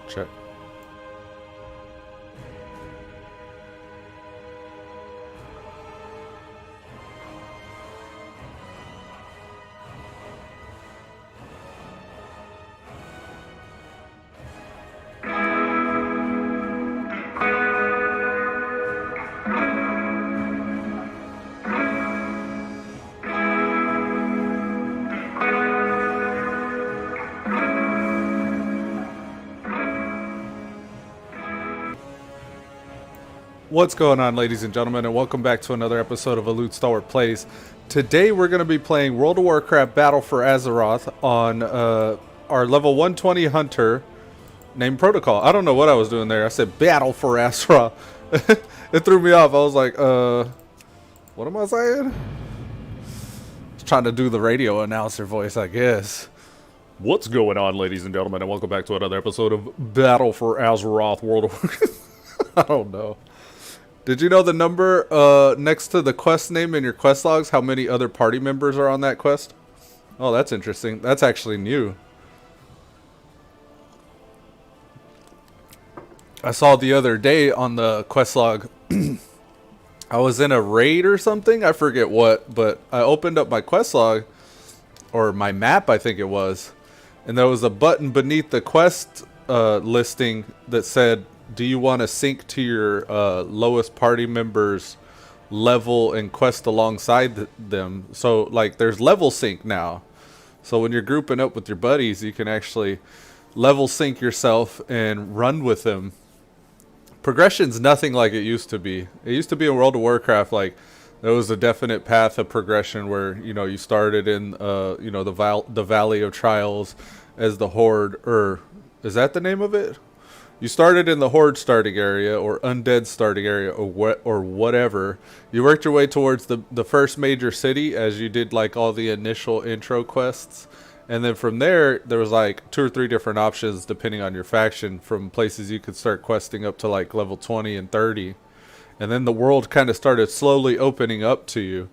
Check. What's going on, ladies and gentlemen, and welcome back to another episode of Elude Stalwart Plays. Today we're going to be playing World of Warcraft Battle for Azeroth on our level 120 hunter named Protocol. I don't know what I was doing there. I said Battle for Azeroth. It threw me off. I was like, what am I saying? I was trying to do the radio announcer voice, I guess. What's going on, ladies and gentlemen, and welcome back to another episode of Battle for Azeroth World of Warcraft. I don't know. Did you know the number next to the quest name in your quest logs, how many other party members are on that quest? Oh, that's interesting. That's actually new. I saw the other day on the quest log, I was in a raid or something. I forget what, but I opened up my quest log, or my map, I think it was, and there was a button beneath the quest listing that said, do you want to sync to your lowest party members level and quest alongside them? So like there's level sync now. So when you're grouping up with your buddies, you can actually level sync yourself and run with them. Progression's nothing like it used to be. It used to be in World of Warcraft, like there was a definite path of progression where, you know, you started in the Valley of Trials as the Horde, or is that the name of it? You started in the Horde starting area, or Undead starting area, or whatever. You worked your way towards the first major city as you did like all the initial intro quests. And then from there was like 2 or 3 different options depending on your faction, from places you could start questing up to like level 20 and 30. And then the world kind of started slowly opening up to you.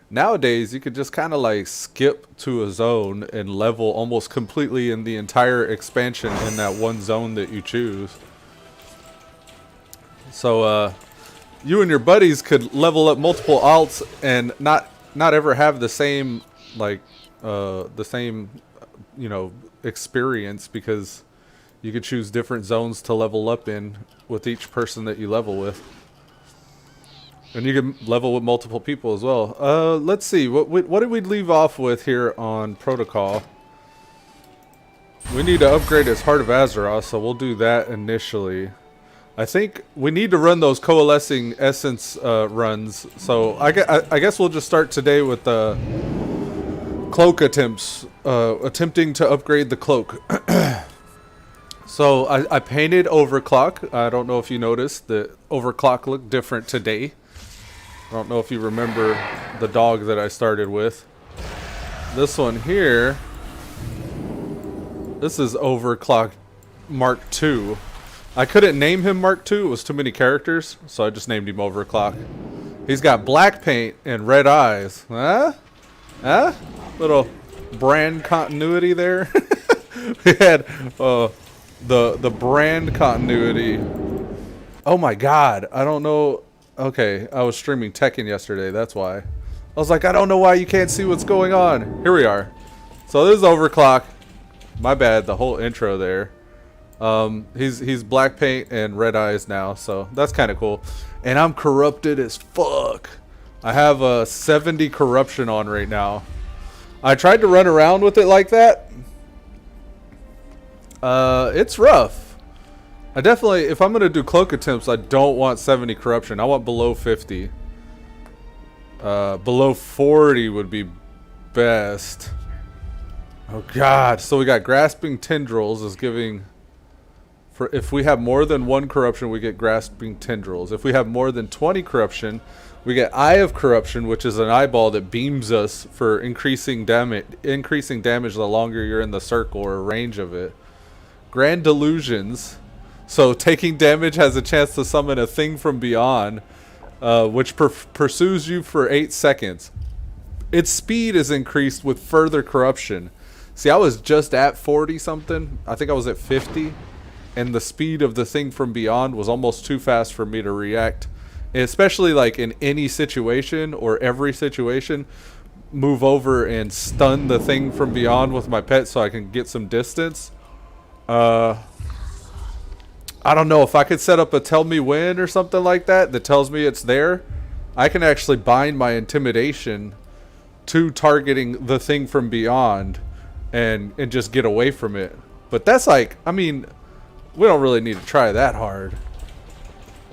Nowadays, you could just kind of like skip to a zone and level almost completely in the entire expansion in that one zone that you choose. So you and your buddies could level up multiple alts and not ever have the same experience, because you could choose different zones to level up in with each person that you level with. And you can level with multiple people as well. Let's see. What did we leave off with here on Protocol? We need to upgrade his Heart of Azeroth, so we'll do that initially. I think we need to run those Coalescing Essence runs. So I guess we'll just start today with the cloak attempts. Attempting to upgrade the cloak. So I painted Overclock. I don't know if you noticed that Overclock looked different today. I don't know if you remember the dog that I started with. This one here, this is Overclock Mark II. I couldn't name him Mark II. It was too many characters, so I just named him Overclock. He's got black paint and red eyes. Huh? Huh? Little brand continuity there. We had the brand continuity. Oh my god, I don't know. Okay, I was streaming Tekken yesterday, that's why. I was like, I don't know why you can't see what's going on. Here we are. So this is Overclock. My bad, the whole intro there. He's black paint and red eyes now, so that's kind of cool. And I'm corrupted as fuck. I have a 70 corruption on right now. I tried to run around with it like that. It's rough. I definitely, if I'm going to do cloak attempts, I don't want 70 corruption. I want below 50. Below 40 would be best. Oh god. So we got Grasping Tendrils is giving... if we have more than 1 corruption, we get Grasping Tendrils. If we have more than 20 corruption, we get Eye of Corruption, which is an eyeball that beams us for increasing damage the longer you're in the circle or range of it. Grand Delusions. So taking damage has a chance to summon a thing from beyond, which pursues you for 8 seconds. Its speed is increased with further corruption. See, I was just at 40 something. I think I was at 50. and the speed of the thing from beyond was almost too fast for me to react. Especially like in any situation or every situation, move over and stun the thing from beyond with my pet so I can get some distance. I don't know if I could set up a tell me when or something like that that tells me it's there. I can actually bind my intimidation to targeting the thing from beyond and just get away from it. But that's like, I mean, we don't really need to try that hard.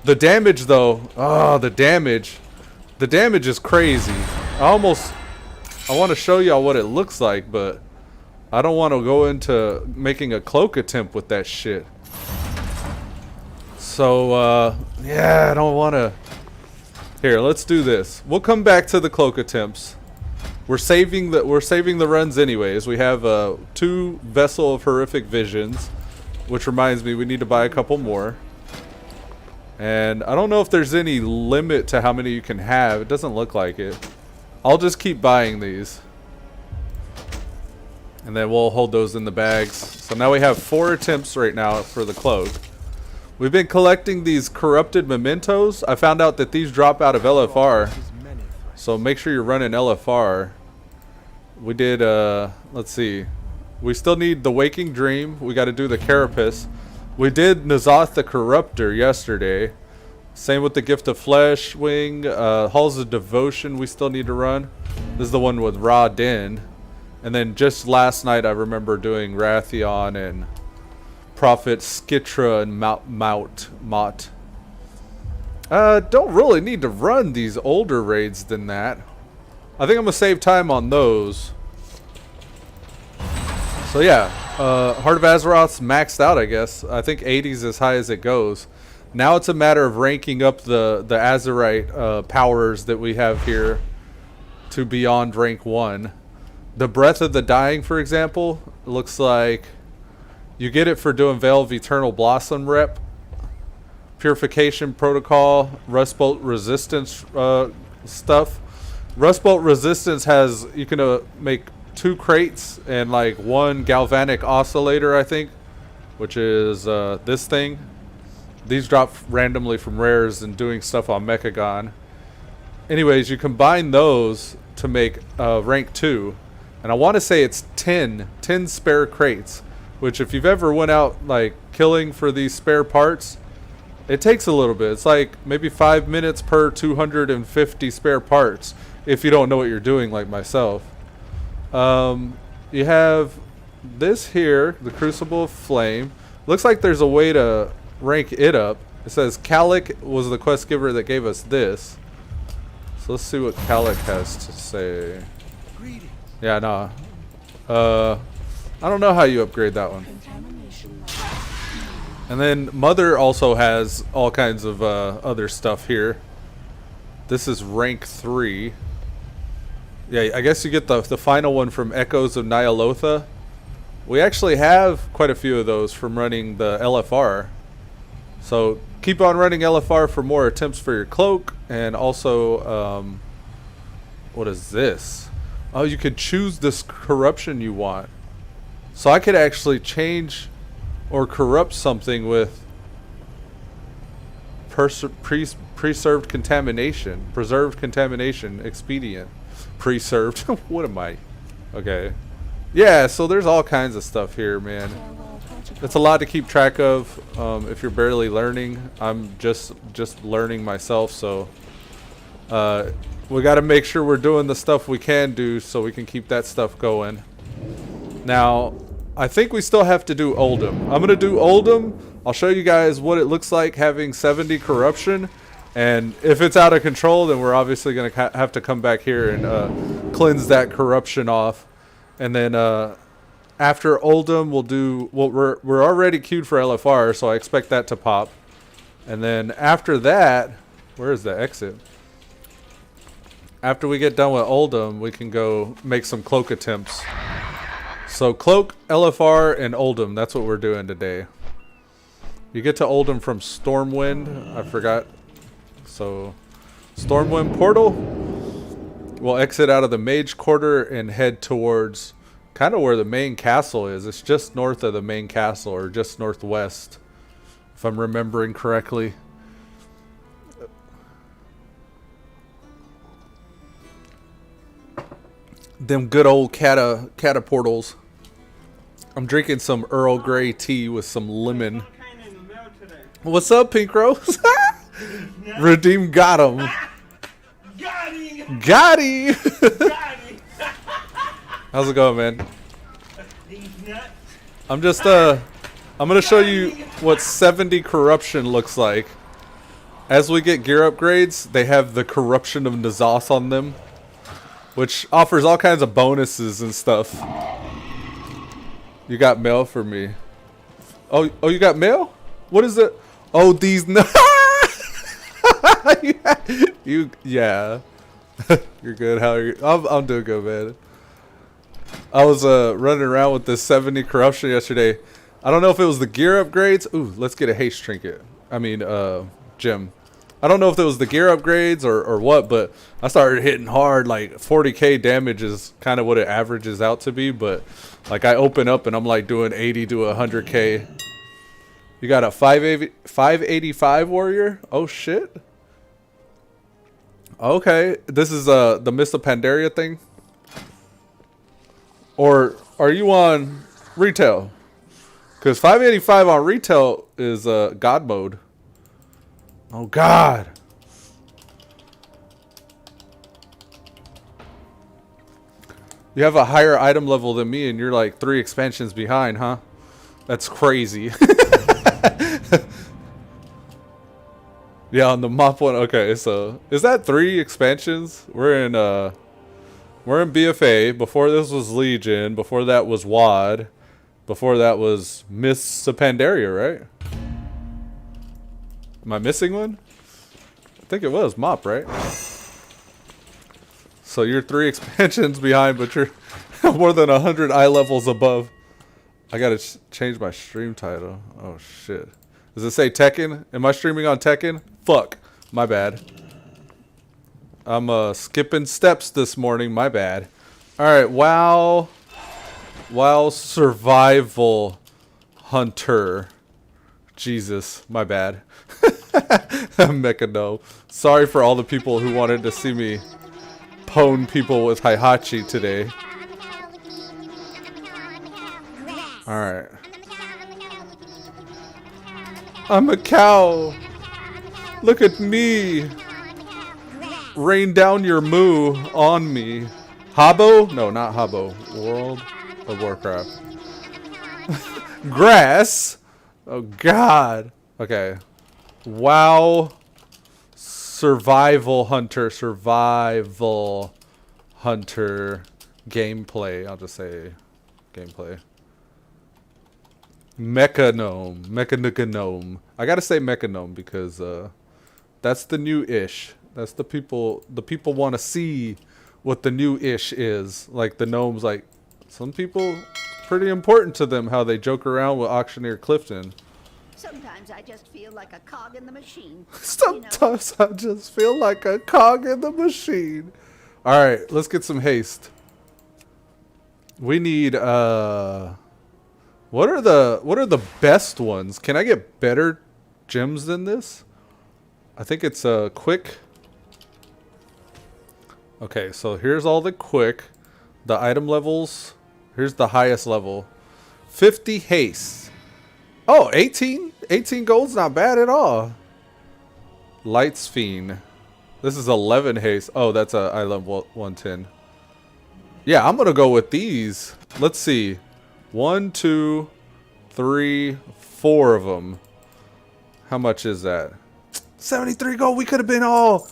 The damage though, the damage is crazy. I want to show y'all what it looks like, but I don't want to go into making a cloak attempt with that shit. So, yeah, I don't want to. Here, let's do this. We'll come back to the cloak attempts. We're saving the runs anyways. We have 2 Vessel of Horrific Visions, which reminds me we need to buy a couple more. And I don't know if there's any limit to how many you can have. It doesn't look like it. I'll just keep buying these. And then we'll hold those in the bags. So now we have 4 attempts right now for the cloak. We've been collecting these corrupted mementos. I found out that these drop out of LFR. So make sure you're running LFR. We did, let's see. We still need the Waking Dream. We got to do the Carapace. We did Nazoth the Corruptor yesterday. Same with the Gift of Flesh Wing. Halls of Devotion we still need to run. This is the one with Ra Din. And then just last night I remember doing Rathion and Prophet Skitra and Mott. Don't really need to run these older raids than that. I think I'm gonna save time on those. So yeah, Heart of Azeroth's maxed out, I guess. I think 80's as high as it goes. Now it's a matter of ranking up the Azerite powers that we have here to beyond rank 1. The Breath of the Dying, for example, looks like you get it for doing Veil of Eternal Blossom rep, Purification Protocol, Rustbolt Resistance stuff. Rustbolt Resistance has, you can make 2 crates and like 1 galvanic oscillator, I think, which is this thing. These drop randomly from rares and doing stuff on Mechagnome. Anyways, you combine those to make rank 2, and I want to say it's 10 spare crates. Which, if you've ever went out like killing for these spare parts, it takes a little bit. It's like maybe 5 minutes per 250 spare parts if you don't know what you're doing, like myself. You have this here, the Crucible of Flame. Looks like there's a way to rank it up. It says Calic was the quest giver that gave us this. So let's see what Calic has to say. Yeah, no. I don't know how you upgrade that one. And then Mother also has all kinds of other stuff here. This is rank 3. Yeah, I guess you get the final one from Echoes of Nyalotha. We actually have quite a few of those from running the LFR. So keep on running LFR for more attempts for your cloak. And also, what is this? Oh, you could choose this corruption you want. So I could actually change or corrupt something with preserved contamination expedient. Preserved. What am I? Okay. Yeah, so there's all kinds of stuff here, man. It's a lot to keep track of if you're barely learning. I'm just learning myself, so we got to make sure we're doing the stuff we can do so we can keep that stuff going. Now, I think we still have to do Oldham. I'm going to do Oldham. I'll show you guys what it looks like having 70 corruption. And if it's out of control, then we're obviously going to have to come back here and cleanse that corruption off. And then after Oldham, we'll do... Well, we're already queued for LFR, so I expect that to pop. And then after that... Where is the exit? After we get done with Oldham, we can go make some cloak attempts. So Cloak, LFR, and Oldham. That's what we're doing today. You get to Oldham from Stormwind. I forgot. So Stormwind Portal. We'll exit out of the Mage Quarter and head towards kind of where the main castle is. It's just north of the main castle, or just northwest. if I'm remembering correctly. Them good old cataportals. I'm drinking some Earl Grey tea with some lemon. What's up, Pink Rose? Redeem got him. Got him. How's it going, man? I'm just I'm gonna show you what 70 corruption looks like. As we get gear upgrades, they have the corruption of Nazos on them, which offers all kinds of bonuses and stuff. You got mail for me. Oh, you got mail? What is it? Oh, these yeah. You're good. How are you? I'm doing good, man. I was running around with this 70 corruption yesterday. I don't know if it was the gear upgrades. Ooh, let's get a haste trinket. I mean, gem. I don't know if it was the gear upgrades or what, but I started hitting hard. Like 40k damage is kind of what it averages out to be, but like I open up and I'm like doing 80 to 100k. You got a 585 warrior? Oh shit. Okay, this is the Mist of Pandaria thing. Or are you on retail? Because 585 on retail is God mode. Oh God. You have a higher item level than me and you're like 3 expansions behind, huh? That's crazy. Yeah, on the mop one. Okay, so is that 3 expansions? We're in BFA. Before this was Legion. Before that was WAD. Before that was Mists of Pandaria, right? Am I missing one? I think it was Mop, right? So you're 3 expansions behind, but you're more than 100 eye levels above. I gotta change my stream title. Oh shit. Does it say Tekken? Am I streaming on Tekken? Fuck. My bad. I'm skipping steps this morning. My bad. Alright, WoW. WoW Survival Hunter. Jesus. My bad. Mechagnome. Sorry for all the people who wanted to see me pwn people with Heihachi today. Alright. I'm a cow. Look at me. Rain down your moo on me. Habbo? No, not Habbo. World of Warcraft. Grass? Oh, God. Okay. WoW. Survival Hunter. Survival Hunter. Gameplay. I'll just say gameplay. Mechagnome. Mechagnome. I gotta say Mechagnome because that's the new-ish. That's the people want to see what the new-ish is. Like the gnomes, like some people, pretty important to them how they joke around with Auctioneer Clifton. Sometimes I just feel like a cog in the machine. Sometimes I just feel like a cog in the machine. All right, let's get some haste. We need what are the best ones? Can I get better gems than this? I think it's quick. Okay, so here's all the quick. The item levels. Here's the highest level. 50 haste. Oh, 18? 18 gold's not bad at all. Light's Fiend. This is 11 haste. Oh, that's a item 110. Yeah, I'm gonna go with these. Let's see. 1, 2, 3, 4 of them. How much is that? 73 gold. We could have been all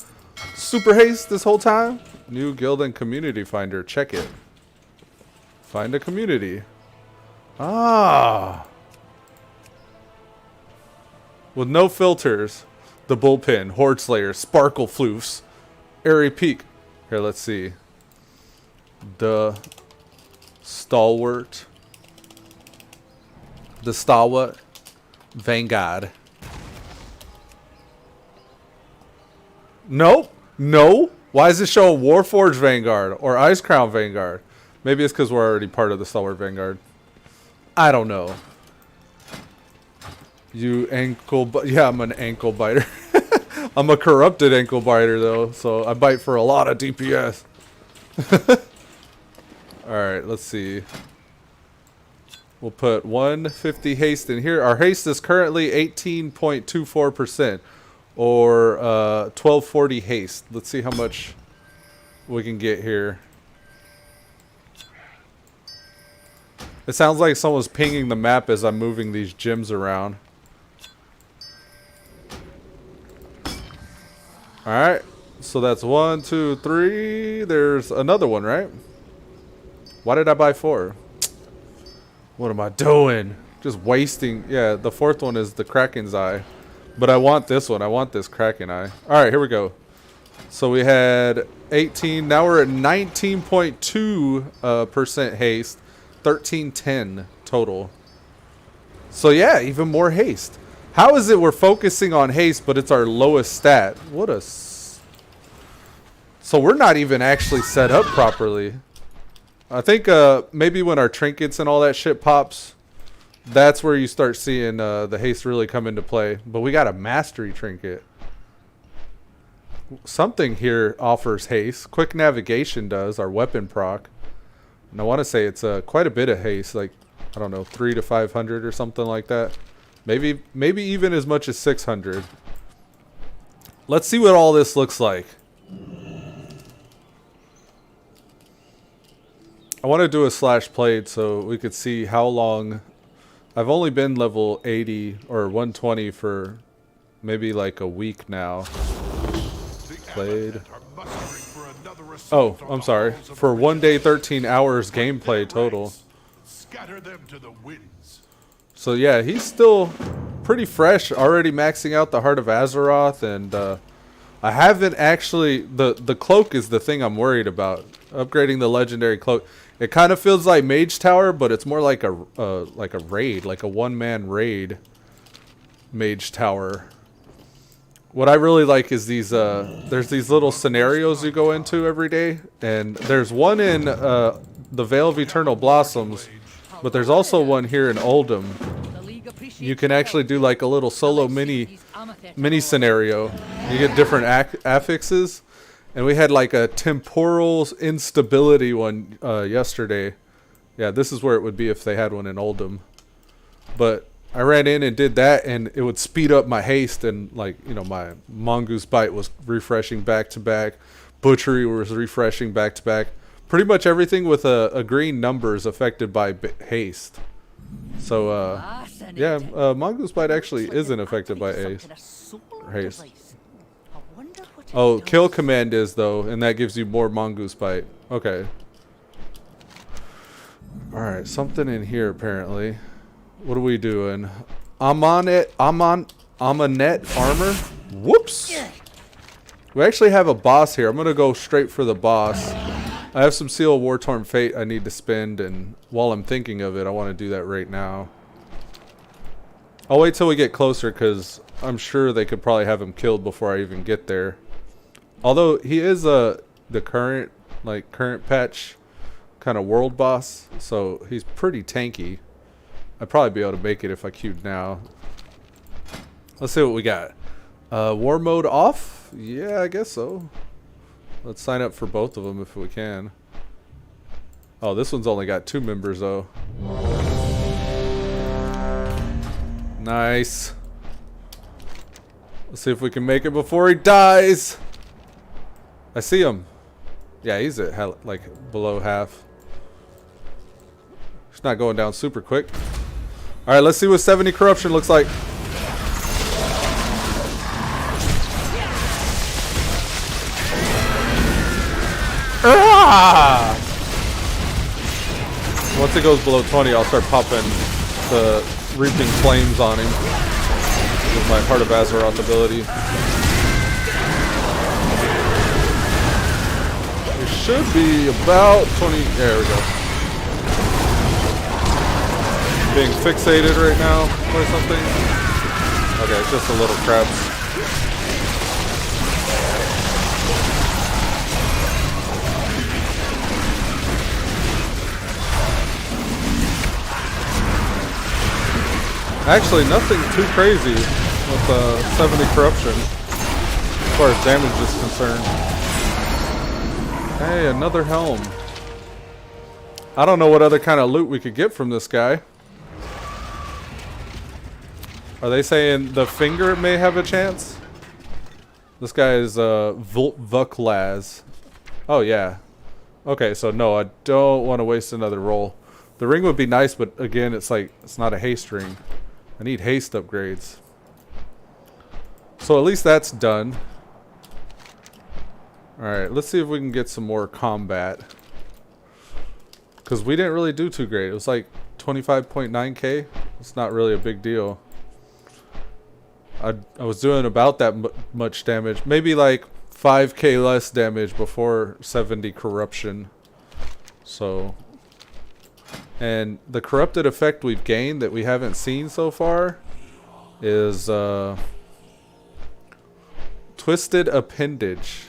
super haste this whole time. New guild and community finder. Check it. Find a community. Ah. With no filters. The Bullpen, Horde Slayer, Sparkle Floofs, Airy Peak. Here, let's see. The Stalwart. The Stalwart. Vanguard. Nope. No. Why does it show a Warforged Vanguard or Ice Crown Vanguard? Maybe it's because we're already part of the Stalwart Vanguard. I don't know. You yeah, I'm an ankle biter. I'm a corrupted ankle biter though, so I bite for a lot of DPS. Alright, let's see. We'll put 150 haste in here. Our haste is currently 18.24%, or 1240 haste. Let's see how much we can get here. It sounds like someone's pinging the map as I'm moving these gems around. Alright, so that's 1, 2, 3. There's another one, right? Why did I buy 4? What am I doing? Just wasting. Yeah, the 4th one is the Kraken's Eye. But I want this one. I want this Kraken Eye. Alright, here we go. So we had 18. Now we're at 19.2% haste. 1310 total. So yeah, even more haste. How is it we're focusing on haste, but it's our lowest stat? What a... So we're not even actually set up properly. I think maybe when our trinkets and all that shit pops, that's where you start seeing the haste really come into play. But we got a mastery trinket. Something here offers haste. Quick navigation does, our weapon proc. And I want to say it's quite a bit of haste, like, I don't know, 300 to 500 or something like that. Maybe even as much as 600. Let's see what all this looks like. I want to do a slash played so we could see how long. I've only been level 80 or 120 for maybe like a week now. Played. Oh, I'm sorry. For 1 day, 13 hours gameplay total. Scatter them to the winds. So yeah, he's still pretty fresh. Already maxing out the Heart of Azeroth, and I haven't actually. The cloak is the thing I'm worried about. Upgrading the legendary cloak. It kind of feels like Mage Tower, but it's more like a raid, like a one-man raid. Mage Tower. What I really like is these. There's these little scenarios you go into every day, and there's one in the Vale of Eternal Blossoms, but there's also one here in Oldham. You can actually do like a little solo mini scenario. You get different affixes, and we had like a temporal instability one yesterday. Yeah, this is where it would be if they had one in Oldham. But I ran in and did that, and it would speed up my haste, and like, you know, my Mongoose Bite was refreshing back to back. Butchery was refreshing back to back. Pretty much everything with a green number is affected by haste. So, yeah, Mongoose Bite actually isn't affected by haste. Oh, Kill Command is, though, and that gives you more Mongoose Bite. Okay. Alright, something in here, apparently. What are we doing? Amanet armor? Whoops! We actually have a boss here. I'm going to go straight for the boss. I have some Seal of War-Torn Fate I need to spend, and while I'm thinking of it, I want to do that right now. I'll wait till we get closer, because I'm sure they could probably have him killed before I even get there. Although, he is the current patch kind of world boss, so he's pretty tanky. I'd probably be able to make it if I queued now. Let's see what we got. War mode off? Yeah, I guess so. Let's sign up for both of them if we can. Oh, this one's only got 2 members, though. Nice. Let's see if we can make it before he dies. I see him. Yeah, he's at like below half. He's not going down super quick. Alright, let's see what 70 corruption looks like. Ah! Once it goes below 20, I'll start popping the Reaping Flames on him with my Heart of Azeroth ability. It should be about 20. There we go. Being fixated right now or something. Okay, it's just a little crabs. Actually, nothing too crazy with 70 corruption as far as damage is concerned. Hey, another helm. I don't know what other kind of loot we could get from this guy. Are they saying the finger may have a chance? This guy is Vuklaz. Oh yeah. Okay, so no, I don't want to waste another roll. The ring would be nice, but again, it's like it's not a haste ring. I need haste upgrades. So at least that's done. Alright, let's see if we can get some more combat. Because we didn't really do too great. It was like 25.9k. It's not really a big deal. I was doing about that much damage. Maybe like 5k less damage before 70 corruption. So... And the corrupted effect we've gained that we haven't seen so far is Twisted Appendage.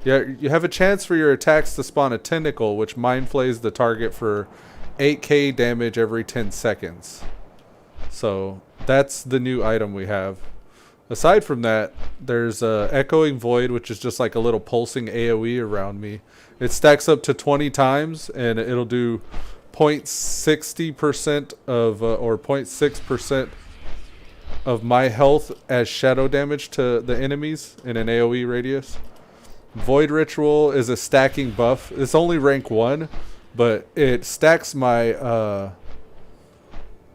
Yeah, you have a chance for your attacks to spawn a tentacle, which mind flays the target for 8k damage every 10 seconds. So that's the new item we have. Aside from that, there's Echoing Void, which is just like a little pulsing AoE around me. It stacks up to 20 times, and it'll do 0.60% of or 0.6% of my health as shadow damage to the enemies in an AoE radius. Void Ritual is a stacking buff. It's only rank 1, but it stacks my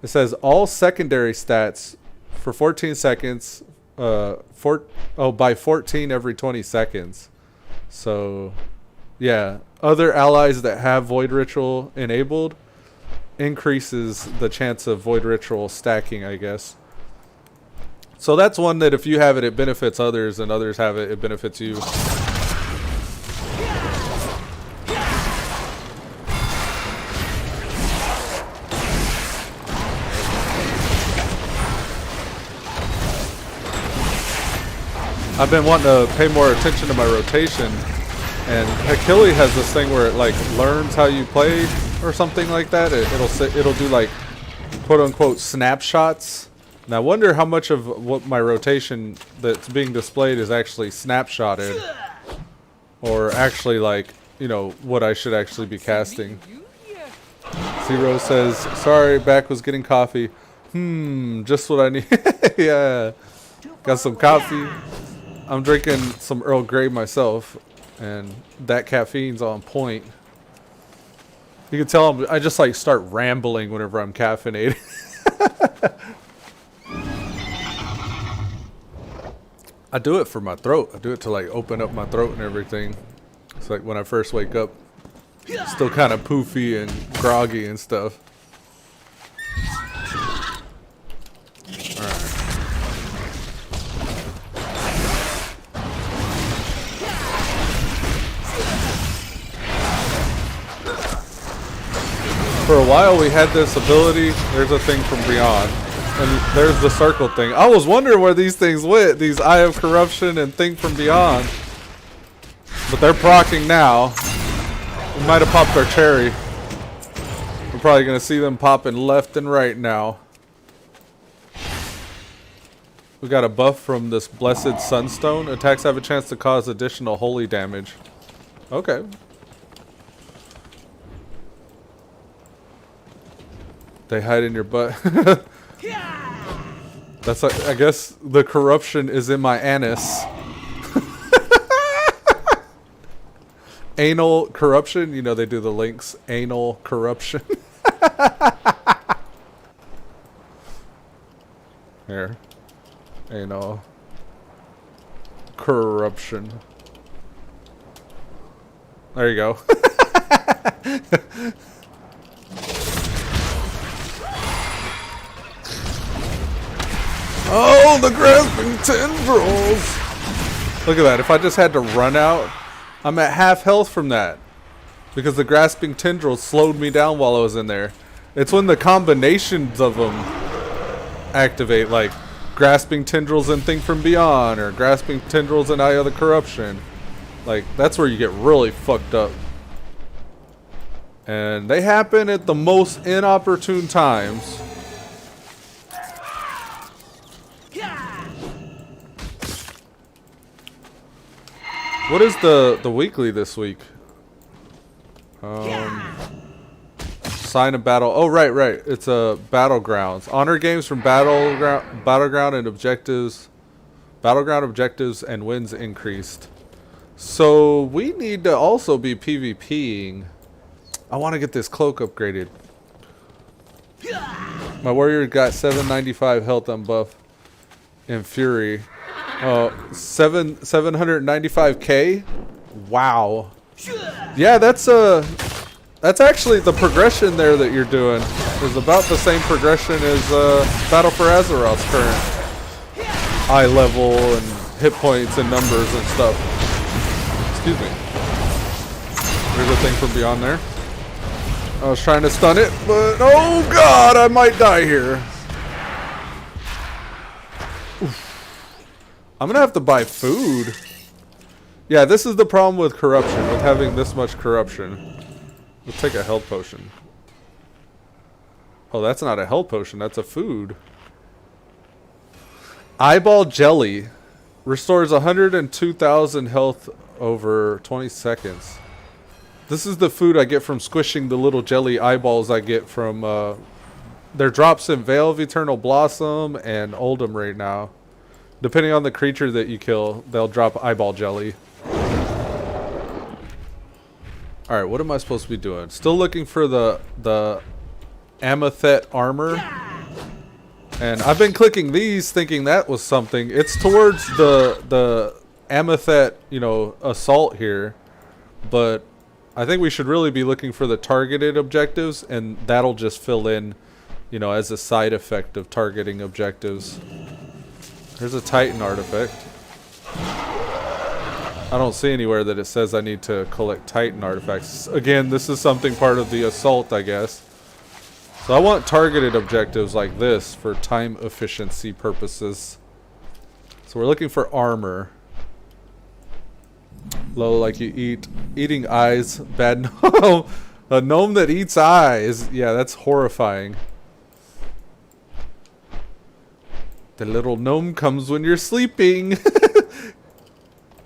it says all secondary stats for 14 seconds by 14 every 20 seconds. So yeah, other allies that have Void Ritual enabled increases the chance of Void Ritual stacking, I guess. So that's one that if you have it, it benefits others, and others have it, it benefits you. I've been wanting to pay more attention to my rotation. And Achille has this thing where it like learns how you play or something like that. It'll do like quote unquote snapshots. And I wonder how much of what my rotation that's being displayed is actually snapshotted, or actually like, you know, what I should actually be casting. Zero says, sorry, back was getting coffee. Just what I need. Yeah, got some coffee. I'm drinking some Earl Grey myself. And that caffeine's on point. You can tell I just like start rambling whenever I'm caffeinated. I do it for my throat. I do it to like open up my throat and everything. It's like when I first wake up, still kind of poofy and groggy and stuff. Alright. For a while we had this ability, there's a thing from beyond, and there's the circle thing. I was wondering where these things went, these Eye of Corruption and thing from beyond. But they're proccing now. We might have popped our cherry. We're probably going to see them popping left and right now. We got a buff from this Blessed Sunstone. Attacks have a chance to cause additional holy damage. Okay. They hide in your butt. That's like, I guess the corruption is in my anus. Anal corruption. You know they do the links. Anal corruption. Here. Anal corruption. There you go. Oh, the grasping tendrils! Look at that. If I just had to run out, I'm at half health from that. Because the grasping tendrils slowed me down while I was in there. It's when the combinations of them activate, like grasping tendrils and Thing from Beyond, or grasping tendrils and Eye of the Corruption. Like, that's where you get really fucked up. And they happen at the most inopportune times. What is the weekly this week? Sign of battle. Oh, right. It's a battlegrounds. Honor games from battleground and objectives. Battleground objectives and wins increased. So we need to also be PvPing. I want to get this cloak upgraded. My warrior got 795 health on buff in fury. 795k. Wow. Yeah, that's actually the progression there that you're doing is about the same progression as Battle for Azeroth's current eye level and hit points and numbers and stuff. Excuse me. There's a thing from beyond there. I was trying to stun it, but oh god, I might die here. Oof. I'm gonna have to buy food. Yeah, this is the problem with corruption, with having this much corruption. Let's take a health potion. Oh, that's not a health potion, that's a food. Eyeball jelly. Restores 102,000 health over 20 seconds. This is the food I get from squishing the little jelly eyeballs I get from, their drops in Veil of Eternal Blossom and Oldham right now. Depending on the creature that you kill, they'll drop eyeball jelly. Alright, what am I supposed to be doing? Still looking for the amethyst armor. And I've been clicking these thinking that was something. It's towards the amethyst, you know, assault here. But I think we should really be looking for the targeted objectives, and that'll just fill in, you know, as a side effect of targeting objectives. There's a Titan artifact. I don't see anywhere that it says I need to collect Titan artifacts. Again, this is something part of the assault, I guess. So I want targeted objectives like this for time efficiency purposes. So we're looking for armor. Low, like you eating eyes. Bad gnome. A gnome that eats eyes. Yeah, that's horrifying. The little gnome comes when you're sleeping.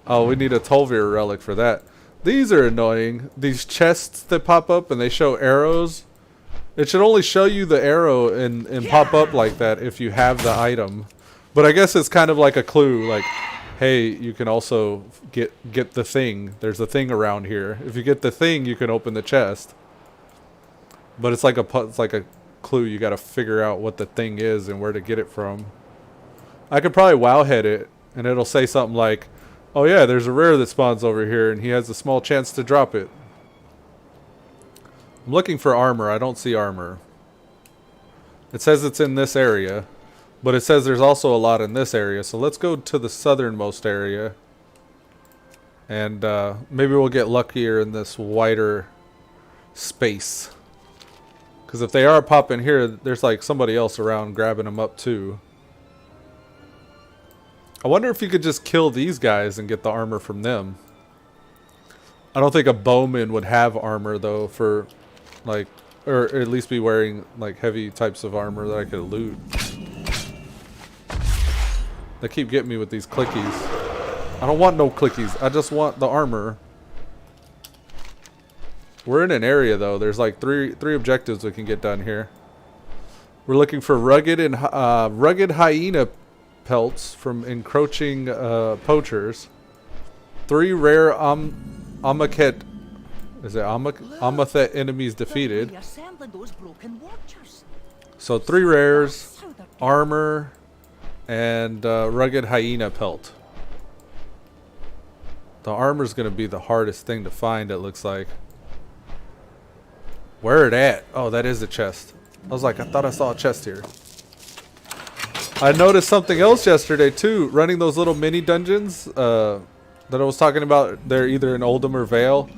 Oh, we need a Tolvir relic for that. These are annoying. These chests that pop up and they show arrows. It should only show you the arrow and pop up like that if you have the item. But I guess it's kind of like a clue, like, hey, you can also get the thing. There's a thing around here. If you get the thing, you can open the chest. But it's like a clue. You got to figure out what the thing is and where to get it from. I could probably wowhead it, and it'll say something like, oh yeah, there's a rare that spawns over here, and he has a small chance to drop it. I'm looking for armor. I don't see armor. It says it's in this area, but it says there's also a lot in this area. So let's go to the southernmost area, and maybe we'll get luckier in this wider space. Because if they are popping here, there's like somebody else around grabbing them up too. I wonder if you could just kill these guys and get the armor from them. I don't think a bowman would have armor though for like, or at least be wearing like heavy types of armor that I could loot. They keep getting me with these clickies. I don't want no clickies. I just want the armor. We're in an area though. There's like three objectives we can get done here. We're looking for rugged hyena pelts from encroaching poachers. 3 rare amethyst enemies defeated. So 3 rares, armor, and rugged hyena pelt. The armor's gonna be the hardest thing to find, it looks like. Where it at? Oh, that is a chest. I was like, I thought I saw a chest here. I noticed something else yesterday too. Running those little mini dungeons that I was talking about. They're either in Oldham or Vale.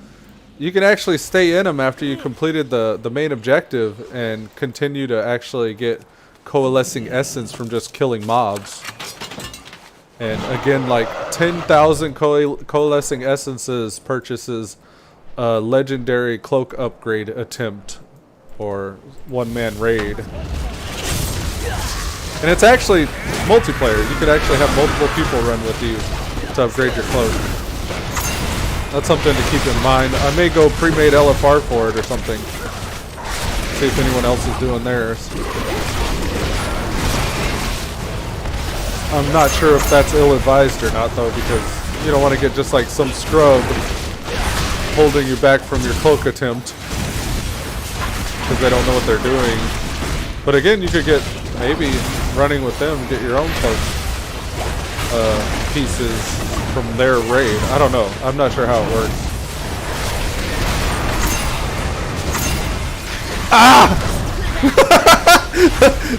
You can actually stay in them after you completed the main objective and continue to actually get coalescing essence from just killing mobs. And again, like 10,000 coalescing essences purchases a legendary cloak upgrade attempt or one-man raid. And it's actually multiplayer. You could actually have multiple people run with you to upgrade your cloak. That's something to keep in mind. I may go pre-made LFR for it or something. See if anyone else is doing theirs. I'm not sure if that's ill-advised or not though, because you don't want to get just like some scrub holding you back from your cloak attempt because they don't know what they're doing. But again, you could get maybe running with them, get your own cloak pieces from their raid. I don't know. I'm not sure how it works. Ah!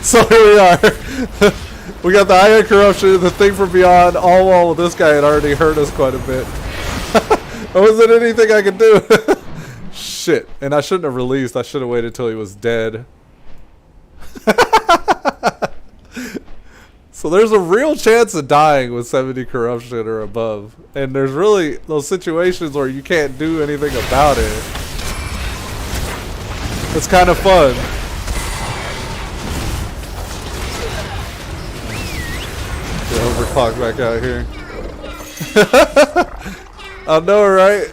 So here we are. We got the Eye of Corruption, the Thing from Beyond, all while this guy had already hurt us quite a bit. There wasn't anything I could do. Shit. And I shouldn't have released. I should have waited till he was dead. So there's a real chance of dying with 70 corruption or above. And there's really those situations where you can't do anything about it. It's kind of fun. Overclock back out here. I know, right?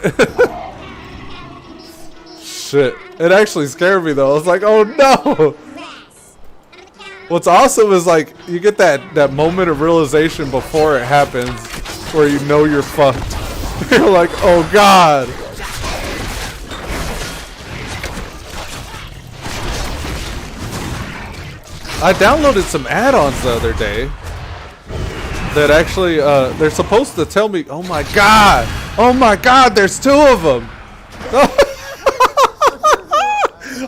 Shit. It actually scared me though. I was like, oh no! What's awesome is like you get that moment of realization before it happens where you know you're fucked. You're like, oh god. I downloaded some add-ons the other day that actually they're supposed to tell me, oh my god, there's two of them.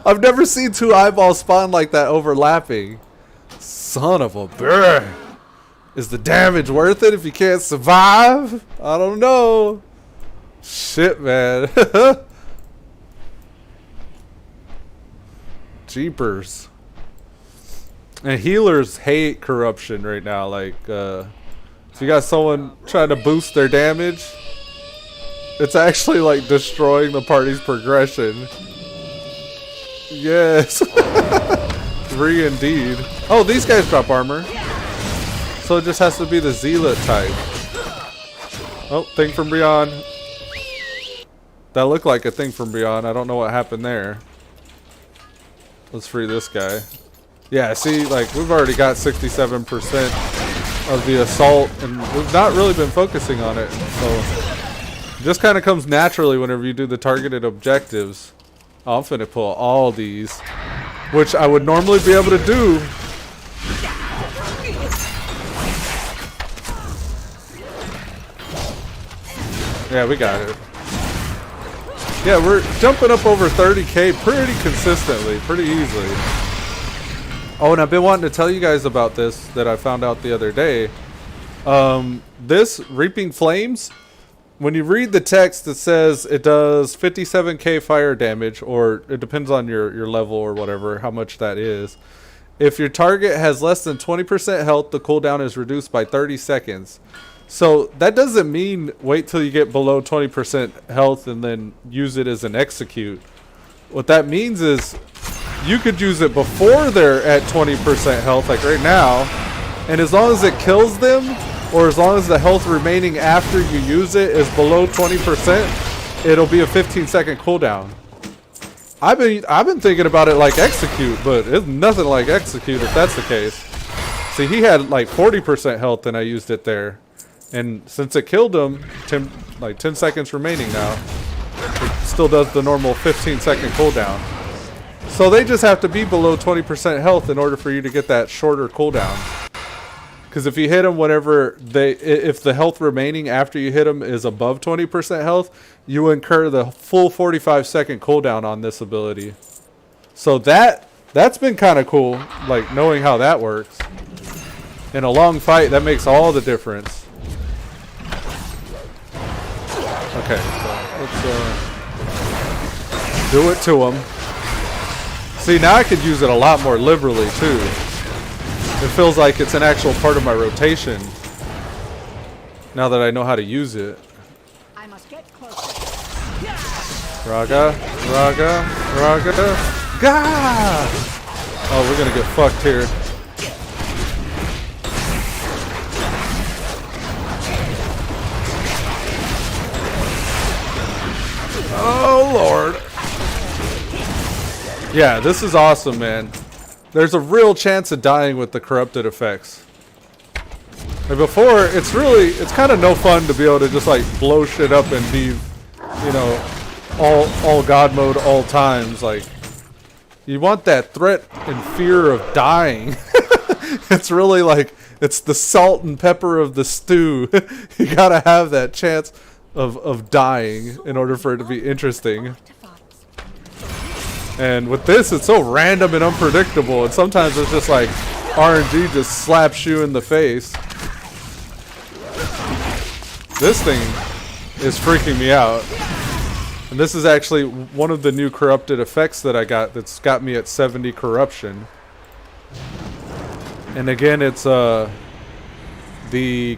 I've never seen two eyeballs spawn like that overlapping. Son of a bitch. Is the damage worth it if you can't survive? I don't know. Shit, man. Jeepers. And healers hate corruption right now. Like, if you got someone trying to boost their damage, it's actually like destroying the party's progression. Yes. 3 indeed. Oh, these guys drop armor. So it just has to be the Zealot type. Oh, Thing from Beyond. That looked like a Thing from Beyond. I don't know what happened there. Let's free this guy. Yeah, see, like, we've already got 67% of the assault, and we've not really been focusing on it. So, it just kind of comes naturally whenever you do the targeted objectives. Oh, I'm finna pull all these, which I would normally be able to do. Yeah, we got it. Yeah, we're jumping up over 30k pretty consistently, pretty easily. Oh, and I've been wanting to tell you guys about this that I found out the other day. This Reaping Flames, when you read the text, it says it does 57k fire damage, or it depends on your level or whatever, how much that is. If your target has less than 20% health, the cooldown is reduced by 30 seconds. So that doesn't mean wait till you get below 20% health and then use it as an execute. What that means is you could use it before they're at 20% health, like right now, and as long as it kills them, or as long as the health remaining after you use it is below 20%, it'll be a 15-second cooldown. I've been thinking about it like execute, but it's nothing like execute if that's the case. See, he had like 40% health and I used it there. And since it killed him, 10 seconds remaining now, it still does the normal 15-second cooldown. So they just have to be below 20% health in order for you to get that shorter cooldown. Because if you hit them whenever if the health remaining after you hit them is above 20% health, you incur the full 45-second cooldown on this ability. So that's been kind of cool, like knowing how that works. In a long fight, that makes all the difference. Okay, so let's do it to him. See, now I could use it a lot more liberally too. It feels like it's an actual part of my rotation now that I know how to use it. I must get closer. Raga, Raga, Raga, Gah! Oh, we're gonna get fucked here. Lord. Yeah, this is awesome, man. There's a real chance of dying with the corrupted effects. And before, it's kind of no fun to be able to just like blow shit up and be, you know, all God mode all times. Like, you want that threat and fear of dying. It's really like, it's the salt and pepper of the stew. You gotta have that chance of dying in order for it to be interesting. And with this, it's so random and unpredictable, and sometimes it's just like RNG just slaps you in the face. This thing is freaking me out. And this is actually one of the new corrupted effects that I got that's got me at 70 corruption. And again, it's the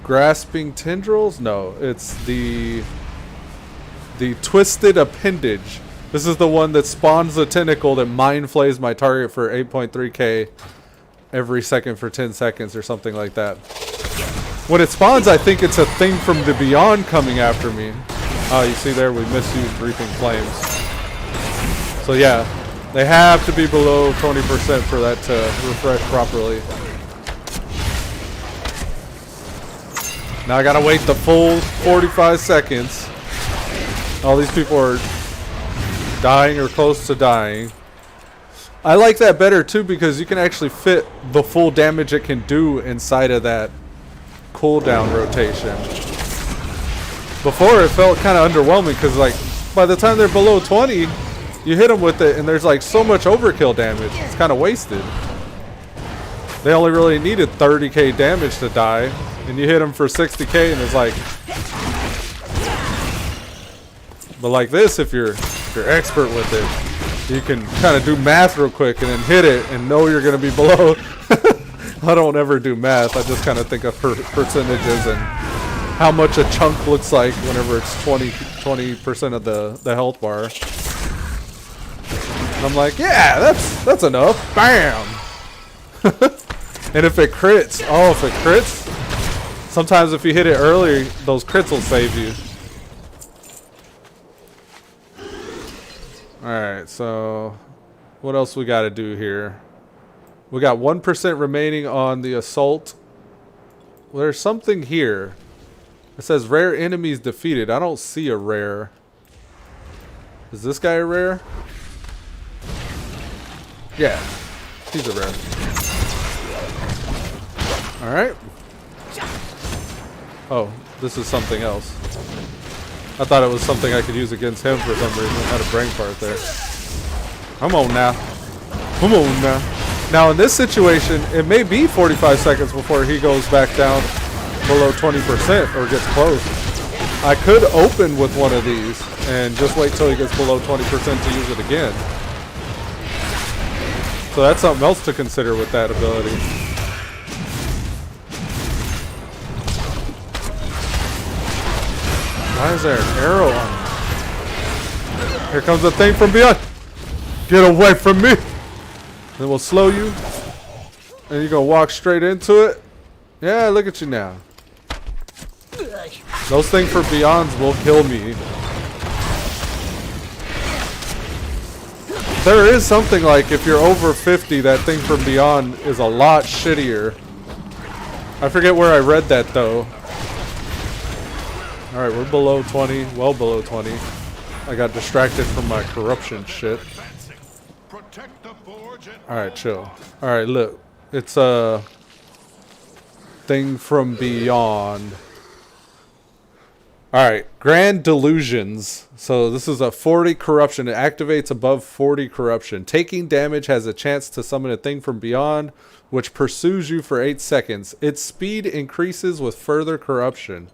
grasping tendrils? No, it's the twisted appendage. This is the one that spawns the tentacle that mind flays my target for 8.3k every second for 10 seconds or something like that. When it spawns, I think it's a thing from the beyond coming after me. Oh, you see there, we misused Reaping Flames. So yeah, they have to be below 20% for that to refresh properly. Now I gotta wait the full 45 seconds. All these people are dying or close to dying. I like that better too because you can actually fit the full damage it can do inside of that cooldown rotation. Before it felt kind of underwhelming because like by the time they're below 20, you hit them with it and there's like so much overkill damage. It's kind of wasted. They only really needed 30k damage to die, and you hit them for 60k and it's like. But like this, if you're expert with it, you can kind of do math real quick and then hit it and know you're going to be below. I don't ever do math. I just kind of think of percentages and how much a chunk looks like whenever it's 20% of the health bar. And I'm like, yeah, that's enough. Bam. And if it crits, sometimes if you hit it early, those crits will save you. Alright, so what else we got to do here? We got 1% remaining on the assault. Well, there's something here. It says rare enemies defeated. I don't see a rare. Is this guy a rare? Yeah, he's a rare. Alright. Oh, this is something else. I thought it was something I could use against him for some reason. I had a brain fart there. Come on now. Come on now. Now in this situation, it may be 45 seconds before he goes back down below 20% or gets close. I could open with one of these and just wait till he gets below 20% to use it again. So that's something else to consider with that ability. Why is there an arrow on me? Here comes the thing from beyond. Get away from me. Then we'll slow you. And you're going to walk straight into it. Yeah, look at you now. Those things from beyonds will kill me. There is something like if you're over 50, that thing from beyond is a lot shittier. I forget where I read that though. Alright, we're below 20, well below 20. I got distracted from my corruption shit. Alright, chill. Alright, look. It's a thing from beyond. Alright, Grand Delusions. So this is a 40 corruption. It activates above 40 corruption. Taking damage has a chance to summon a thing from beyond, which pursues you for 8 seconds. Its speed increases with further corruption.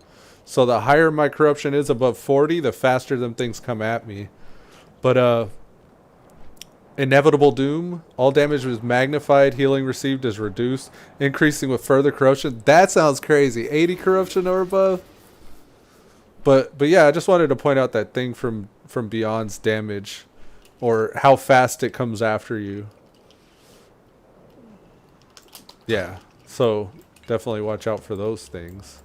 So the higher my corruption is above 40, the faster them things come at me. But Inevitable Doom. All damage is magnified. Healing received is reduced. Increasing with further corruption. That sounds crazy. 80 corruption or above. But yeah, I just wanted to point out that thing from Beyond's damage. Or how fast it comes after you. Yeah. So definitely watch out for those things.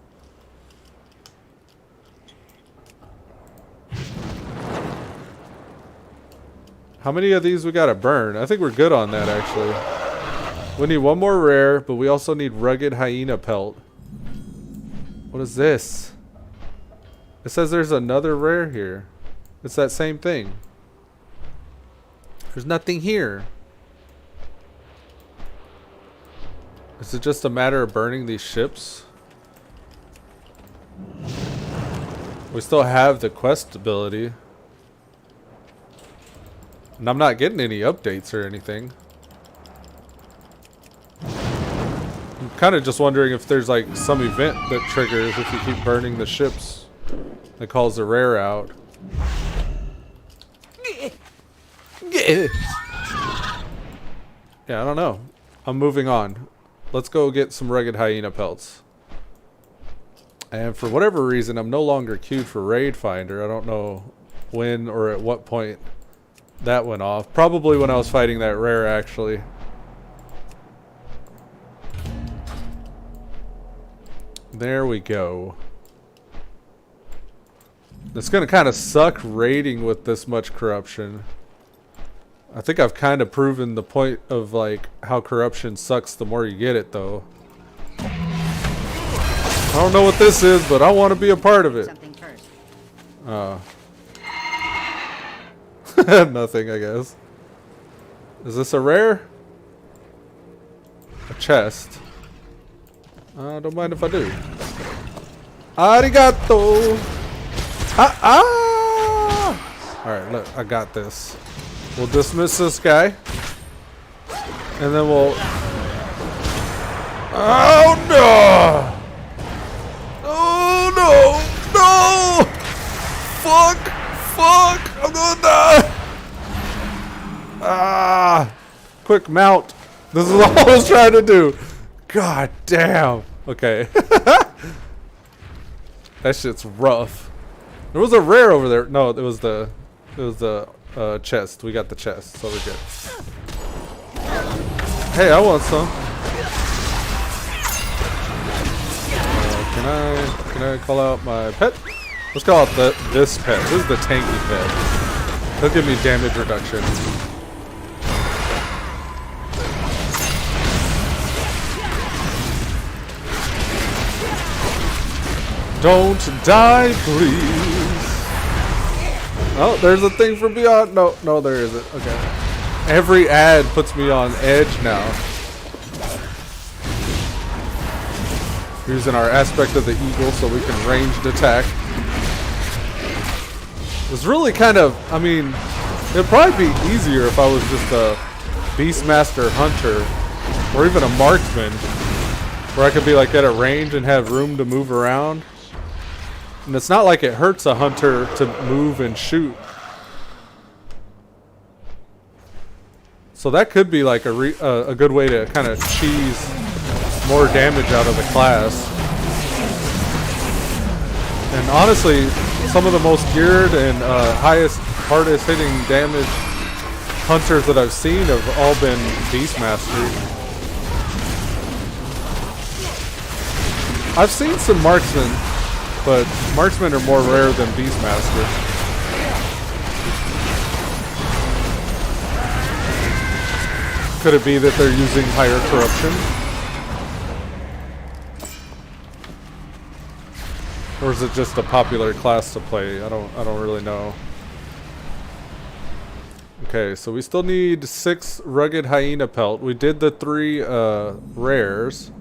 How many of these we gotta burn? I think we're good on that, actually. We need one more rare, but we also need rugged hyena pelt. What is this? It says there's another rare here. It's that same thing. There's nothing here. Is it just a matter of burning these ships? We still have the quest ability. And I'm not getting any updates or anything. I'm kind of just wondering if there's like some event that triggers if you keep burning the ships that calls the rare out. Yeah, I don't know. I'm moving on. Let's go get some rugged hyena pelts. And for whatever reason, I'm no longer queued for Raid Finder. I don't know when or at what point that went off. Probably when I was fighting that rare, actually. There we go. It's gonna kind of suck raiding with this much corruption. I think I've kind of proven the point of like how corruption sucks the more you get it, though. I don't know what this is, but I want to be a part of it. Something first. Nothing, I guess. Is this a rare? A chest. Don't mind if I do. Arigato! Alright, look, I got this. We'll dismiss this guy. And then we'll... Oh no! Oh no! No! Fuck! Fuck! I'm gonna die! Quick mount. This is all I was trying to do. God damn. Okay. That shit's rough. There was a rare over there. No, it was the chest. We got the chest, so we're good. Hey, I want some. Can I call out my pet? Let's call out this pet. This is the tanky pet. He'll give me damage reduction. Don't die, please. Oh, there's a thing from beyond. No, there isn't. Okay. Every ad puts me on edge now. Using our aspect of the eagle so we can ranged attack. It's really kind of, I mean, it'd probably be easier if I was just a Beastmaster Hunter or even a Marksman where I could be like at a range and have room to move around. And it's not like it hurts a hunter to move and shoot. So that could be like a good way to kind of cheese more damage out of the class. And honestly, some of the most geared and hardest hitting damage hunters that I've seen have all been Beastmasters. I've seen some marksmen, but marksmen are more rare than Beastmaster. Could it be that they're using higher corruption? Or is it just a popular class to play? I don't really know. Okay, so we still need 6 rugged hyena pelt. We did the 3 rares.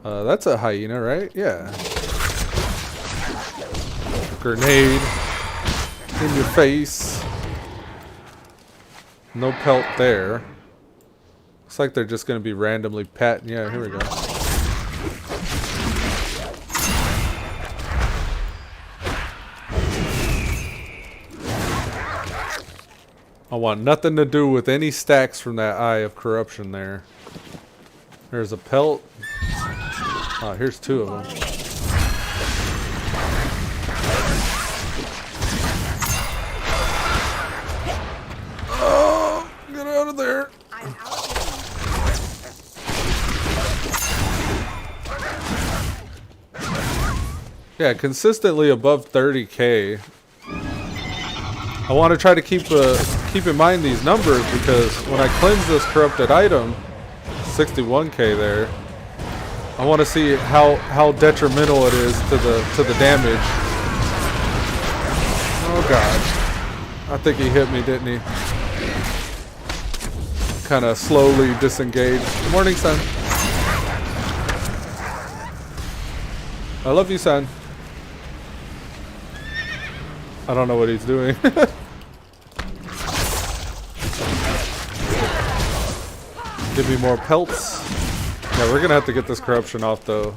That's a hyena, right? Yeah. Grenade in your face. No pelt there. Looks like they're just gonna be randomly patting. Yeah, here we go. I want nothing to do with any stacks from that Eye of Corruption there. There's a pelt. Oh, here's 2 of them. Oh, get out of there. Yeah, consistently above 30k. I want to try to keep keep in mind these numbers because when I cleanse this corrupted item, 61k there, I want to see how detrimental it is to the damage. Oh god. I think he hit me, didn't he? Kind of slowly disengaged. Good morning, son. I love you, son. I don't know what he's doing. Give me more pelts. Yeah, we're gonna have to get this corruption off though.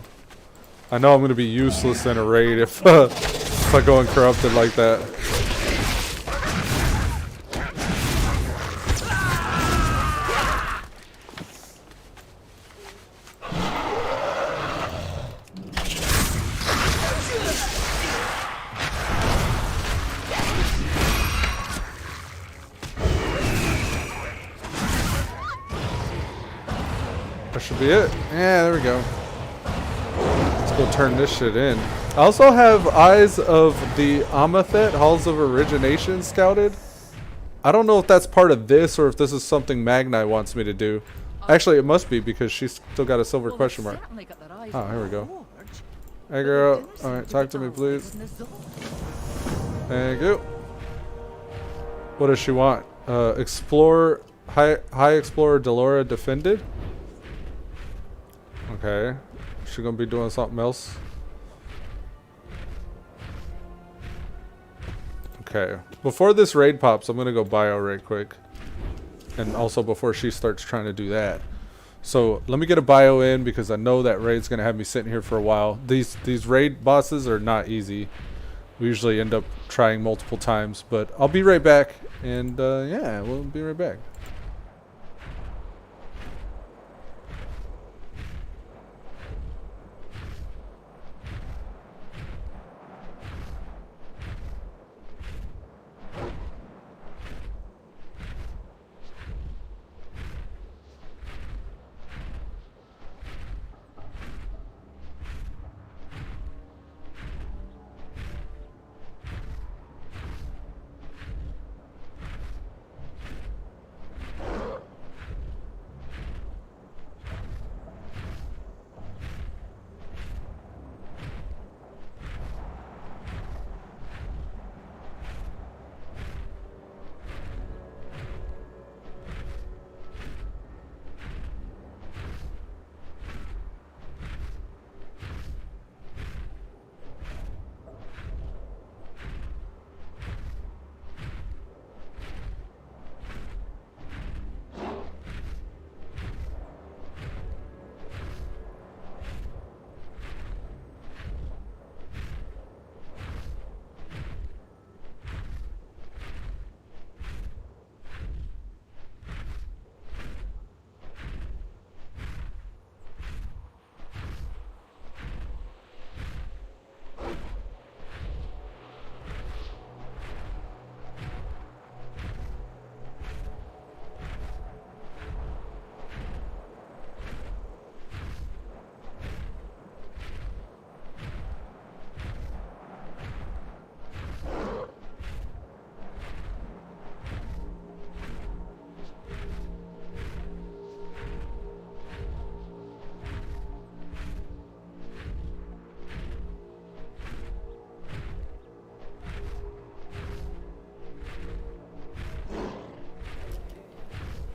I know I'm gonna be useless in a raid if I go uncorrupted like that. That should be it. Yeah, there we go. Let's go turn this shit in. I also have Eyes of the Amathet, Halls of Origination scouted. I don't know if that's part of this or if this is something Magni wants me to do. Actually, it must be because she's still got a silver question mark. Oh, here we go. Hey girl. Alright, talk to me please. Thank you. What does she want? Explorer, High Explorer Delora defended? Okay. She gonna be doing something else? Okay. Before this raid pops, I'm gonna go bio right quick. And also before she starts trying to do that. So let me get a bio in because I know that raid's gonna have me sitting here for a while. These raid bosses are not easy. We usually end up trying multiple times, but I'll be right back. And yeah, we'll be right back.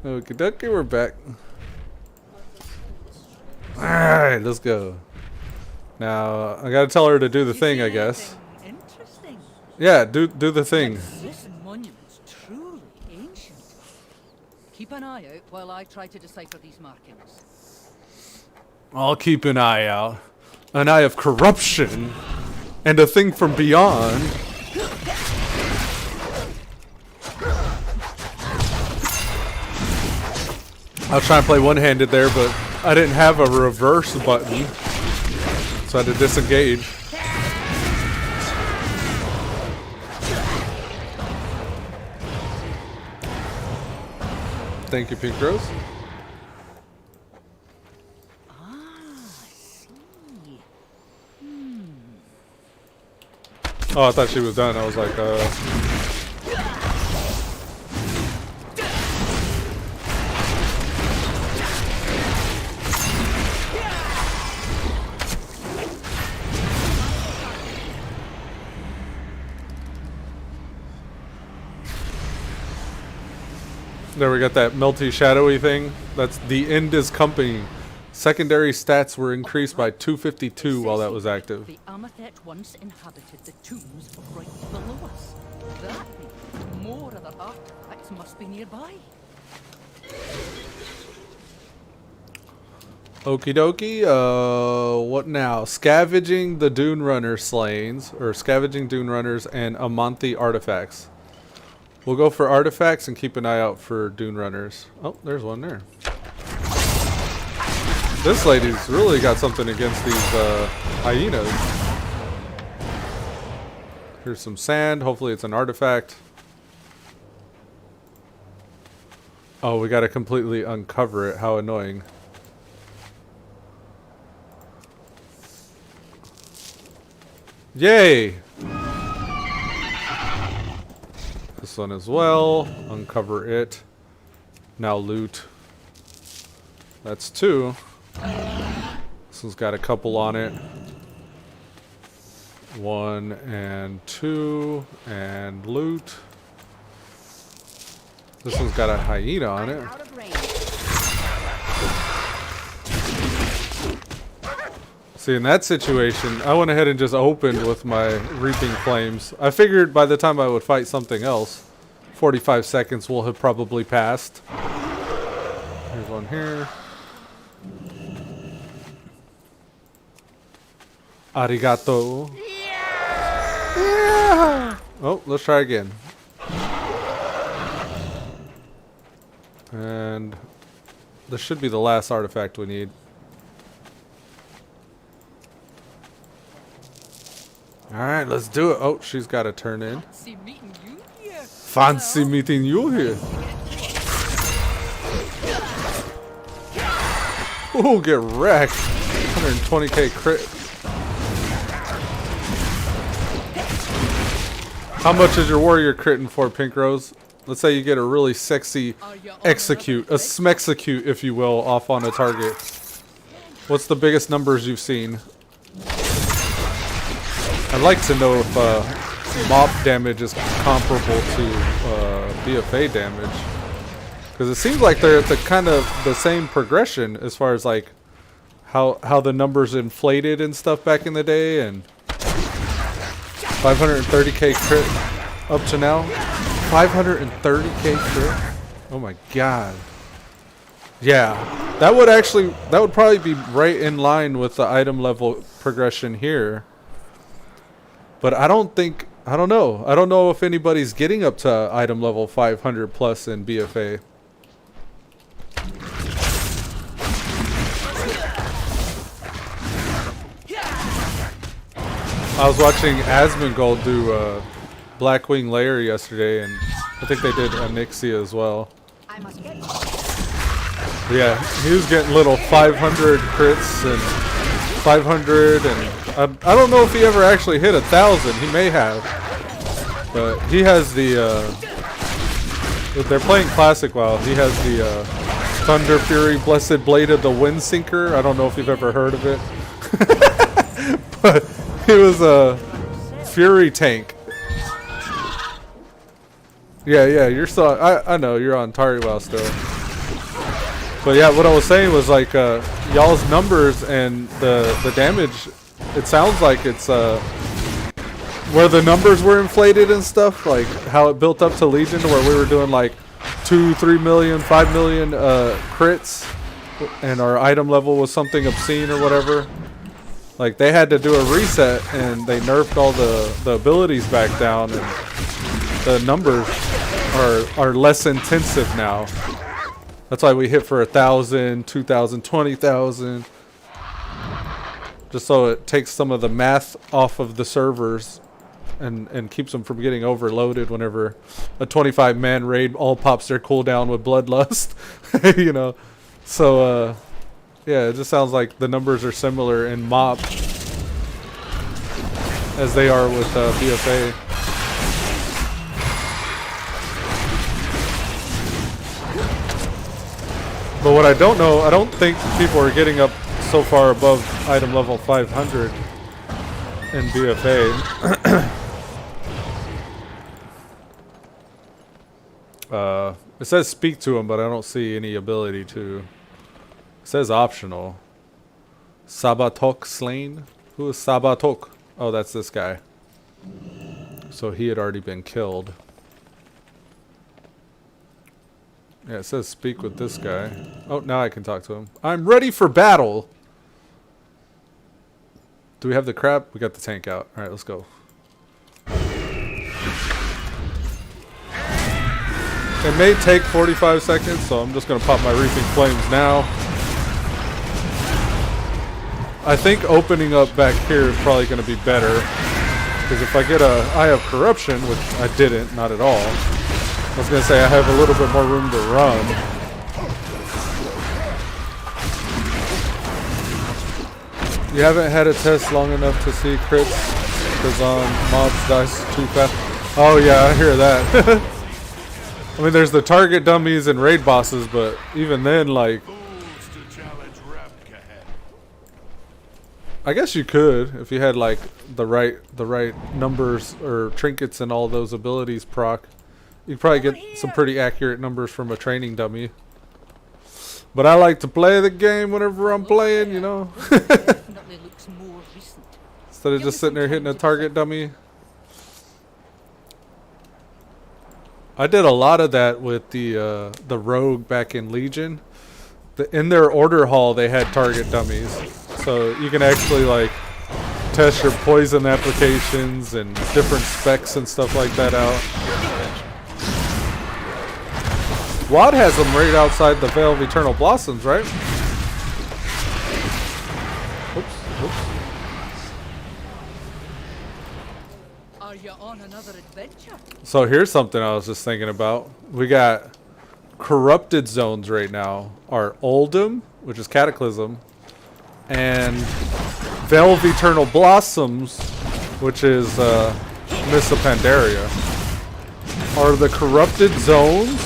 Okie dokie, we're back. Alright, let's go. Now, I gotta tell her to do the thing, I guess. Interesting. Yeah, do the thing. This monument's truly ancient. Keep an eye out while I try to decipher these markings. I'll keep an eye out. An eye of corruption. And a thing from beyond. I was trying to play one-handed there, but I didn't have a reverse button. So I had to disengage. Thank you, Pink Rose. Oh, I thought she was done. I was like, There we got that melty shadowy thing. That's the end is company. Secondary stats were increased by 252 while that was active. The Amethet once inhabited the tombs right below us. That means more other artifacts must be nearby. Okie dokie. What now? Scavenging the Dune Runner slayings, or scavenging Dune Runners and Amonthi artifacts. We'll go for artifacts and keep an eye out for Dune Runners. Oh, there's one there. This lady's really got something against these hyenas. Here's some sand. Hopefully it's an artifact. Oh, we gotta completely uncover it. How annoying. Yay! This one as well. Uncover it. Now loot. That's 2. This one's got a couple on it. 1 and 2 and loot. This one's got a hyena on it. Out of range. See, in that situation, I went ahead and just opened with my reaping flames. I figured by the time I would fight something else, 45 seconds will have probably passed. Here's one here. Arigato. Yeah. Oh, let's try again. And this should be the last artifact we need. Alright, let's do it. Oh, she's got to turn in. Fancy meeting you here. Fancy meeting you here. Ooh, get wrecked. 120k crit. How much is your warrior critting for, Pink Rose? Let's say you get a really sexy execute, a smexecute, if you will, off on a target. What's the biggest numbers you've seen? I'd like to know if mob damage is comparable to BFA damage. Because it seems like they're at the kind of the same progression as far as like how the numbers inflated and stuff back in the day, and 530k crit up to now. 530k crit? Oh my god. Yeah, that would probably be right in line with the item level progression here. But I don't know if anybody's getting up to item level 500 plus in BFA. I was watching Asmongold do Blackwing Lair yesterday, and I think they did Anixia as well. I must get Yeah, he was getting little 500 crits and 500, and I don't know if he ever actually hit 1,000. He may have, but he has the. If they're playing Classic WoW, he has the Thunder Fury Blessed Blade of the Windsinker. I don't know if you've ever heard of it, but he was a Fury tank. Yeah, you're still. I know you're on Tari WoW still. But yeah, what I was saying was like y'all's numbers and the damage. It sounds like it's where the numbers were inflated and stuff, like how it built up to Legion, where we were doing like 2, 3 million, 5 million crits, and our item level was something obscene or whatever. Like they had to do a reset, and they nerfed all the abilities back down, and the numbers are less intensive now. That's why we hit for 1,000, 2,000, 20,000. Just so it takes some of the math off of the servers and keeps them from getting overloaded whenever a 25-man raid all pops their cooldown with Bloodlust. You know? So, yeah, it just sounds like the numbers are similar in MOP as they are with BFA. But what I don't know, I don't think people are getting up so far above item level 500 in BFA. It says speak to him, but I don't see any ability to. It says optional. Sabatok slain? Who is Sabatok? Oh, that's this guy. So he had already been killed. Yeah, it says speak with this guy. Oh, now I can talk to him. I'm ready for battle! Do we have the crap? We got the tank out. Alright, let's go. It may take 45 seconds, so I'm just going to pop my Reaping Flames now. I think opening up back here is probably going to be better. Because if I get a Eye of Corruption, which I didn't, not at all. I was going to say I have a little bit more room to run. You haven't had a test long enough to see crits because mobs dice too fast. Oh yeah, I hear that. I mean, there's the target dummies and raid bosses, but even then, like, I guess you could if you had like the right numbers or trinkets and all those abilities proc. You could probably get some pretty accurate numbers from a training dummy. But I like to play the game whenever I'm playing, you know. Instead of just sitting there hitting a target dummy. I did a lot of that with the rogue back in Legion. In their order hall, they had target dummies, so you can actually like test your poison applications and different specs and stuff like that out. WoD has them right outside the Veil of Eternal Blossoms, right? Oops. Are you on another adventure? So here's something I was just thinking about. We got corrupted zones right now. Are Oldham, which is Cataclysm, and Veil of Eternal Blossoms, which is Mists of Pandaria. Are the corrupted zones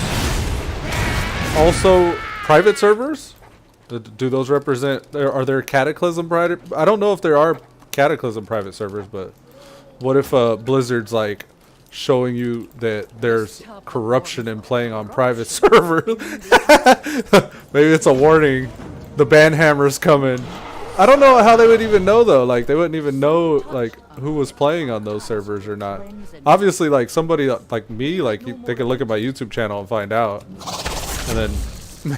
also private servers? Do those represent? Are there Cataclysm private? I don't know if there are Cataclysm private servers, but what if Blizzard's like showing you that there's corruption in playing on private servers? Maybe it's a warning. The banhammer's coming. I don't know how they would even know though. Like they wouldn't even know like who was playing on those servers or not. Obviously, like somebody like me, like they could look at my YouTube channel and find out, and then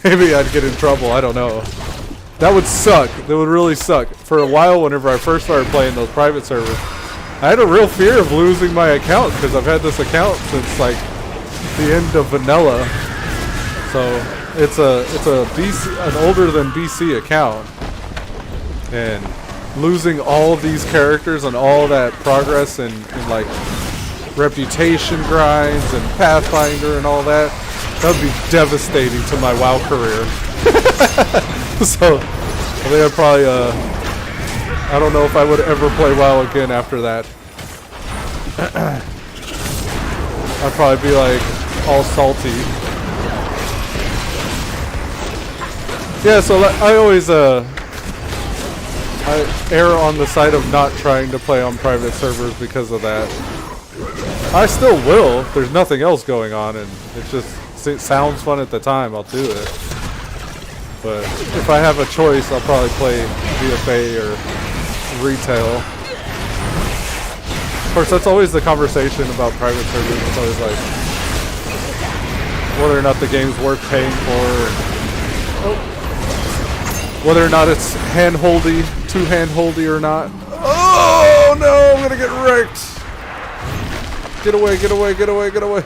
maybe I'd get in trouble. I don't know. That would suck. That would really suck. For a while, whenever I first started playing those private servers, I had a real fear of losing my account because I've had this account since like the end of vanilla. So it's a BC, an older than BC account, and losing all these characters and all that progress and like reputation grinds and Pathfinder and all that would be devastating to my WoW career. So I think I'd probably I don't know if I would ever play WoW again after that. I'd probably be like all salty. Yeah, so I always I err on the side of not trying to play on private servers because of that. I still will if there's nothing else going on and it sounds fun at the time, I'll do it. But if I have a choice, I'll probably play VFA or retail. Of course, that's always the conversation about private servers. It's always like whether or not the game's worth paying for, whether or not it's too hand-holdy or not. Oh no, I'm gonna get wrecked. Get away, get away, get away, get away.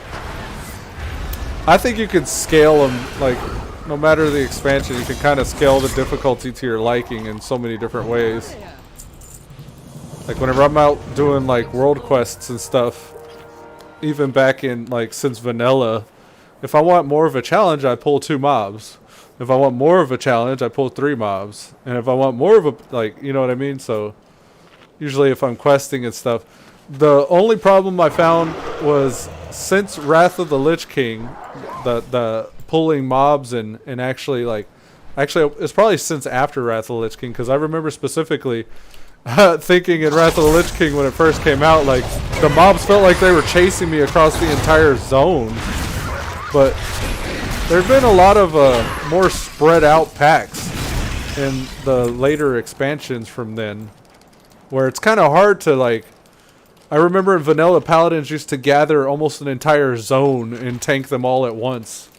I think you could scale them, like, no matter the expansion, you can kind of scale the difficulty to your liking in so many different ways. Like whenever I'm out doing like world quests and stuff, even back in like since vanilla, if I want more of a challenge, I pull 2 mobs. If I want more of a challenge, I pull 3 mobs. And if I want more of a, like, you know what I mean? So usually if I'm questing and stuff, the only problem I found was since Wrath of the Lich King, the pulling mobs and actually it's probably since after Wrath of the Lich King, because I remember specifically thinking in Wrath of the Lich King when it first came out, like the mobs felt like they were chasing me across the entire zone. But There've been a lot of more spread out packs in the later expansions from then, where it's kind of hard to like. I remember in Vanilla Paladins used to gather almost an entire zone and tank them all at once,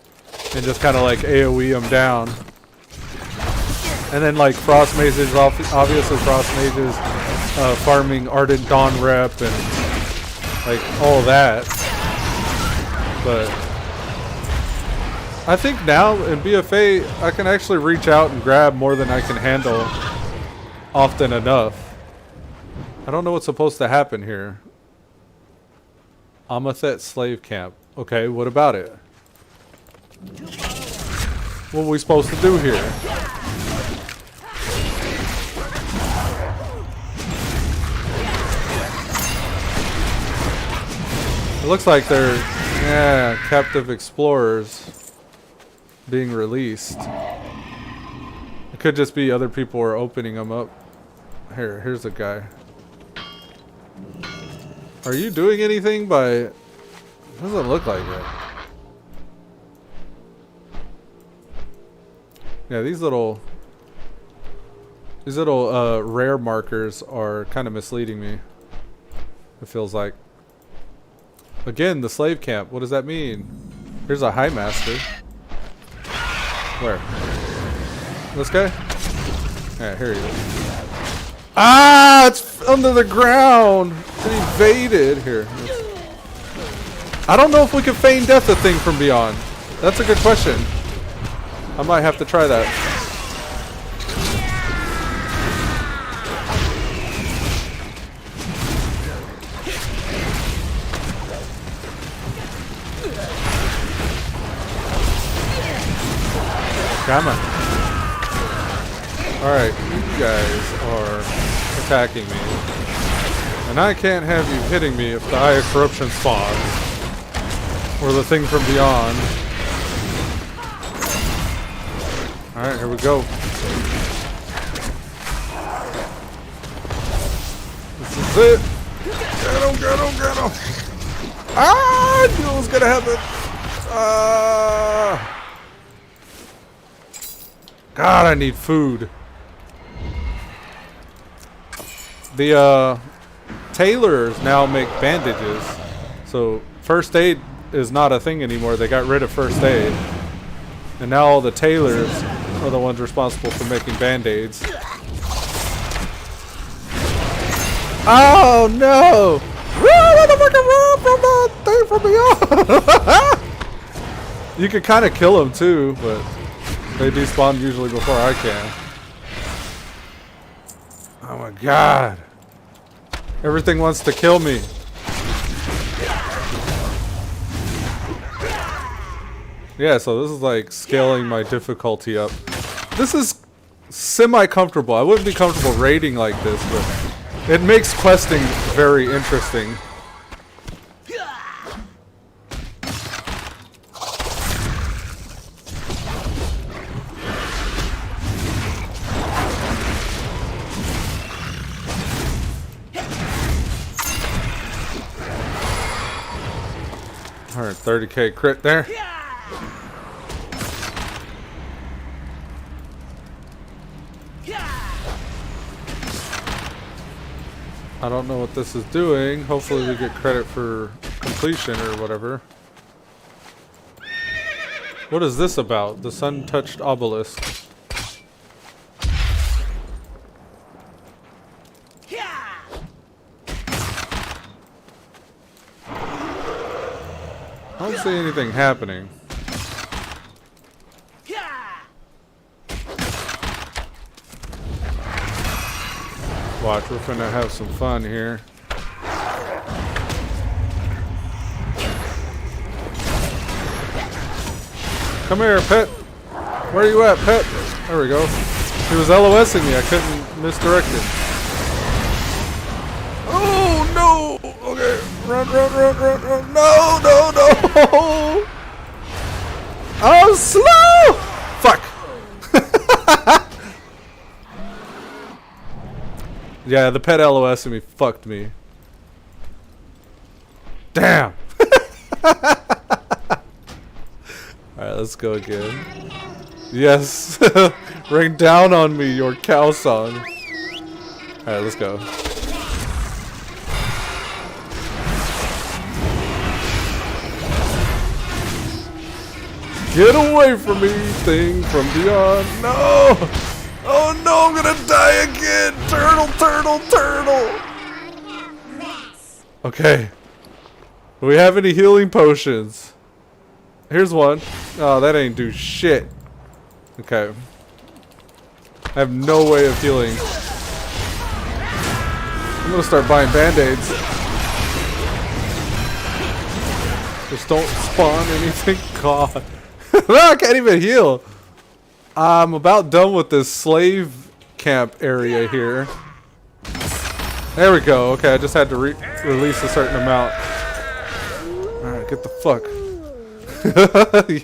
and just kind of like AOE them down. And then like Frost Mages, obviously Frost Mages, farming Ardent Dawn Rep and like all that. But I think now in BFA I can actually reach out and grab more than I can handle often enough. I don't know what's supposed to happen here. Amathet Slave Camp. Okay, what about it? What are we supposed to do here? It looks like they're, captive explorers being released. It could just be other people are opening them up. Here's a guy. Are you doing anything by... It doesn't look like it. Yeah, these little rare markers are kind of misleading me. It feels like. Again, the slave camp. What does that mean? Here's a high master. Where? This guy? Yeah, here he is. Ah, it's under the ground. It evaded. Here. I don't know if we can feign death a thing from beyond. That's a good question. I might have to try that. Come on. Alright, you guys are attacking me. And I can't have you hitting me if the Eye of Corruption spawns. Or the thing from beyond. Alright, here we go. This is it. Get him, get him, get him. Ah, I knew it was gonna happen. God, I need food. The tailors now make bandages. So first aid is not a thing anymore. They got rid of first aid. And now all the tailors are the ones responsible for making band-aids. Oh no! Run the fucking run from the thing from beyond! You can kind of kill them too, but they despawn usually before I can. Oh my god. Everything wants to kill me. Yeah, so this is like scaling my difficulty up. This is semi-comfortable. I wouldn't be comfortable raiding like this, but it makes questing very interesting. Alright, 30k crit there. I don't know what this is doing. Hopefully we get credit for completion or whatever. What is this about? The sun-touched obelisk. I don't see anything happening. Watch, we're finna have some fun here. Come here, pet. Where are you at, pet? There we go. He was LOSing me. I couldn't misdirect it. Oh, no! Okay. Run, run, run, run, run. No, no, no! Oh, slow! Fuck! Yeah, the pet LOS and me fucked me. Damn! Alright, Alright, let's go again. Yes! Ring down on me, your cow song. Alright, let's go. Get away from me, thing from beyond. No! Oh no, I'm gonna die again! Turtle, turtle, turtle! Okay. Do we have any healing potions? Here's one. Oh, that ain't do shit. Okay. I have no way of healing. I'm gonna start buying band-aids. Just don't spawn anything. God. No, I can't even heal. I'm about done with this slave camp area here. There we go. Okay, I just had to release a certain amount. Alright, get the fuck.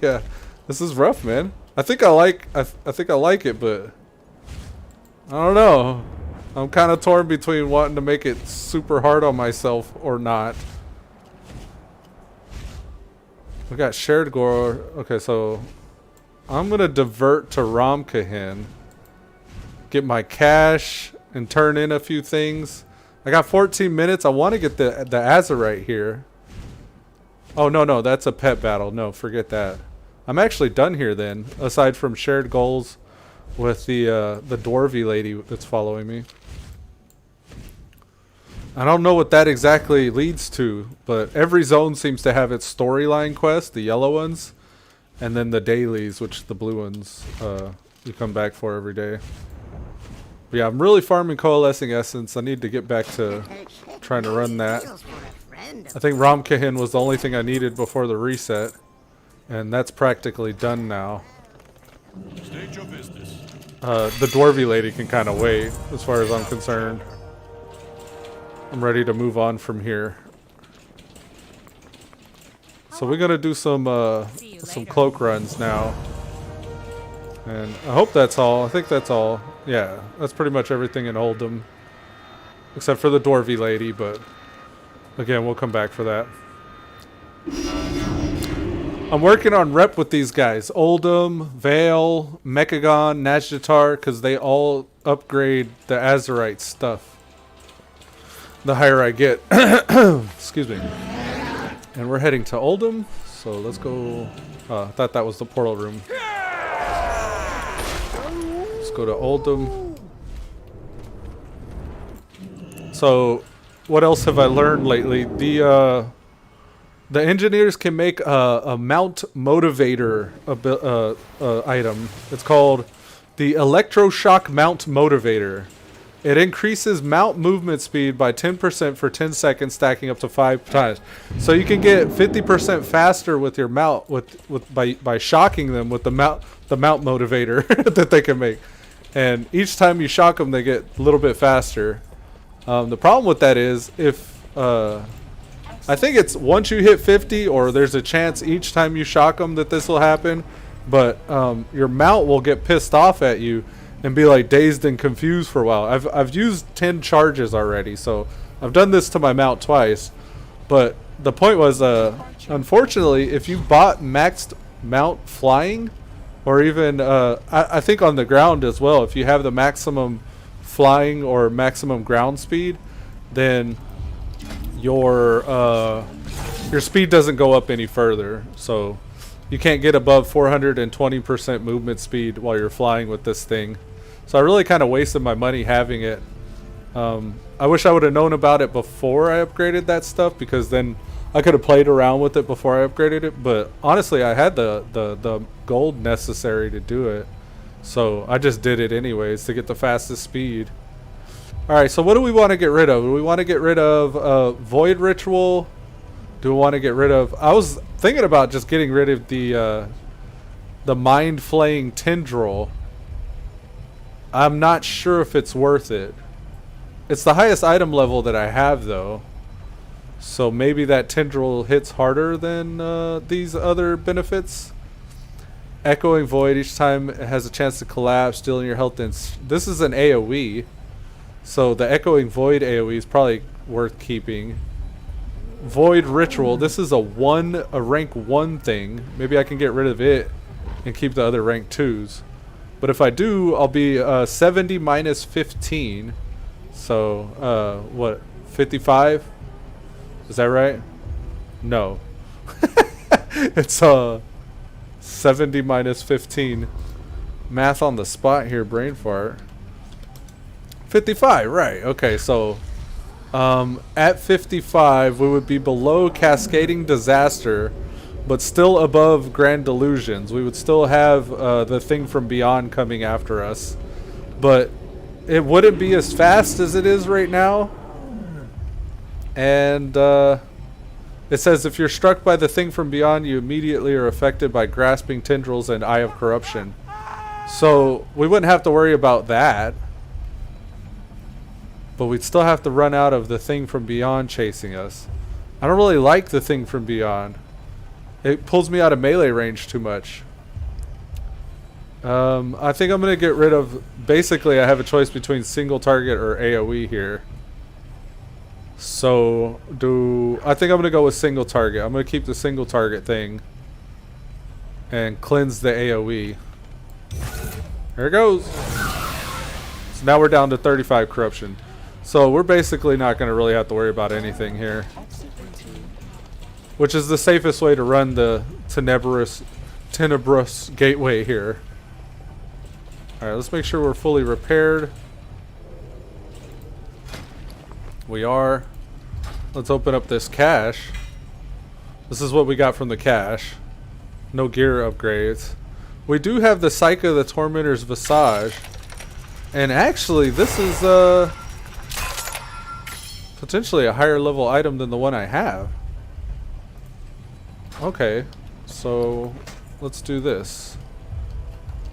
Yeah. This is rough, man. I think I like it, but I don't know. I'm kind of torn between wanting to make it super hard on myself or not. We got shared gore. Okay, so I'm gonna divert to Ramkahin, get my cash, and turn in a few things. I got 14 minutes. I want to get the Azurite here. Oh no, that's a pet battle. No, forget that. I'm actually done here then. Aside from shared goals with the dwarvy lady that's following me. I don't know what that exactly leads to, but every zone seems to have its storyline quest, the yellow ones, and then the dailies, which the blue ones you come back for every day. But yeah, I'm really farming coalescing essence. I need to get back to trying to run that. I think Ramkahin was the only thing I needed before the reset, and that's practically done now. State your business. The dwarvy lady can kind of wait, as far as I'm concerned. I'm ready to move on from here. So we're gonna do some cloak runs now, and I hope that's all. I think that's all. Yeah, that's pretty much everything in Oldham, except for the dwarvy lady. But again, we'll come back for that. I'm working on rep with these guys: Oldham, Vale, Mechagnome, Najjatar, because they all upgrade the Azurite stuff the higher I get. Excuse me. And we're heading to Oldham, so let's go. I thought that was the portal room. Let's go to Oldham. So, what else have I learned lately? The engineers can make a mount motivator item. It's called the electroshock mount motivator. It increases mount movement speed by 10% for 10 seconds, stacking up to 5 times. So you can get 50% faster with your mount by shocking them with the mount motivator that they can make. And each time you shock them, they get a little bit faster. The problem with that is if I think it's once you hit 50, or there's a chance each time you shock them that this will happen, but your mount will get pissed off at you and be like dazed and confused for a while. I've used 10 charges already, so I've done this to my mount twice. But the point was, unfortunately, if you bought maxed mount flying, or even I think on the ground as well, if you have the maximum flying or maximum ground speed, then your speed doesn't go up any further. So you can't get above 420% movement speed while you're flying with this thing. So I really kind of wasted my money having it. I wish I would have known about it before I upgraded that stuff, because then I could have played around with it before I upgraded it. But honestly, I had the gold necessary to do it. So I just did it anyways to get the fastest speed. Alright, so what do we want to get rid of? Do we want to get rid of Void Ritual? Do we want to get rid of... I was thinking about just getting rid of the Mind Flaying Tendril. I'm not sure if it's worth it. It's the highest item level that I have, though. So maybe that Tendril hits harder than these other benefits. Echoing Void, each time it has a chance to collapse, stealing your health. This is an AoE. So the Echoing Void AoE is probably worth keeping. Void Ritual, this is a rank 1 thing. Maybe I can get rid of it and keep the other rank 2s. But if I do, I'll be 70 minus 15. So, what, 55? Is that right? No. It's 70 minus 15. Math on the spot here, brain fart. 55, right. Okay, so at 55, we would be below Cascading Disaster, but still above Grand Delusions. We would still have the thing from beyond coming after us. But it wouldn't be as fast as it is right now. And it says if you're struck by the thing from beyond, you immediately are affected by Grasping Tendrils and Eye of Corruption. So we wouldn't have to worry about that. But we'd still have to run out of the thing from beyond chasing us. I don't really like the thing from beyond. It pulls me out of melee range too much. I think I'm going to get rid of... Basically, I have a choice between single target or AoE here. So, I think I'm going to go with single target. I'm going to keep the single target thing. And cleanse the AoE. There it goes. So now we're down to 35 corruption. So we're basically not going to really have to worry about anything here. Which is the safest way to run the Tenebrous gateway here. Alright, let's make sure we're fully repaired. We are. Let's open up this cache. This is what we got from the cache. No gear upgrades. We do have the Psyche of the Tormentor's Visage. And actually, this is potentially a higher level item than the one I have. Okay, so let's do this.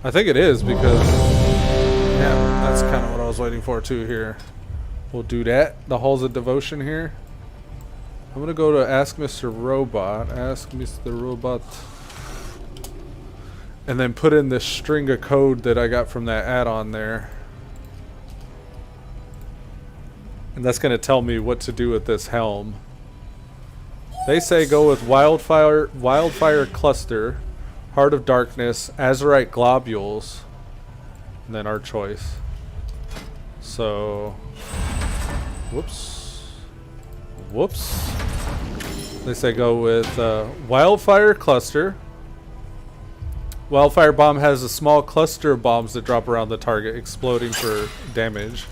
I think it is because, yeah, that's kind of what I was waiting for too here. We'll do that. The Halls of Devotion here. I'm going to go to Ask Mr. Robot. Ask Mr. Robot. And then put in this string of code that I got from that add-on there. And that's going to tell me what to do with this helm. They say go with Wildfire Cluster, Heart of Darkness, Azurite Globules, and then our choice. So, whoops. They say go with Wildfire Cluster. Wildfire Bomb has a small cluster of bombs that drop around the target, exploding for damage.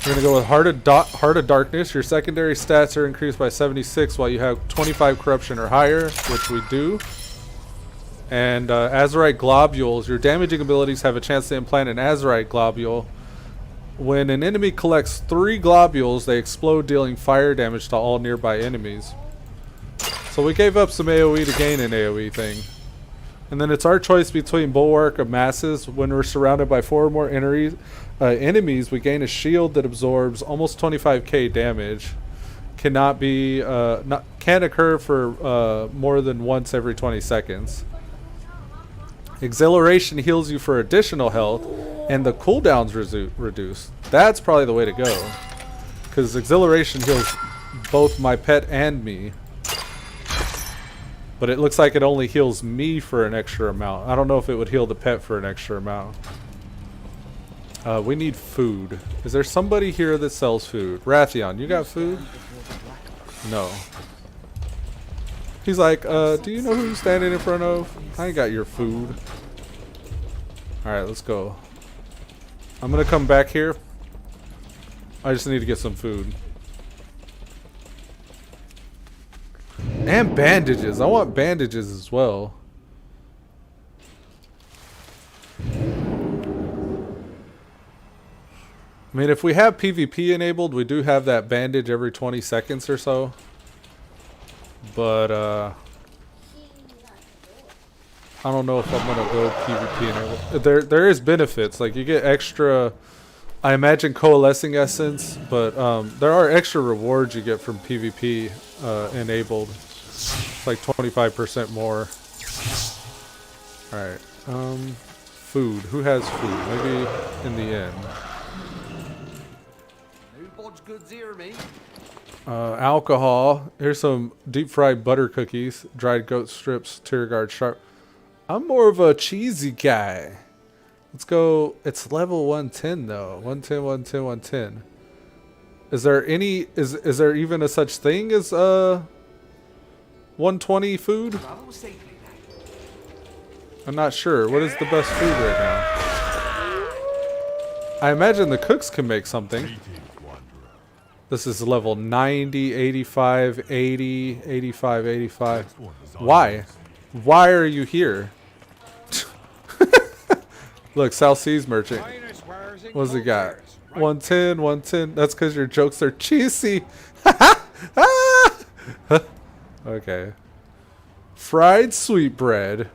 We're going to go with Heart of Darkness. Your secondary stats are increased by 76 while you have 25 corruption or higher, which we do. And Azurite Globules. Your damaging abilities have a chance to implant an Azurite Globule. When an enemy collects 3 globules, they explode, dealing fire damage to all nearby enemies. So we gave up some AoE to gain an AoE thing. And then it's our choice between Bulwark of Masses. When we're surrounded by 4 or more enemies, we gain a shield that absorbs almost 25k damage. Can't occur for more than once every 20 seconds. Exhilaration heals you for additional health, and the cooldown's reduced. That's probably the way to go, because Exhilaration heals both my pet and me. But it looks like it only heals me for an extra amount. I don't know if it would heal the pet for an extra amount. We need food. Is there somebody here that sells food? Rathion, you got food? No. He's like, do you know who you're standing in front of? I ain't got your food. Alright, let's go. I'm gonna come back here. I just need to get some food. And bandages. I want bandages as well. I mean, if we have PvP enabled, we do have that bandage every 20 seconds or so. But, I don't know if I'm going to go PvP enabled. There is benefits. Like, you get extra, I imagine, coalescing essence. But, there are extra rewards you get from PvP enabled. It's like 25% more. Alright. Food. Who has food? Maybe in the end. Alcohol. Here's some deep fried butter cookies, dried goat strips, Tiergard sharp. I'm more of a cheesy guy. Let's go. It's level 110 though. 110, 110, 110. Is there any? Is there even a such thing as 120 food? I'm not sure. What is the best food right now? I imagine the cooks can make something. This is level 90, 85, 80, 85, 85. Why? Why are you here? Look, South Seas Merchant. What's he got? 110, 110. That's because your jokes are cheesy. Okay. Fried sweetbread.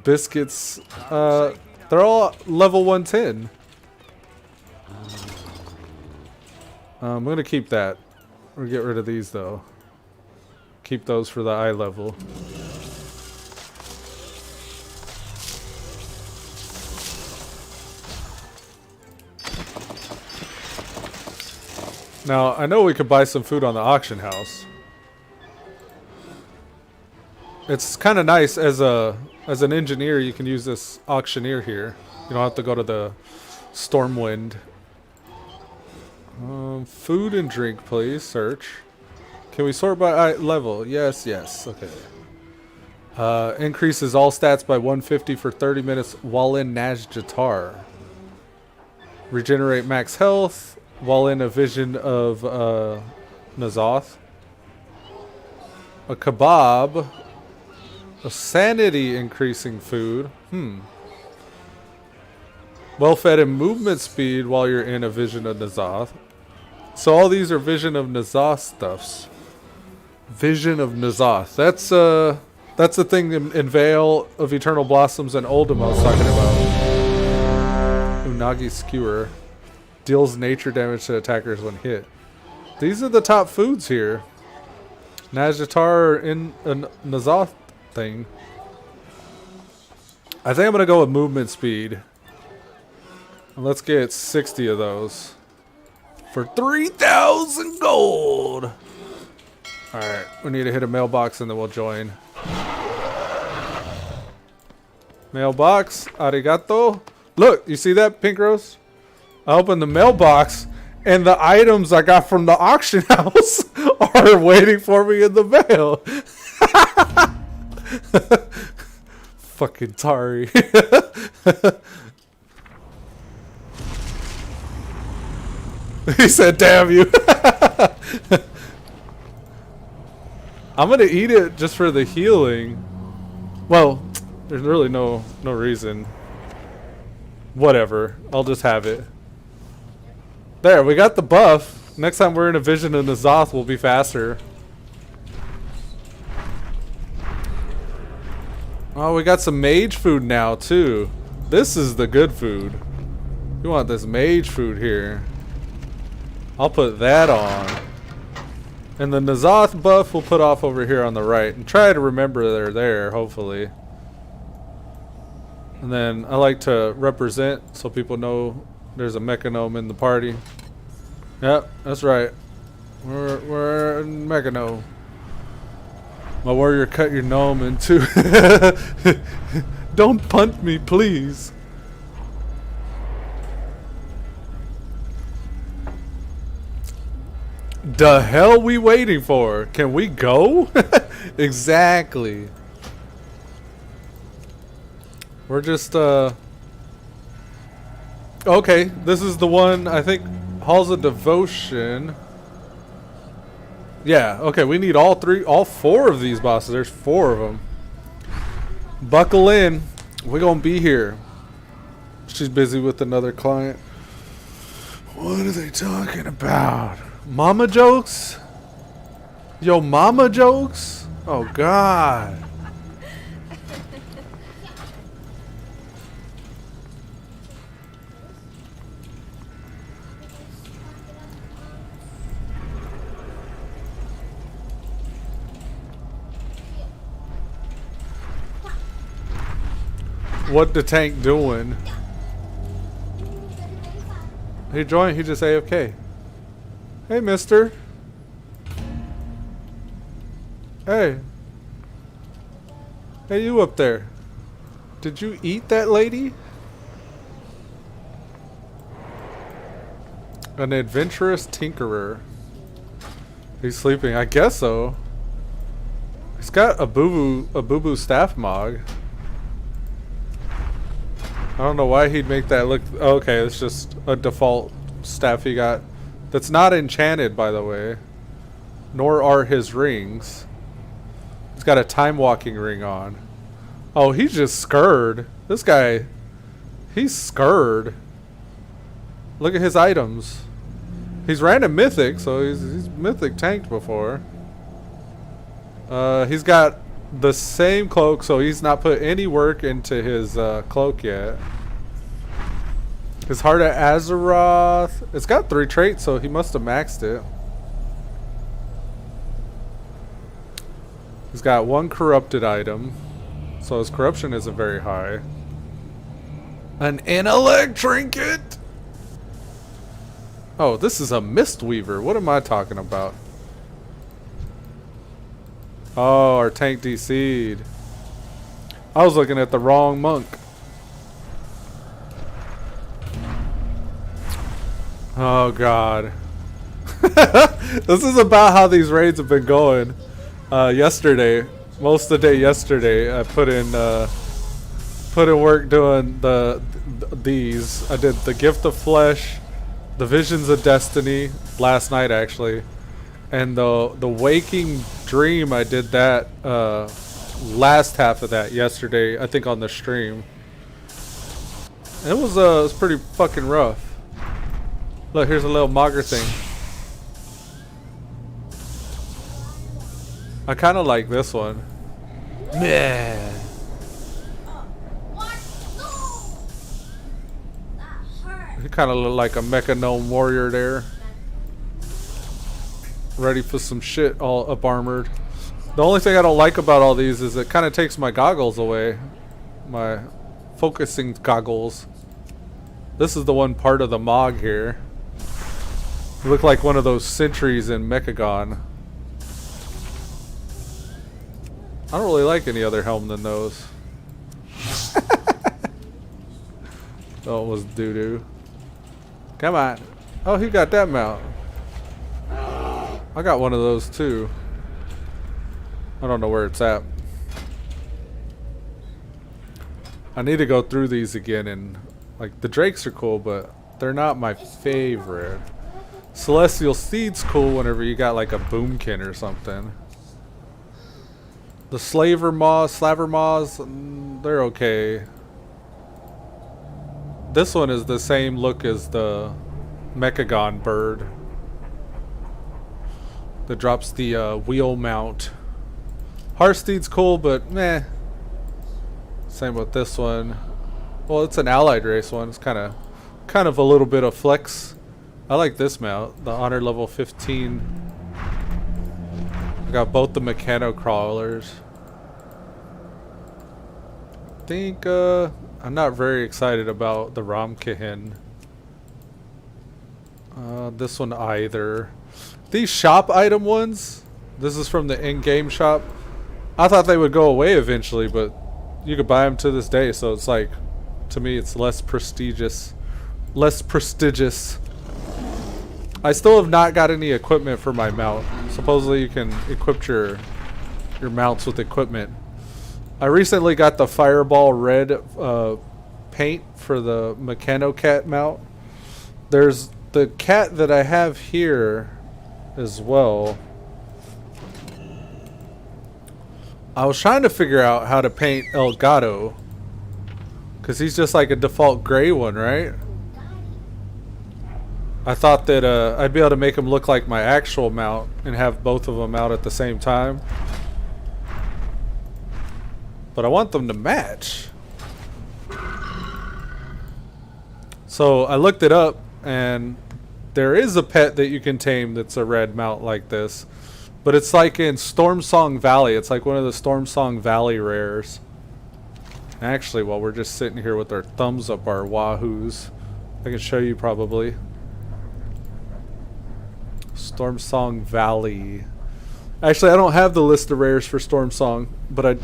Biscuits. They're all level 110. I'm going to keep that. We'll get rid of these, though. Keep those for the eye level. Now, I know we could buy some food on the auction house. It's kind of nice as an engineer, you can use this auctioneer here. You don't have to go to the Stormwind. Food and drink, please. Search. Can we sort by level? Yes, yes. Okay. Increases all stats by 150 for 30 minutes while in Najjatar. Regenerate max health while in a vision of Nazoth. A kebab. A sanity increasing food. Well fed and movement speed while you're in a vision of Nazoth. So all these are vision of Nazoth stuffs. Vision of Nazoth. That's the thing in Vale of Eternal Blossoms and Oldham I was talking about. Unagi Skewer. Deals nature damage to attackers when hit. These are the top foods here. Najjatar in a Nazoth thing. I think I'm gonna go with movement speed. And let's get 60 of those for 3,000 gold. All right, we need to hit a mailbox and then we'll join. Mailbox, arigato. Look, you see that, Pink Rose? I opened the mailbox and the items I got from the auction house are waiting for me in the mail. Fucking Tari. He said, damn you. I'm gonna eat it just for the healing. Well, there's really no reason. Whatever. I'll just have it. There, we got the buff. Next time we're in a vision of Nazoth, we'll be faster. Oh, we got some mage food now, too. This is the good food. You want this mage food here. I'll put that on. And the Nazoth buff we'll put off over here on the right. And try to remember they're there, hopefully. And then I like to represent so people know there's a Mechagnome in the party. Yep, that's right. We're in Mechagnome. My warrior cut your gnome in two. Don't punt me, please. The hell we waiting for? Can we go? Exactly. We're just okay, this is the one I think Halls of Devotion. Yeah, okay, we need all four of these bosses. There's 4 of them. Buckle in. We're gonna be here. She's busy with another client. What are they talking about? Mama jokes? Yo, mama jokes? Oh, God. What the tank doing? He joined, he just AFK. Hey, mister. Hey. Hey, you up there. Did you eat that lady? An adventurous tinkerer. He's sleeping. I guess so. He's got a boo-boo staff mog. I don't know why he'd make that look... Okay, it's just a default staff he got. That's not enchanted, by the way. Nor are his rings. He's got a time-walking ring on. Oh, he's just scared. This guy... He's scared. Look at his items. He's ran a mythic, so he's mythic tanked before. He's got the same cloak, so he's not put any work into his cloak yet. His Heart of Azeroth. It's got 3 traits, so he must have maxed it. He's got 1 corrupted item, so his corruption isn't very high. An intellect trinket. Oh, this is a Mistweaver. What am I talking about? Oh, our tank DC'd. I was looking at the wrong monk. Oh, God. This is about how these raids have been going. Yesterday, most of the day yesterday, I put in work doing these. I did the Gift of Flesh, the Visions of Destiny last night actually, and the Waking Dream. I did that last half of that yesterday. I think on the stream. It was pretty fucking rough. Look, here's a little Mogger thing. I kind of like this one. Man. He kind of look like a Mechagnome warrior there. Ready for some shit, all up armored. The only thing I don't like about all these is it kind of takes my goggles away. My focusing goggles. This is the one part of the Mog here. You look like one of those sentries in Mechagon. I don't really like any other helm than those. Oh, it was doo-doo. Come on. Oh, he got that mount. I got one of those too. I don't know where it's at. I need to go through these again, and like the drakes are cool, but they're not my favorite. Celestial Seed's cool whenever you got like a boomkin or something. The Slaver Maws, they're okay. This one is the same look as the Mechagon bird that drops the wheel mount. Hearthsteed's cool, but meh. Same with this one. Well, it's an allied race one. It's kind of a little bit of flex. I like this mount, the honor level 15. I got both the mechano crawlers. I think I'm not very excited about the Ramkahin. This one either. These shop item ones, this is from the in-game shop. I thought they would go away eventually, but you could buy them to this day, so it's like, to me it's less prestigious. I still have not got any equipment for my mount. Supposedly you can equip your mounts with equipment. I recently got the Fireball Red paint for the Mechano Cat mount. There's the cat that I have here as well. I was trying to figure out how to paint El Gato, because he's just like a default gray one, right? I thought that I'd be able to make him look like my actual mount and have both of them out at the same time. But I want them to match. So I looked it up, and there is a pet that you can tame that's a red mount like this. But it's like in Stormsong Valley. It's like one of the Stormsong Valley rares. Actually, while we're just sitting here with our thumbs up our wahoos, I can show you probably. Stormsong Valley. Actually, I don't have the list of rares for Stormsong, but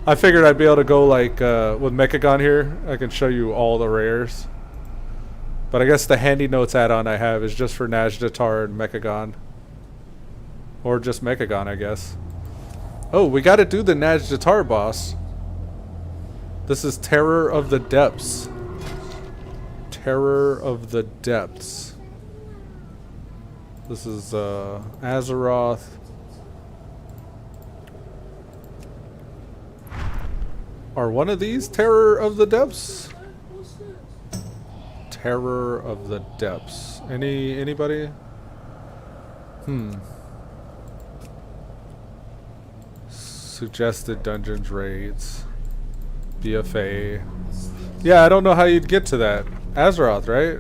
I figured I'd be able to go like with Mechagon here. I can show you all the rares. But I guess the handy notes add-on I have is just for Najdatar and Mechagon. Or just Mechagon, I guess. Oh, we gotta do the Najdatar boss. This is Terror of the Depths. Terror of the Depths. This is Azeroth. Are one of these Terror of the Depths? Terror of the Depths. Anybody? Suggested dungeons raids. BFA. Yeah, I don't know how you'd get to that. Azeroth, right?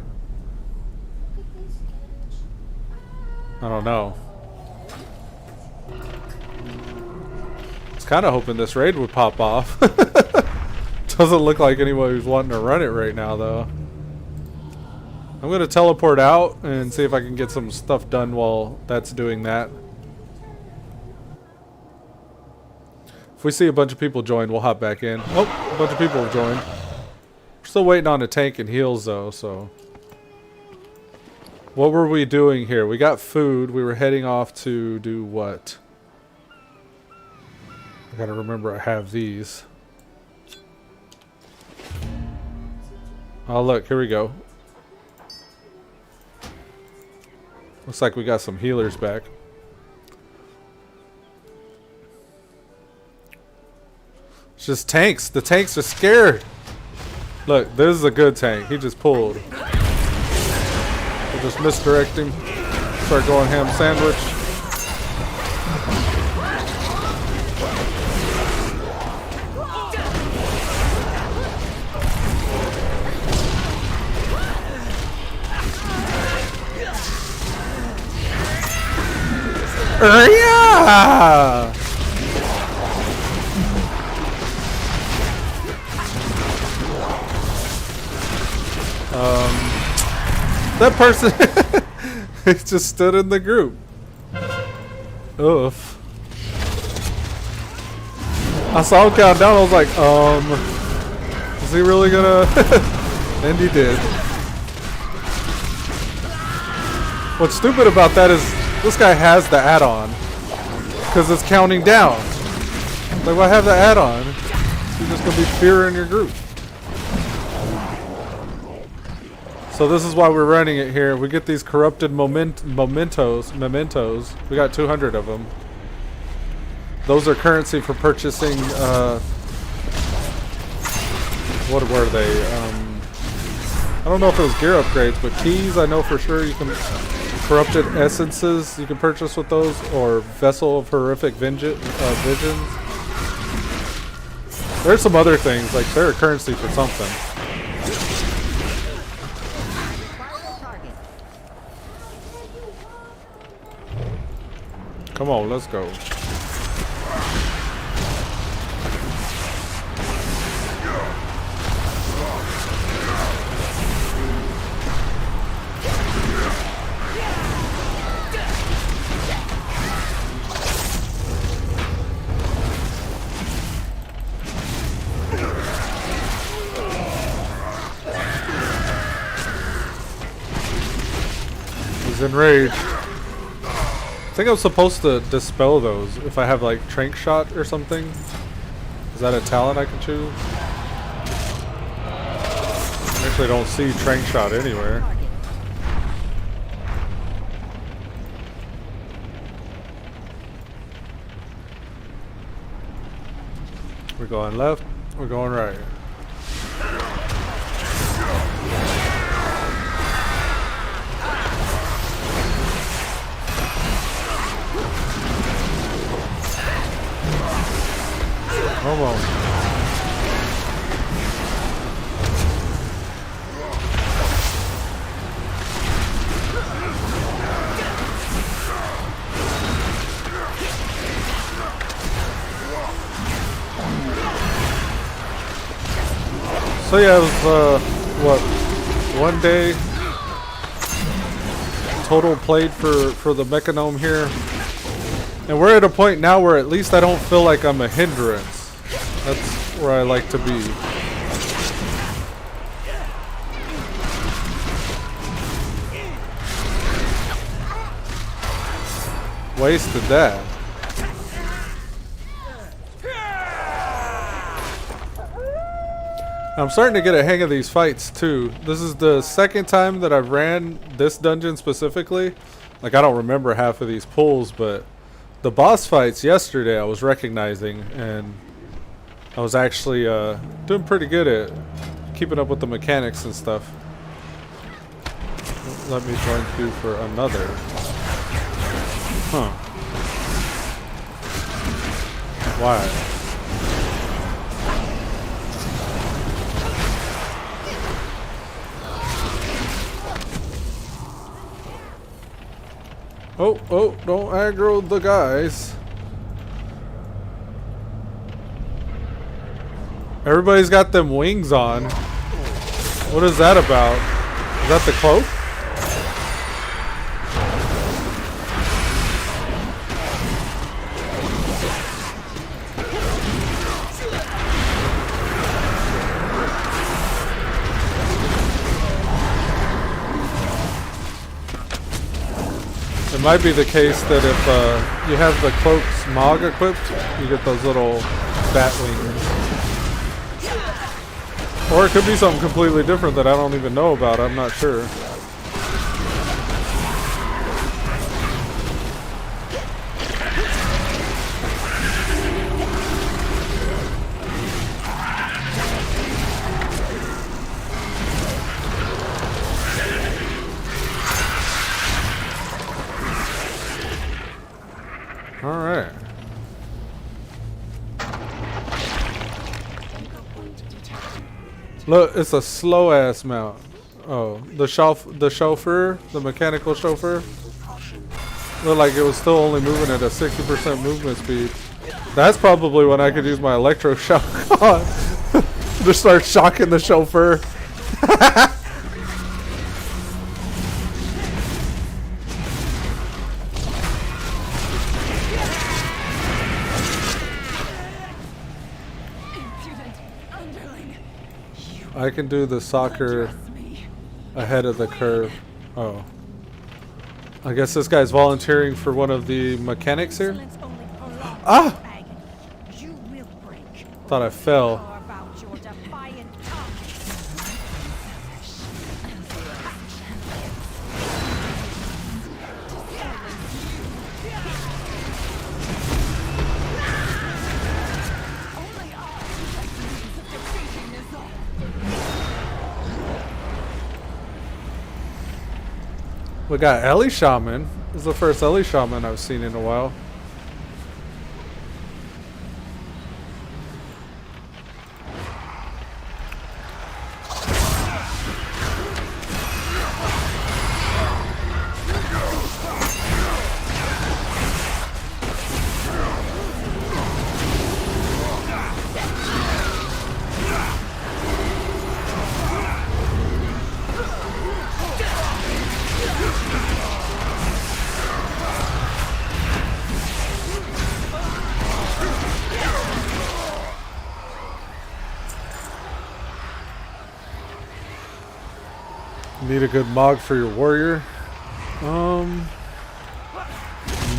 I don't know. I was kind of hoping this raid would pop off. Doesn't look like anybody's wanting to run it right now, though. I'm going to teleport out and see if I can get some stuff done while that's doing that. If we see a bunch of people join, we'll hop back in. Oh, a bunch of people have joined. We're still waiting on a tank and heals, though, so... What were we doing here? We got food. We were heading off to do what? I gotta remember I have these. Oh, look. Here we go. Looks like we got some healers back. It's just tanks. The tanks are scared. Look, this is a good tank. He just pulled. We'll just misdirect him. Start going ham sandwich. Yeah! That person he just stood in the group. Oof. I saw him count down, I was like, is he really gonna and he did. What's stupid about that is this guy has the add-on because it's counting down. Like, why have the add-on? You're just gonna be fear in your group. So this is why we're running it here. We get these corrupted mementos. We got 200 of them. Those are currency for purchasing. What were they? I don't know if it was gear upgrades, but keys. I know for sure you can. Corrupted essences you can purchase with those, or vessel of horrific visions. There's some other things like they're a currency for something. Come on, let's go. He's enraged. I think I'm supposed to dispel those if I have like trank shot or something. Is that a talent I can choose? I actually don't see trank shot anywhere. We're going left, we're going right. Come on. So yeah, it was what, 1 day total played for the Mechagnome here. And we're at a point now where at least I don't feel like I'm a hindrance. That's where I like to be. Wasted that. I'm starting to get a hang of these fights too. This is the second time that I've ran this dungeon specifically. Like, I don't remember half of these pulls, but the boss fights yesterday I was recognizing, and I was actually doing pretty good at keeping up with the mechanics and stuff. Let me join queue for another. Huh. Why? Oh, don't aggro the guys. Everybody's got them wings on. What is that about? Is that the cloak? It might be the case that if you have the cloak's Mog equipped, you get those little bat wings. Or it could be something completely different that I don't even know about. I'm not sure. Alright. Look, it's a slow ass mount. Oh, the chauffeur, the mechanical chauffeur. Looked like it was still only moving at a 60% movement speed. That's probably when I could use my electroshock on. Just start shocking the chauffeur. I can do the soccer ahead of the curve. Oh. I guess this guy's volunteering for one of the mechanics here. Ah! Thought I fell. We got Ellie Shaman. This is the first Ellie Shaman I've seen in a while. Need a good Mog for your warrior.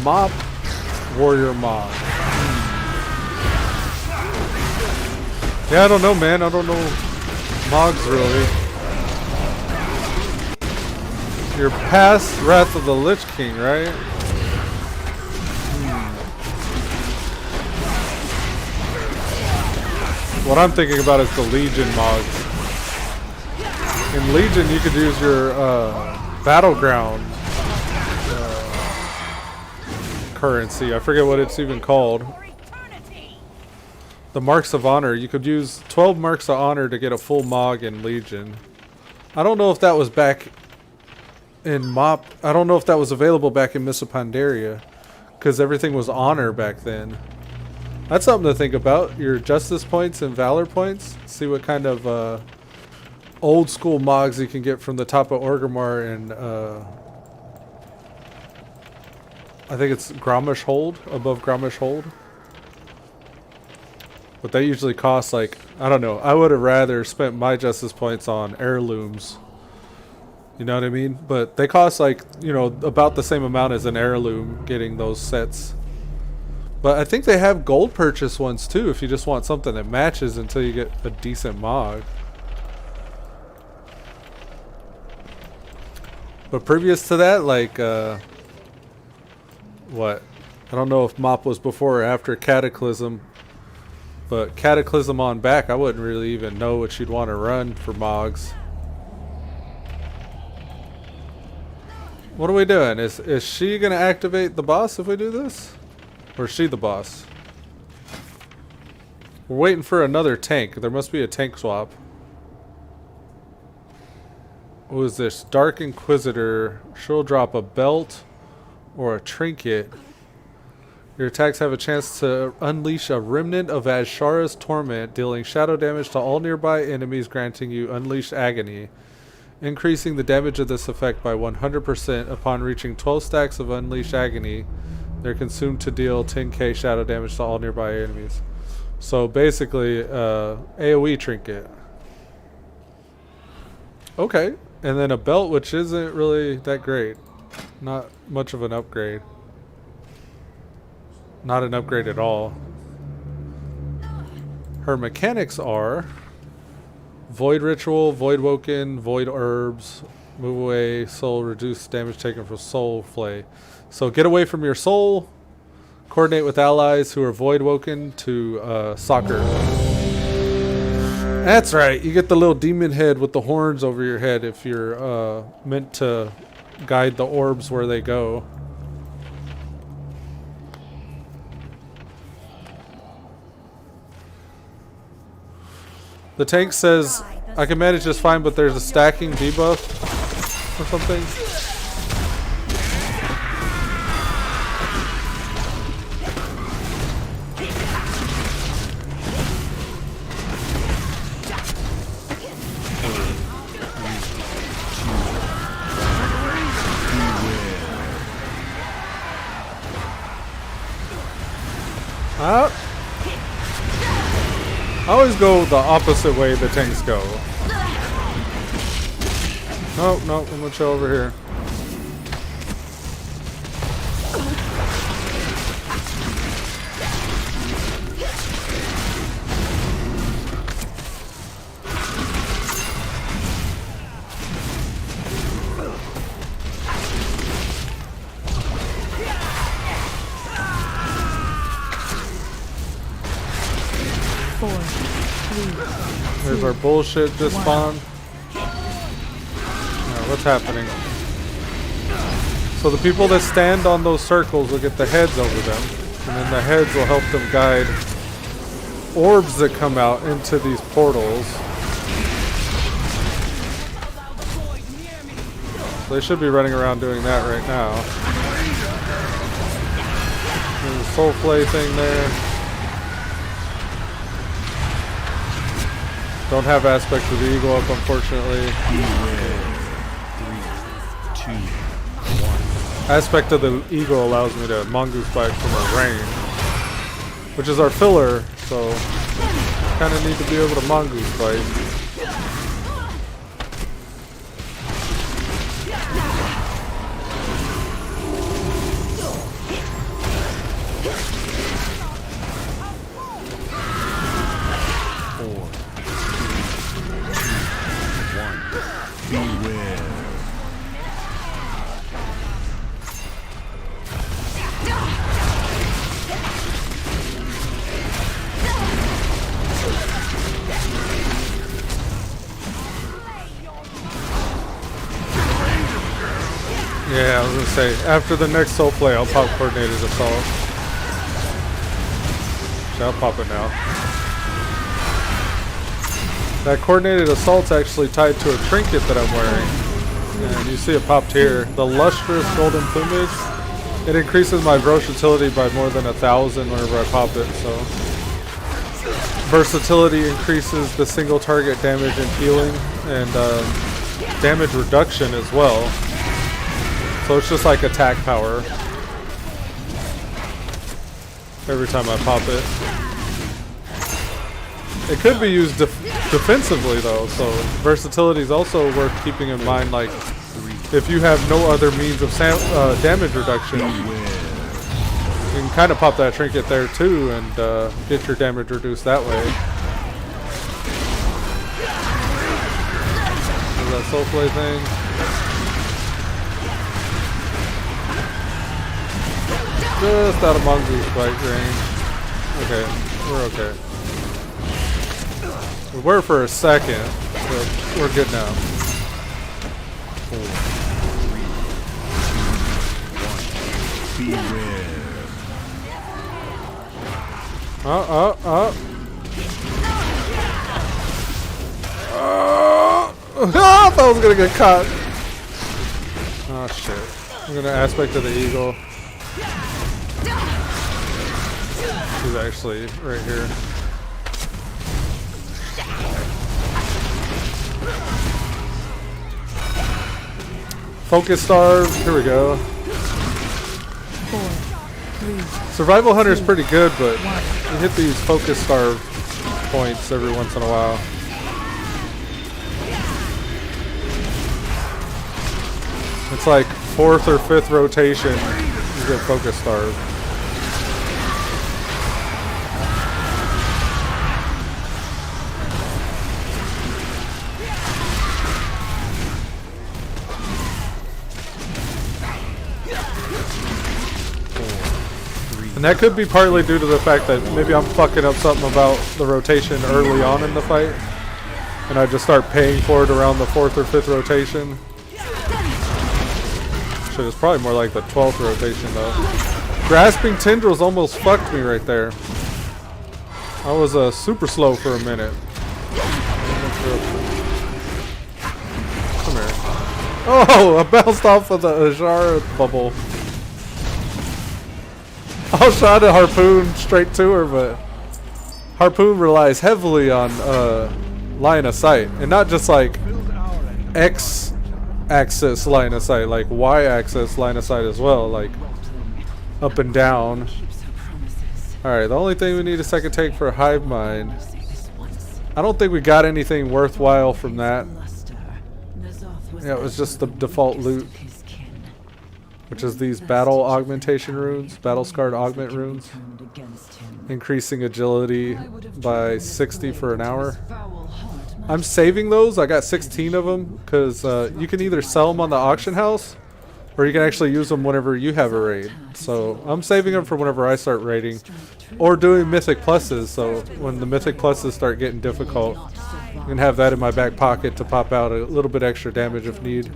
Mop warrior Mog. Yeah, I don't know, man. I don't know Mogs really. You're past Wrath of the Lich King, right? What I'm thinking about is the Legion Mogs. In Legion, you could use your battleground currency. I forget what it's even called. The Marks of Honor. You could use 12 Marks of Honor to get a full Mog in Legion. I don't know if that was back in MOP. I don't know if that was available back in Mists of Pandaria, because everything was Honor back then. That's something to think about. Your Justice points and Valor points. See what kind of old school Mogs you can get from the top of Orgrimmar and I think it's Grommash Hold, above Grommash Hold. But they usually cost like, I don't know. I would have rather spent my justice points on heirlooms. You know what I mean? But they cost like, you know, about the same amount as an heirloom getting those sets. But I think they have gold purchase ones too if you just want something that matches until you get a decent Mog. But previous to that, like, what? I don't know if Mop was before or after Cataclysm. But Cataclysm on back, I wouldn't really even know what you'd want to run for Mogs. What are we doing? Is she going to activate the boss if we do this? Or is she the boss? We're waiting for another tank. There must be a tank swap. What is this? Dark Inquisitor. She'll drop a belt or a trinket. Your attacks have a chance to unleash a remnant of Azshara's torment, dealing shadow damage to all nearby enemies, granting you unleashed agony. Increasing the damage of this effect by 100% upon reaching 12 stacks of unleashed agony. They're consumed to deal 10k shadow damage to all nearby enemies. So basically, AoE trinket. Okay. And then a belt, which isn't really that great. Not much of an upgrade. Not an upgrade at all. Her mechanics are Void Ritual, Void Woken, Void Herbs, Move Away, Soul, Reduce damage taken from Soul Flay. So get away from your soul, coordinate with allies who are Void Woken to soccer. That's right, you get the little demon head with the horns over your head if you're meant to guide the orbs where they go. The tank says, I can manage just fine, but there's a stacking debuff or something. I always go the opposite way the tanks go. Oh, no, I'm gonna chill over here. There's our bullshit just spawned. What's happening? So the people that stand on those circles will get the heads over them, and then the heads will help them guide orbs that come out into these portals. So they should be running around doing that right now. There's a soul flay thing there. Don't have aspect of the eagle up, unfortunately. 3, 2, 1. Aspect of the eagle allows me to mongoose bite from a range, which is our filler, so kind of need to be able to mongoose bite. Yeah, I was gonna say, after the next soul play, I'll pop coordinated assault. So I'll pop it now. That coordinated assault's actually tied to a trinket that I'm wearing. And you see it popped here. The lustrous golden plumage, it increases my versatility by more than 1,000 whenever I pop it, so. Versatility increases the single target damage and healing, and damage reduction as well. So it's just like attack power every time I pop it. It could be used defensively though, so versatility is also worth keeping in mind. Like, if you have no other means of damage reduction, you can kind of pop that trinket there too and get your damage reduced that way. There's that soul play thing. Just out of mongoose bite range. Okay, we're okay. We were for a second, but we're good now. 4, 3, 2, 1. I thought I was gonna get caught. Oh shit. I'm gonna aspect of the eagle. He's actually right here. Focus starve. Here we go. 4, 3. Survival hunter is pretty good, but you hit these focus starve points every once in a while. It's like 4th or 5th rotation, you get focus starve. And that could be partly due to the fact that maybe I'm fucking up something about the rotation early on in the fight, and I just start paying for it around the 4th or 5th rotation. Shit, it's probably more like the 12th rotation though. Grasping tendrils almost fucked me right there. I was super slow for a minute. Come here. Oh, I bounced off of the Ajara bubble. I was trying to harpoon straight to her, but harpoon relies heavily on line of sight, and not just like X-axis line of sight, like Y-axis line of sight as well, like up and down. All right, the only thing we need a second take for Hive Mind. I don't think we got anything worthwhile from that. Yeah, it was just the default loot, which is these battle augmentation runes, battle scarred augment runes, increasing agility by 60 for an hour. I'm saving those. I got 16 of them because you can either sell them on the auction house or you can actually use them whenever you have a raid. So I'm saving them for whenever I start raiding or doing mythic pluses. So when the mythic pluses start getting difficult, I can have that in my back pocket to pop out a little bit extra damage if need.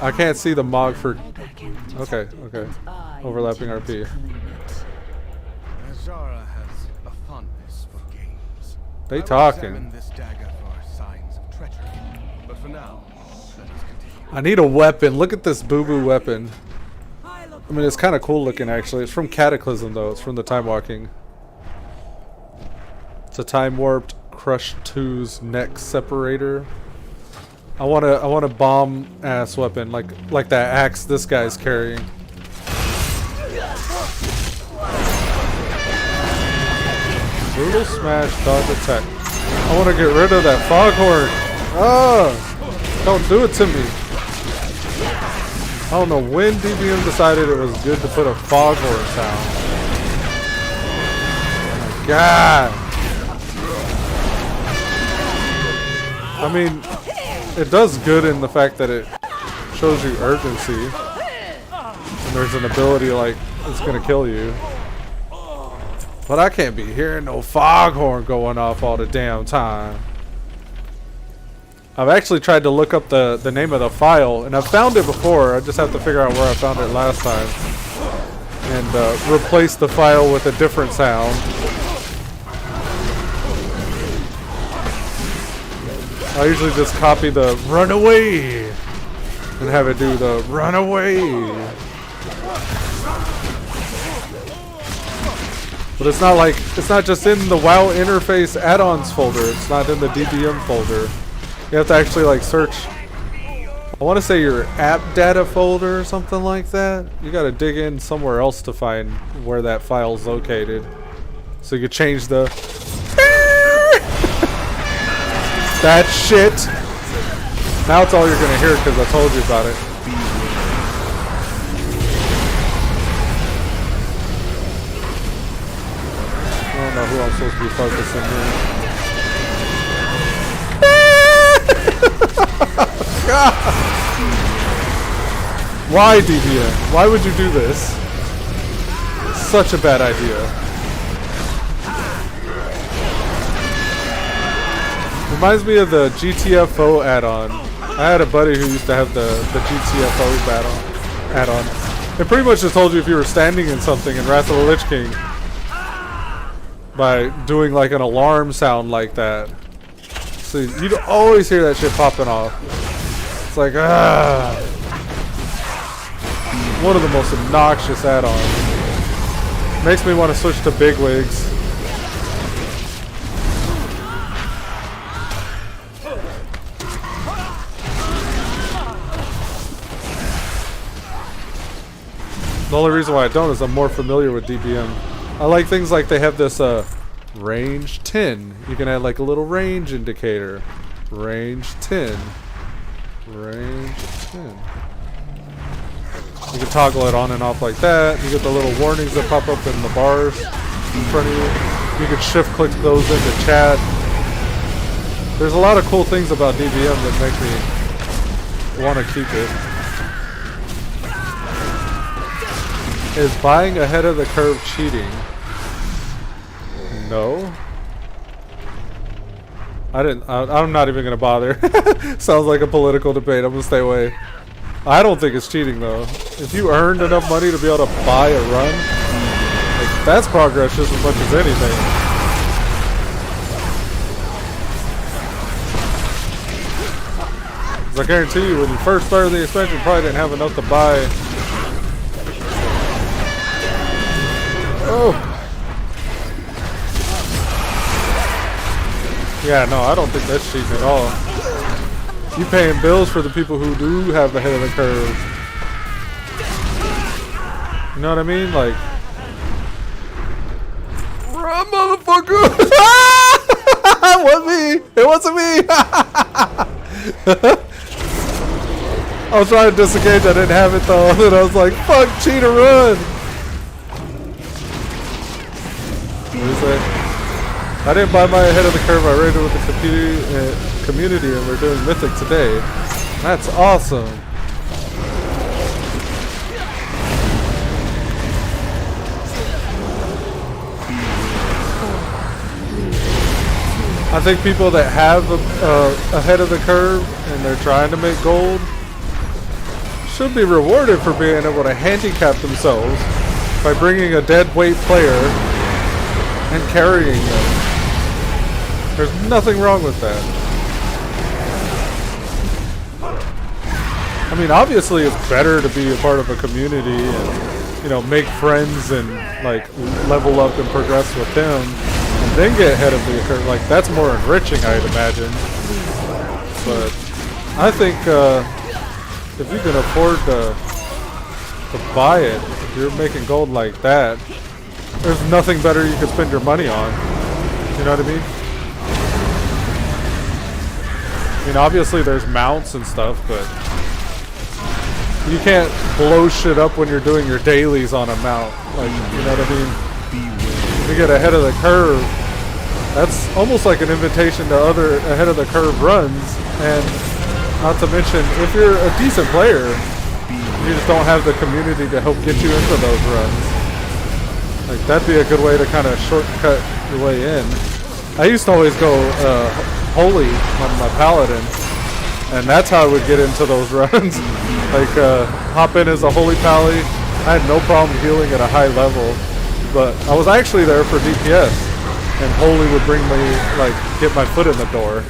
I can't see the Mog for... Okay, okay. Overlapping RP. Azara has a fondness for games. They I will talking. examine this dagger for signs of treachery. But for now, let us continue. I need a weapon. Look at this boo-boo weapon. I mean, it's kind of cool looking, actually. It's from Cataclysm, though. It's from the Time Walking. It's a time-warped Crush 2's neck separator. I want a bomb-ass weapon, like that axe this guy's carrying. Brutal smash, dodge attack. I want to get rid of that foghorn. Ah! Don't do it to me. I don't know when DBM decided it was good to put a foghorn sound. Oh my God. I mean, it does good in the fact that it shows you urgency. And there's an ability like it's gonna kill you. But I can't be hearing no foghorn going off all the damn time. I've actually tried to look up the name of the file, and I've found it before. I just have to figure out where I found it last time. And replace the file with a different sound. I usually just copy the run away and have it do the run away. But it's not just in the WoW interface add-ons folder. It's not in the DBM folder. You have to actually like search. I want to say your app data folder or something like that. You got to dig in somewhere else to find where that file's located. So you could change the... that shit! Now it's all you're going to hear because I told you about it. I don't know who I'm supposed to be focusing here. God. Why, DBM? Why would you do this? Such a bad idea. Reminds me of the GTFO add-on. I had a buddy who used to have the GTFO add-on. It pretty much just told you if you were standing in something in Wrath of the Lich King by doing like an alarm sound like that. So you'd always hear that shit popping off. It's like, one of the most obnoxious add-ons. Makes me want to switch to bigwigs. The only reason why I don't is I'm more familiar with DBM. I like things like they have this range 10. You can add like a little range indicator. Range 10. Range 10. You can toggle it on and off like that. You get the little warnings that pop up in the bars in front of you. You can shift click those into chat. There's a lot of cool things about DBM that make me want to keep it. Is buying ahead of the curve cheating? No. I'm not even gonna bother. Sounds like a political debate. I'm gonna stay away. I don't think it's cheating though. If you earned enough money to be able to buy a run, like, that's progress just as much as anything. Because I guarantee you, when you first started the expansion, you probably didn't have enough to buy. Oh. Yeah, no, I don't think that's cheating at all. You paying bills for the people who do have the head of the curve. You know what I mean? Like, run, motherfucker! It wasn't me! It wasn't me! I was trying to disengage, I didn't have it though, and I was like, fuck, cheater, run! What do you say? I didn't buy my ahead of the curve. I raided with the community and we're doing Mythic today. That's awesome. I think people that have ahead of the curve and they're trying to make gold should be rewarded for being able to handicap themselves by bringing a dead weight player and carrying them. There's nothing wrong with that. I mean, obviously it's better to be a part of a community and, you know, make friends and like level up and progress with them and then get ahead of the curve. Like, that's more enriching, I'd imagine. But I think if you can afford to buy it, if you're making gold like that, there's nothing better you could spend your money on. You know what I mean? I mean, obviously there's mounts and stuff, but you can't blow shit up when you're doing your dailies on a mount. Like, you know what I mean? If you get ahead of the curve, that's almost like an invitation to other ahead of the curve runs. And not to mention, if you're a decent player, you just don't have the community to help get you into those runs. Like, that'd be a good way to kind of shortcut your way in. I used to always go holy on my paladin, and that's how I would get into those runs. Like, hop in as a holy pally. I had no problem healing at a high level, but I was actually there for DPS, and holy would bring me, like, get my foot in the door.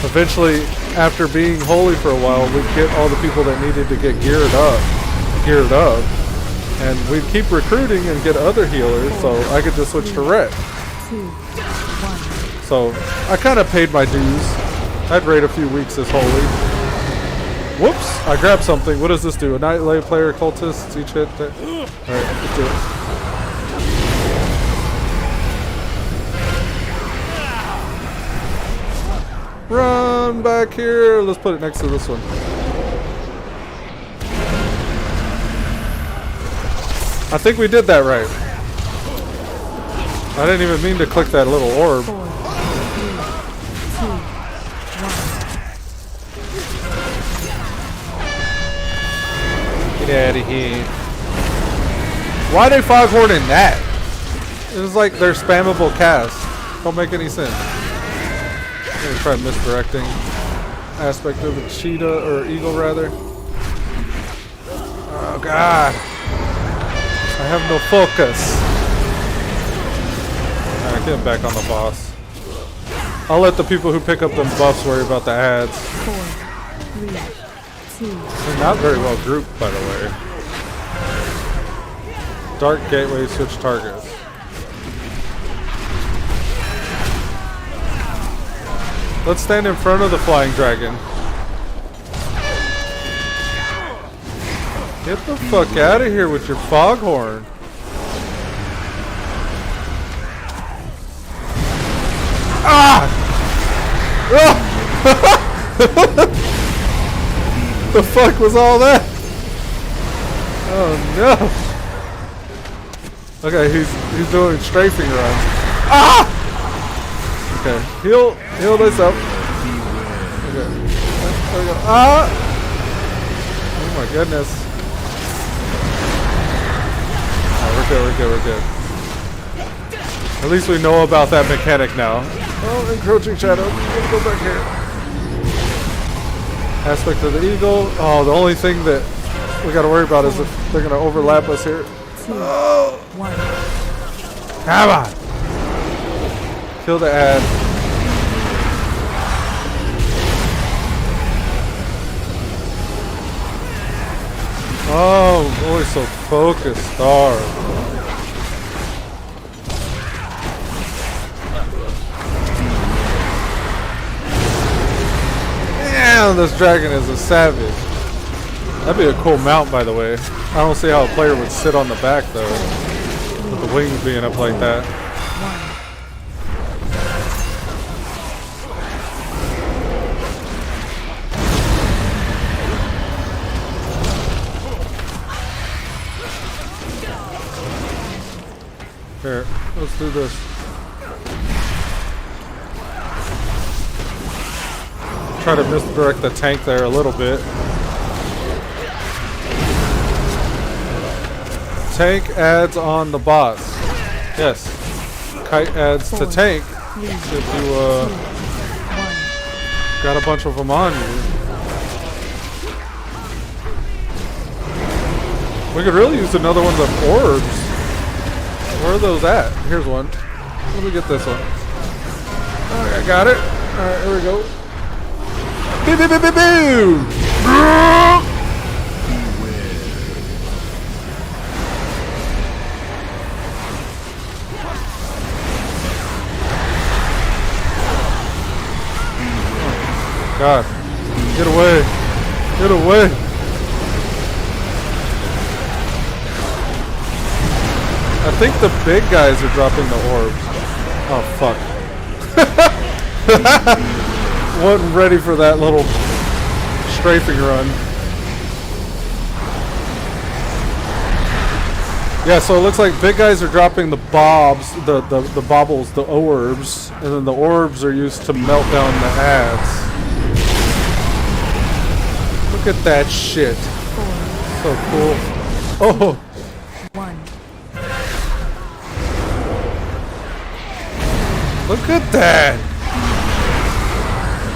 Eventually, after being holy for a while, we'd get all the people that needed to get geared up, and we'd keep recruiting and get other healers, so I could just switch to Ret. So I kind of paid my dues. I'd raid a few weeks as holy. Whoops! I grabbed something. What does this do? Annihilate player cultists. Each hit. Alright, let's do it. Run back here. Let's put it next to this one. I think we did that right. I didn't even mean to click that little orb. 4, 3, 2, 1. Get out of here. Why are they foghorning that? It's like they're spammable casts. Don't make any sense. I'm gonna try misdirecting aspect of the cheetah or eagle rather. Oh god. I have no focus. Alright, get him back on the boss. I'll let the people who pick up them buffs worry about the ads. 4, 3, 2. They're not very well grouped, by the way. Dark gateway, switch targets. Let's stand in front of the flying dragon. Get the fuck out of here with your foghorn. Ah! Oh! The fuck was all that? Oh no! Okay, he's doing strafing runs. Ah! Okay, heal this up. Okay, there we go. Ah! Oh my goodness. We're good. At least we know about that mechanic now. Oh, encroaching shadow. Let's go back here. Aspect of the eagle. Oh, the only thing that we gotta worry about is if they're gonna overlap us here. 2, Oh! 1. Come on! Kill the ad. Oh, always so focused, star. Damn, this dragon is a savage. That'd be a cool mount, by the way. I don't see how a player would sit on the back, though, with the wings being up like that. 1. Here, let's do this. Try to misdirect the tank there a little bit. Tank adds on the boss. Yes. Kite adds to tank. If you got a bunch of them on you. We could really use another one of the orbs. Where are those at? Here's one. Let me get this one. Alright, I got it. Alright, here we go. Boo boo boo boo boo! God. Get away. Get away. I think the big guys are dropping the orbs. Oh, fuck. Wasn't ready for that little strafing run. Yeah, so it looks like big guys are dropping the bobs, the baubles, the orbs, and then the orbs are used to melt down the ads. Look at that shit. 4, So cool. Oh! 1. Look at that!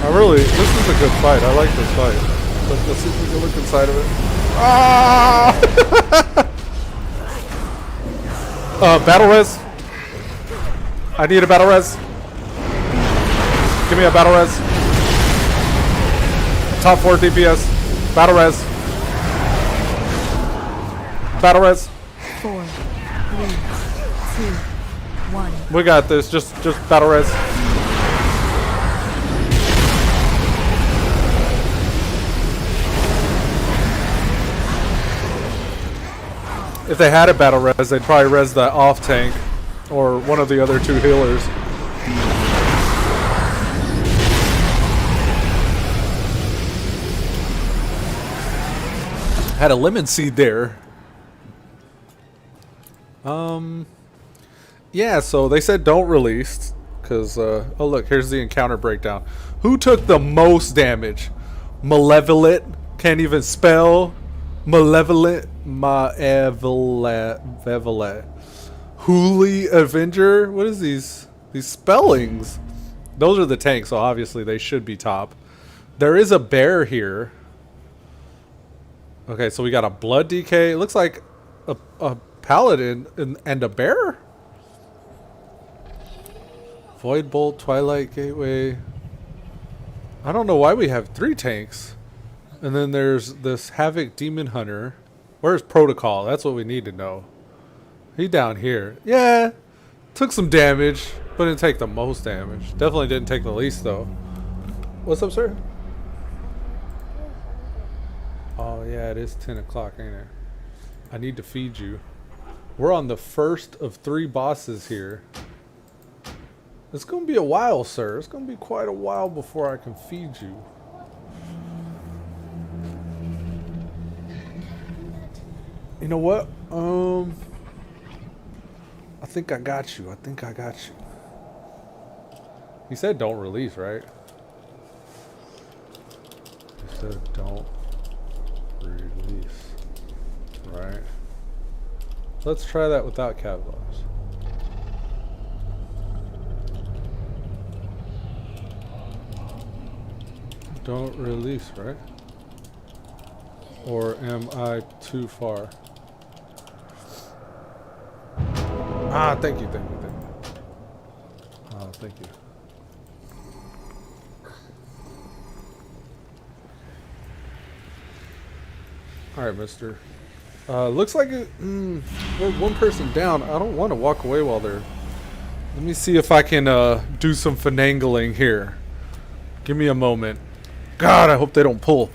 This is a good fight. I like this fight. Let's see if we can look inside of it. Ah! Battle res. I need a battle res. Give me a battle res. Top 4 DPS. Battle res. Battle res. 4, 3, 2, 1. We got this. Just battle res. If they had a battle res, they'd probably res that off tank or one of the other two healers. Had a lemon seed there. Yeah, so they said don't release because oh look, here's the encounter breakdown. Who took the most damage? Malevolent, can't even spell. Malevolent, Maevelet. Hooli Avenger. What is these spellings? Those are the tanks, so obviously they should be top. There is a bear here. Okay, so we got a blood DK. It looks like a paladin and a bear. Void Bolt, Twilight Gateway. I don't know why we have 3 tanks. And then there's this Havoc Demon Hunter. Where's Protocol? That's what we need to know. He down here. Yeah, took some damage, but didn't take the most damage. Definitely didn't take the least though. What's up, sir? Oh yeah, it is 10 o'clock, ain't it? I need to feed you. We're on the first of 3 bosses here. It's gonna be a while, sir. It's gonna be quite a while before I can feed you. You know what? I think I got you. He said don't release, right? He said don't release. Right? Let's try that without capitals. Don't release, right? Or am I too far? Ah, thank you. Oh, thank you. Alright, mister. Looks like it, we're 1 person down. I don't want to walk away while they're... Let me see if I can do some finagling here. Give me a moment. God, I hope they don't pull.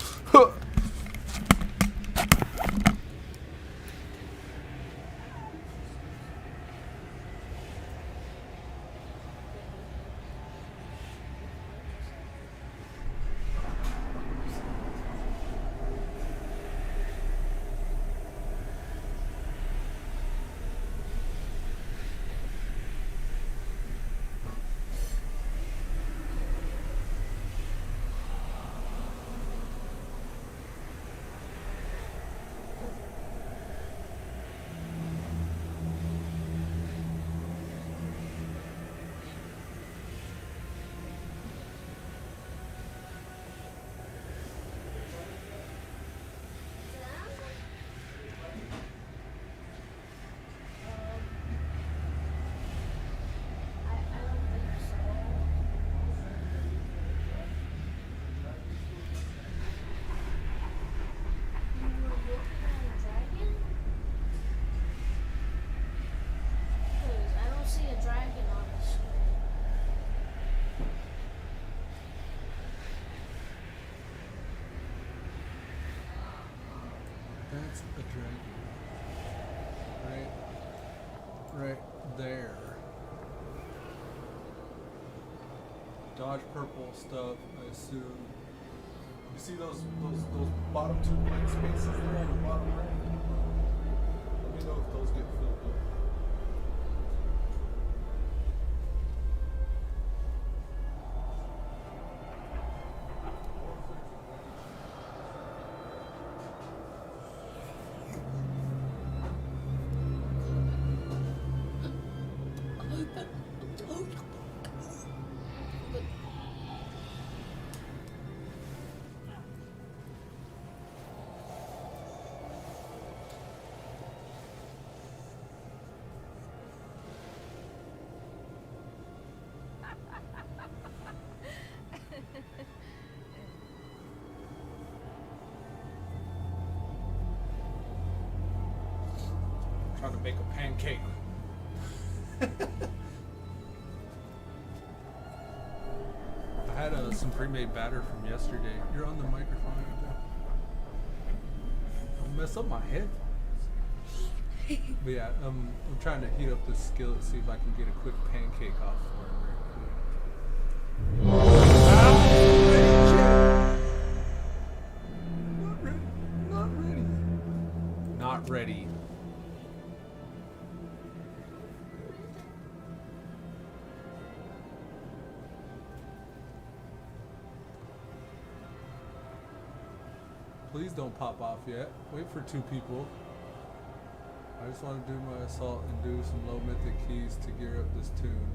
That's a dragon. Right there. Dodge purple stuff, I assume. You see those bottom 2 blank spaces there on the bottom right? Let me know if those get filled up. Trying to make a pancake. I had some pre-made batter from yesterday. You're on the microphone right there. Don't mess up my head. But yeah, I'm trying to heat up this skillet, see if I can get a quick pancake off for him real quick. Not ready. Not ready. Please don't pop off yet. Wait for 2 people. I just want to do my assault and do some low mythic keys to gear up this tune.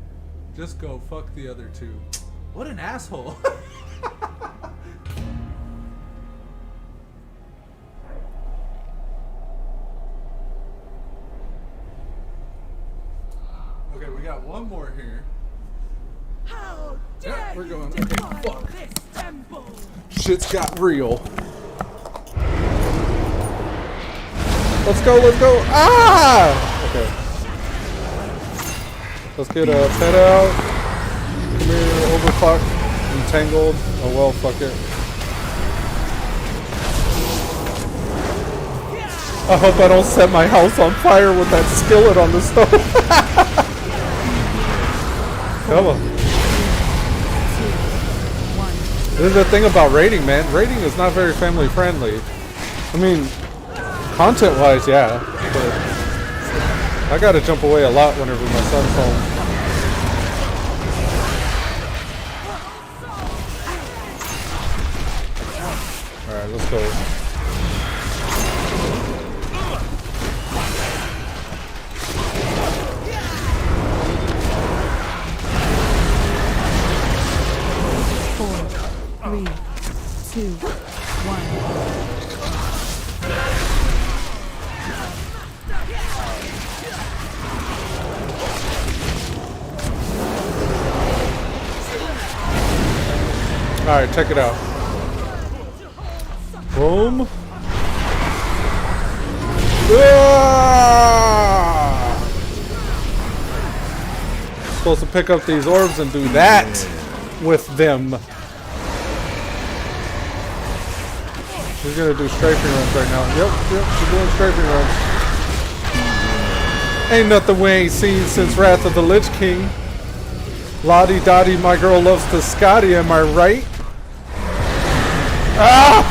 Just go fuck the other 2. What an asshole. Okay, we got one more here. How dare Yeah, we're going. you Okay, defile fuck. this temple? Shit's got real. Let's go, let's go. Ah! Okay. Let's get a pet out. Come here, overclock. Entangled. Oh well, fuck it. I hope I don't set my house on fire with that skillet on the stove. Come on. This is the thing about raiding, man. Raiding is not very family friendly. I mean, content-wise, yeah, but I gotta jump away a lot whenever my son's home. Alright, let's go. Four, three, two, one. Alright, check it out. Boom. Ah! Supposed to pick up these orbs and do that with them. She's gonna do strafing runs right now. Yep, she's doing strafing runs. Ain't nothing we ain't seen since Wrath of the Lich King. Lottie Dottie, my girl loves to Scotty, am I right? Ah!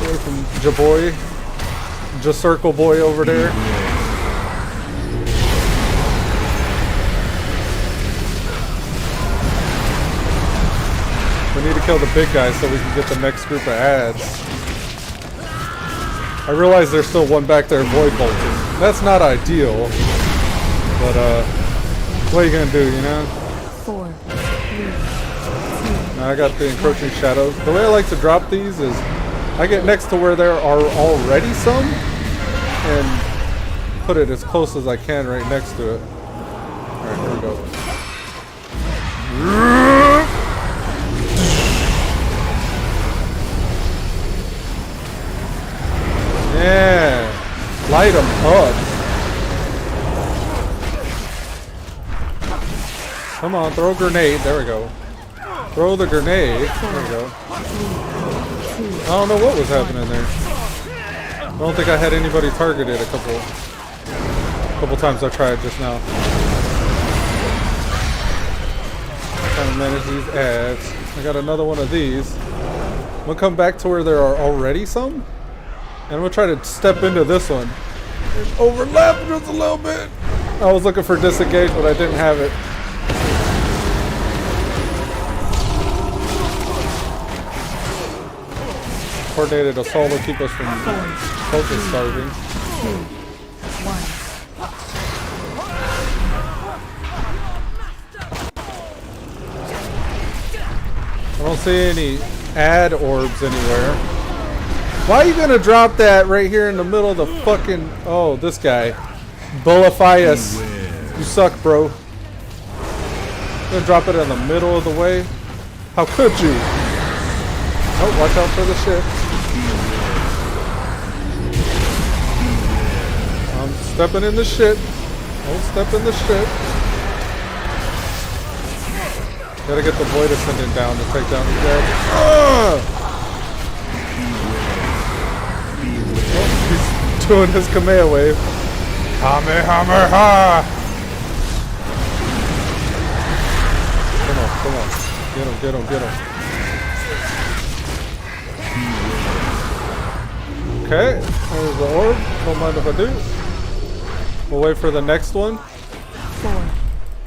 Away from Jaboy. Circle boy over there. We need to kill the big guy so we can get the next group of ads. I realize there's still one back there void bolting. That's not ideal. But what are you gonna do, you know? 4, 3, 2. Now I got the encroaching shadows. The way I like to drop these is I get next to where there are already some and put it as close as I can right next to it. Alright, here we go. Yeah, light them up. Come on, throw a grenade. There we go. Throw the grenade. There we go. I don't know what was happening there. I don't think I had anybody targeted a couple times I tried just now. Trying to manage these ads. I got another one of these. I'm gonna come back to where there are already some. And I'm gonna try to step into this one. There's overlap just a little bit. I was looking for disengage, but I didn't have it. Coordinated assault will keep us from focus starving. 2, 1. I don't see any ad orbs anywhere. Why are you gonna drop that right here in the middle of the fucking... Oh, this guy. Bullifius. You suck, bro. You're gonna drop it in the middle of the way? How could you? Oh, watch out for the ship. I'm stepping in the shit. Don't step in the shit. Gotta get the Void Ascendant down to take down these guys. Oh, he's doing his Kamea wave. Kamehameha! Come on, come on. Get him, get him, get him. Okay, there's the orb. Don't mind if I do. We'll wait for the next one. 4,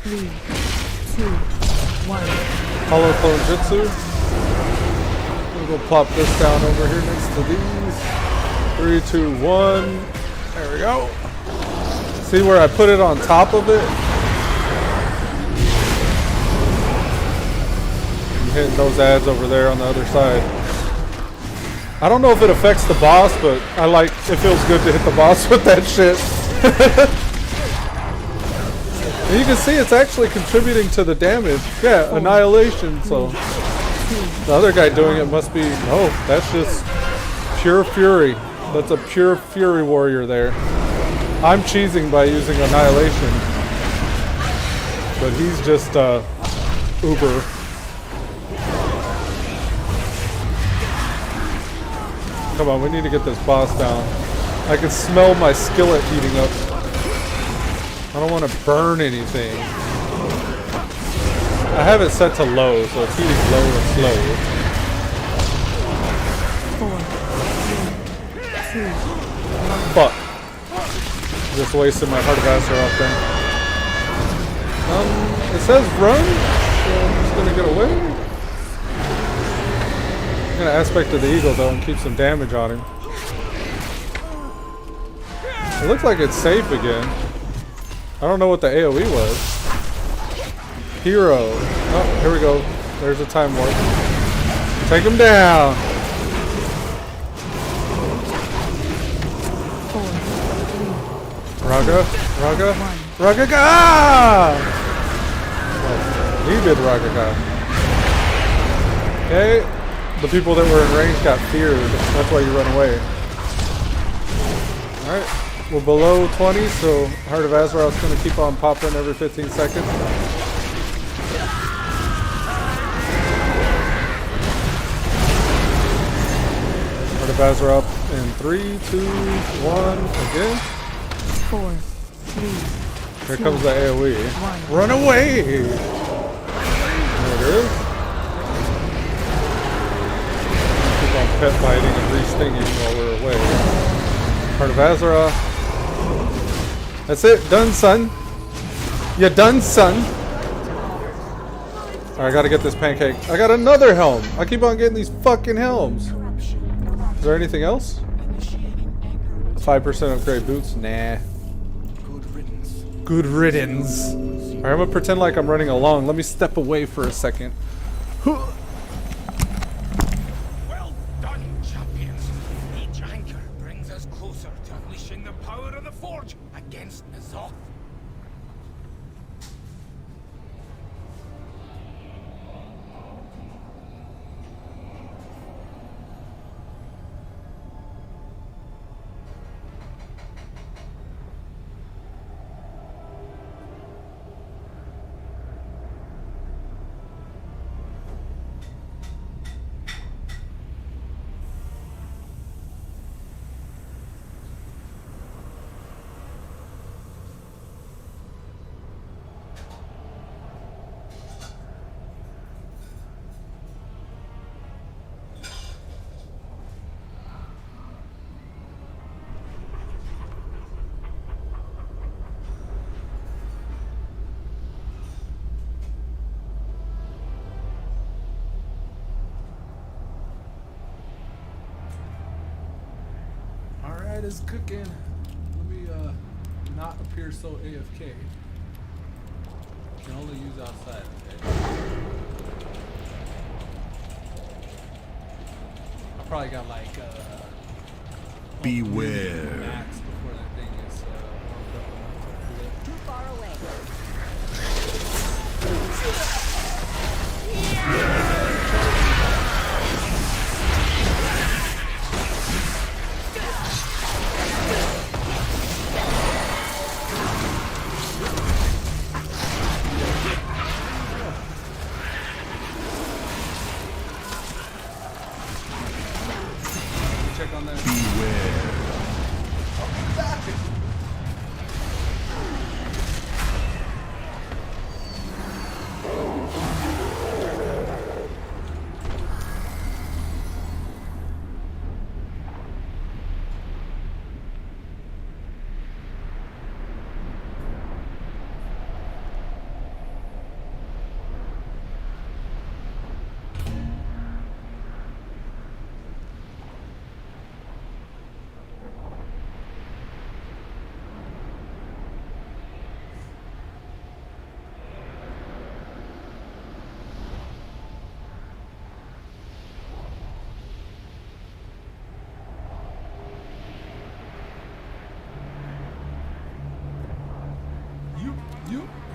3, 2, 1. Hollow Clone Jutsu. We'll go plop this down over here next to these. 3, 2, 1. There we go. See where I put it on top of it? I'm hitting those ads over there on the other side. I don't know if it affects the boss, but it feels good to hit the boss with that shit. And you can see it's actually contributing to the damage. Yeah, annihilation, so the other guy doing it must be, oh, that's just pure fury. That's a pure fury warrior there. I'm cheesing by using annihilation, but he's just uber. Come on, we need to get this boss down. I can smell my skillet heating up. I don't want to burn anything. I have it set to low, so it's heating low and slow. 4, 3, 2. Fuck. Just wasted my Heart of Azeroth thing. It says run, so I'm just gonna get away. I'm gonna aspect of the eagle though and keep some damage on him. It looks like it's safe again. I don't know what the AoE was. Hero. Oh, here we go. There's a time warp. Take him down. 4, 3. Raga, Raga, Ragaga! Oh, he did Ragaga. Okay, the people that were in range got feared. That's why you run away. Alright, we're below 20, so Heart of Azeroth's going to keep on popping every 15 seconds. Heart of Azeroth in 3, 2, 1, again. 4, 3. Here comes the AoE. 1. Run away! There it is. Keep on pet fighting and re-stinging while we're away. Heart of Azeroth. That's it. Done, son. You done, son. Alright, I gotta get this pancake. I got another helm. I keep on getting these fucking helms. Is there anything else? 5% upgrade boots? Nah. Good riddance. Alright, I'm gonna pretend like I'm running along. Let me step away for a second. Well done, champions. Each anchor brings us closer to unleashing the power of the Forge against N'Zoth. Alright, it's cooking. Let me not appear so AFK. Can only use outside, okay? I probably got like Beware. max before that thing is warmed up enough to do it. Too far away. Check on that. Beware.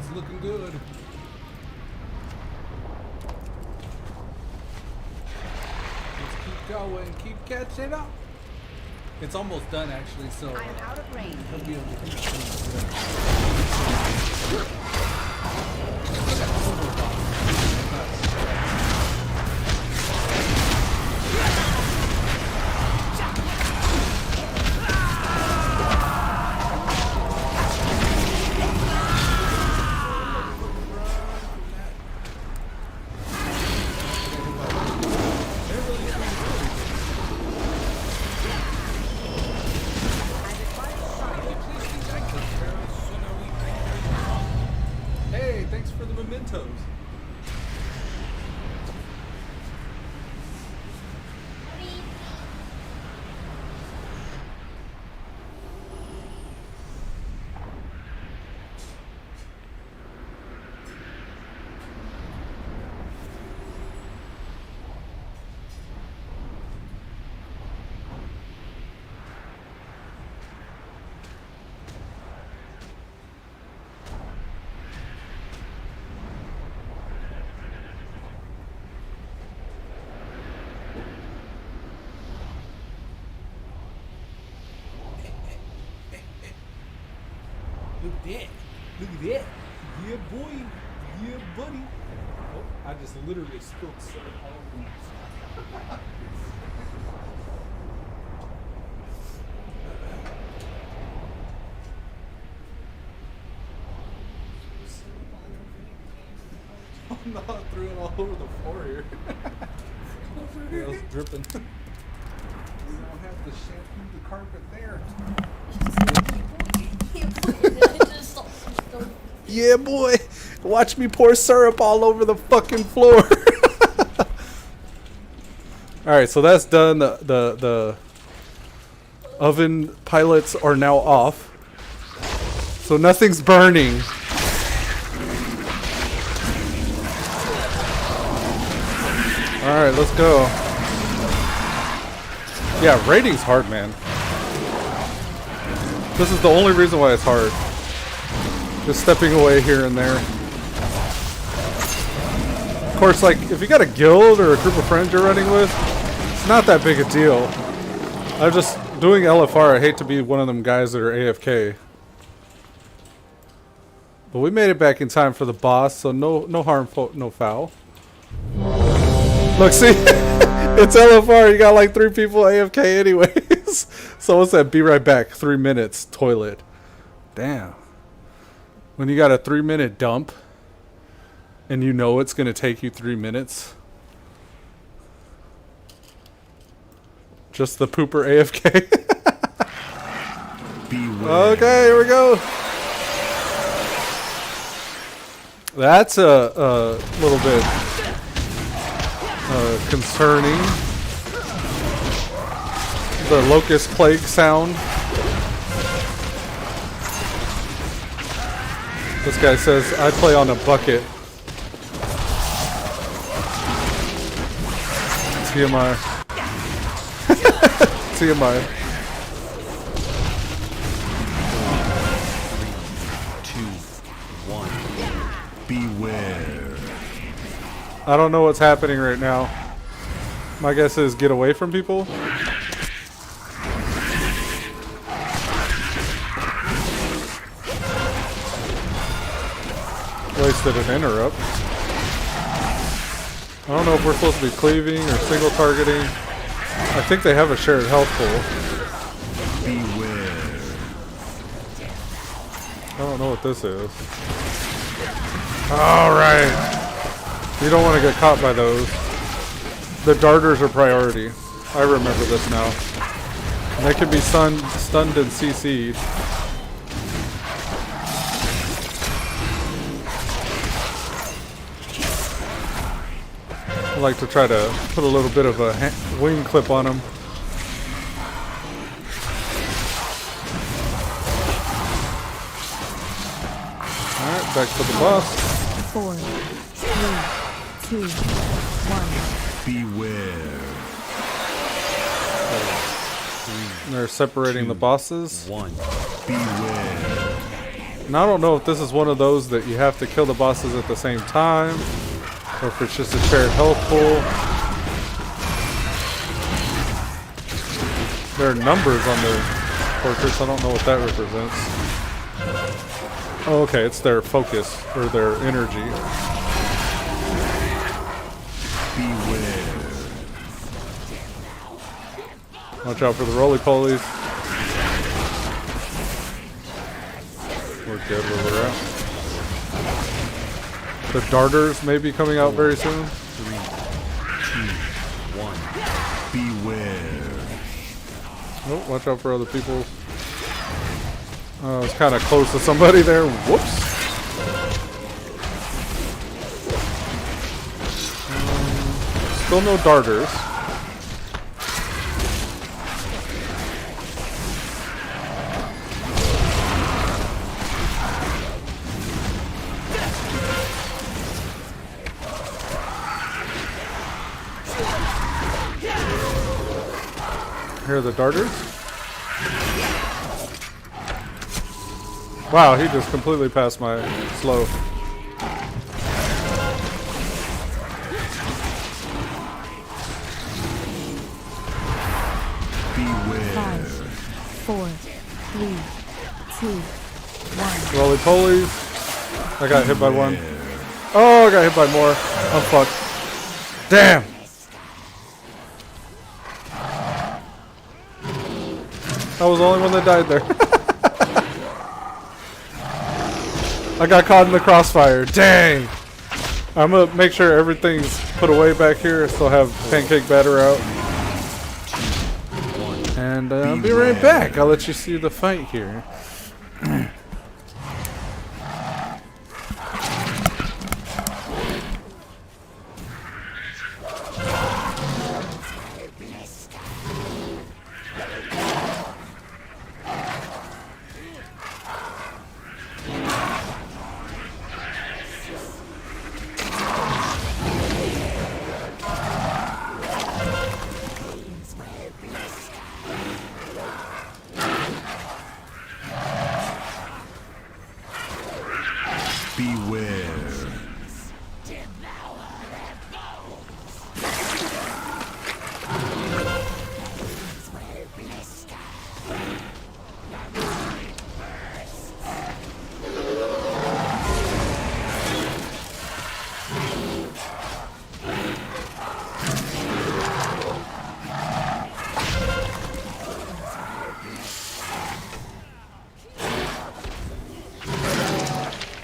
It's looking good. Let's keep going. Keep catching up. It's almost done, actually, so... I am out of range. He'll be able to keep going. Hey, thanks for the mementos. Look at that. Look at that. Yeah, boy. Yeah, buddy. Oh, I just literally spilled syrup all over myself. Oh no, I threw it all over the floor here. Yeah, it was dripping. We don't have to shampoo the carpet there. Yeah, boy. Watch me pour syrup all over the fucking floor. All right, so that's done. The oven pilots are now off, so nothing's burning. All right, let's go. Yeah, raiding's hard, man. This is the only reason why it's hard. Just stepping away here and there. Of course, like, if you got a guild or a group of friends you're running with, it's not that big a deal. I'm just doing LFR. I hate to be one of them guys that are AFK. But we made it back in time for the boss, so no harm, no foul. Look, see? It's LFR. You got like 3 people AFK anyways. So what's that? Be right back. 3 minutes. Toilet. Damn. When you got a 3-minute dump and you know it's going to take you 3 minutes. Just the pooper AFK. Okay, here we go. That's a little bit concerning. The locust plague sound. This guy says, I play on a bucket. TMI. TMI. 3, 2, 1. Beware. I don't know what's happening right now. My guess is get away from people. Wasted an interrupt. I don't know if we're supposed to be cleaving or single targeting. I think they have a shared health pool. Beware. I don't know what this is. Alright. You don't want to get caught by those. The darters are priority. I remember this now. And they can be stunned and CC'd. I like to try to put a little bit of a wing clip on them. Alright, back to the boss. 4, 3, 2, 1. Beware. They're separating the bosses. 1. Beware. And I don't know if this is one of those that you have to kill the bosses at the same time, or if it's just a shared health pool. There are numbers on the fortress. I don't know what that represents. Oh, okay, it's their focus, or their energy. Beware. Watch out for the roly-polies. We're good where we're at. The darters may be coming out very soon. 3, 2, 1. Beware. Oh, watch out for other people. I was kind of close to somebody there. Whoops. Still no darters. Here are the darters. Wow, he just completely passed my slow. Beware. 5, 4, 3, 2, 1. Roly-polies. I got hit by one. Oh, I got hit by more. I'm fucked. Damn! I was the only one that died there. I got caught in the crossfire. Dang! I'm gonna make sure everything's put away back here. Still have pancake batter out. And I'll be right back. I'll let you see the fight here. Beware.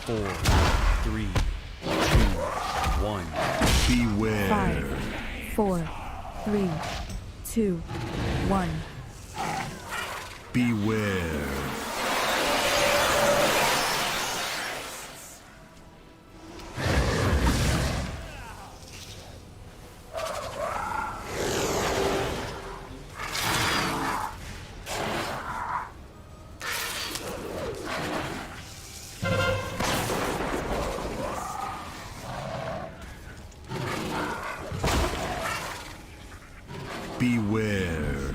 Four, 3, 2, 1. Beware. 5, 4, 3, 2, 1. Beware. Beware.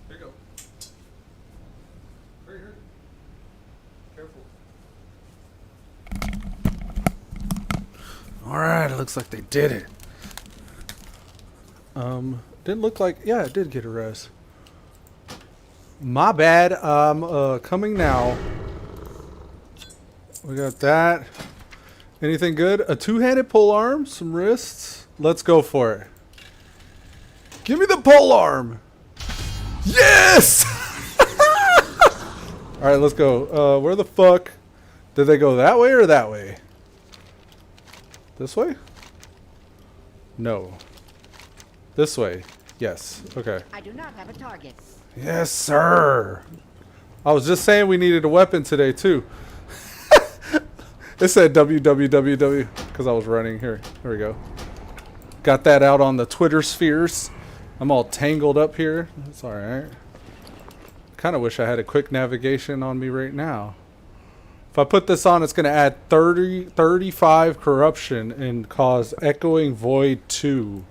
Here you go. Right here. Careful. Alright, it looks like they did it. Didn't look like, yeah, it did get a res. My bad. Coming now. We got that. Anything good? A two-handed pole arm, some wrists. Let's go for it. Give me the pole arm. Yes! All right, let's go. Where the fuck did they go? That way or that way? This way? No. This way. Yes. Okay. I do not have a target. Yes, sir. I was just saying we needed a weapon today too. It said www because I was running here. There we go. Got that out on the Twitter spheres. I'm all tangled up here. That's all right. Kind of wish I had a quick navigation on me right now. If I put this on, it's going to add 35 corruption and cause Echoing Void 2.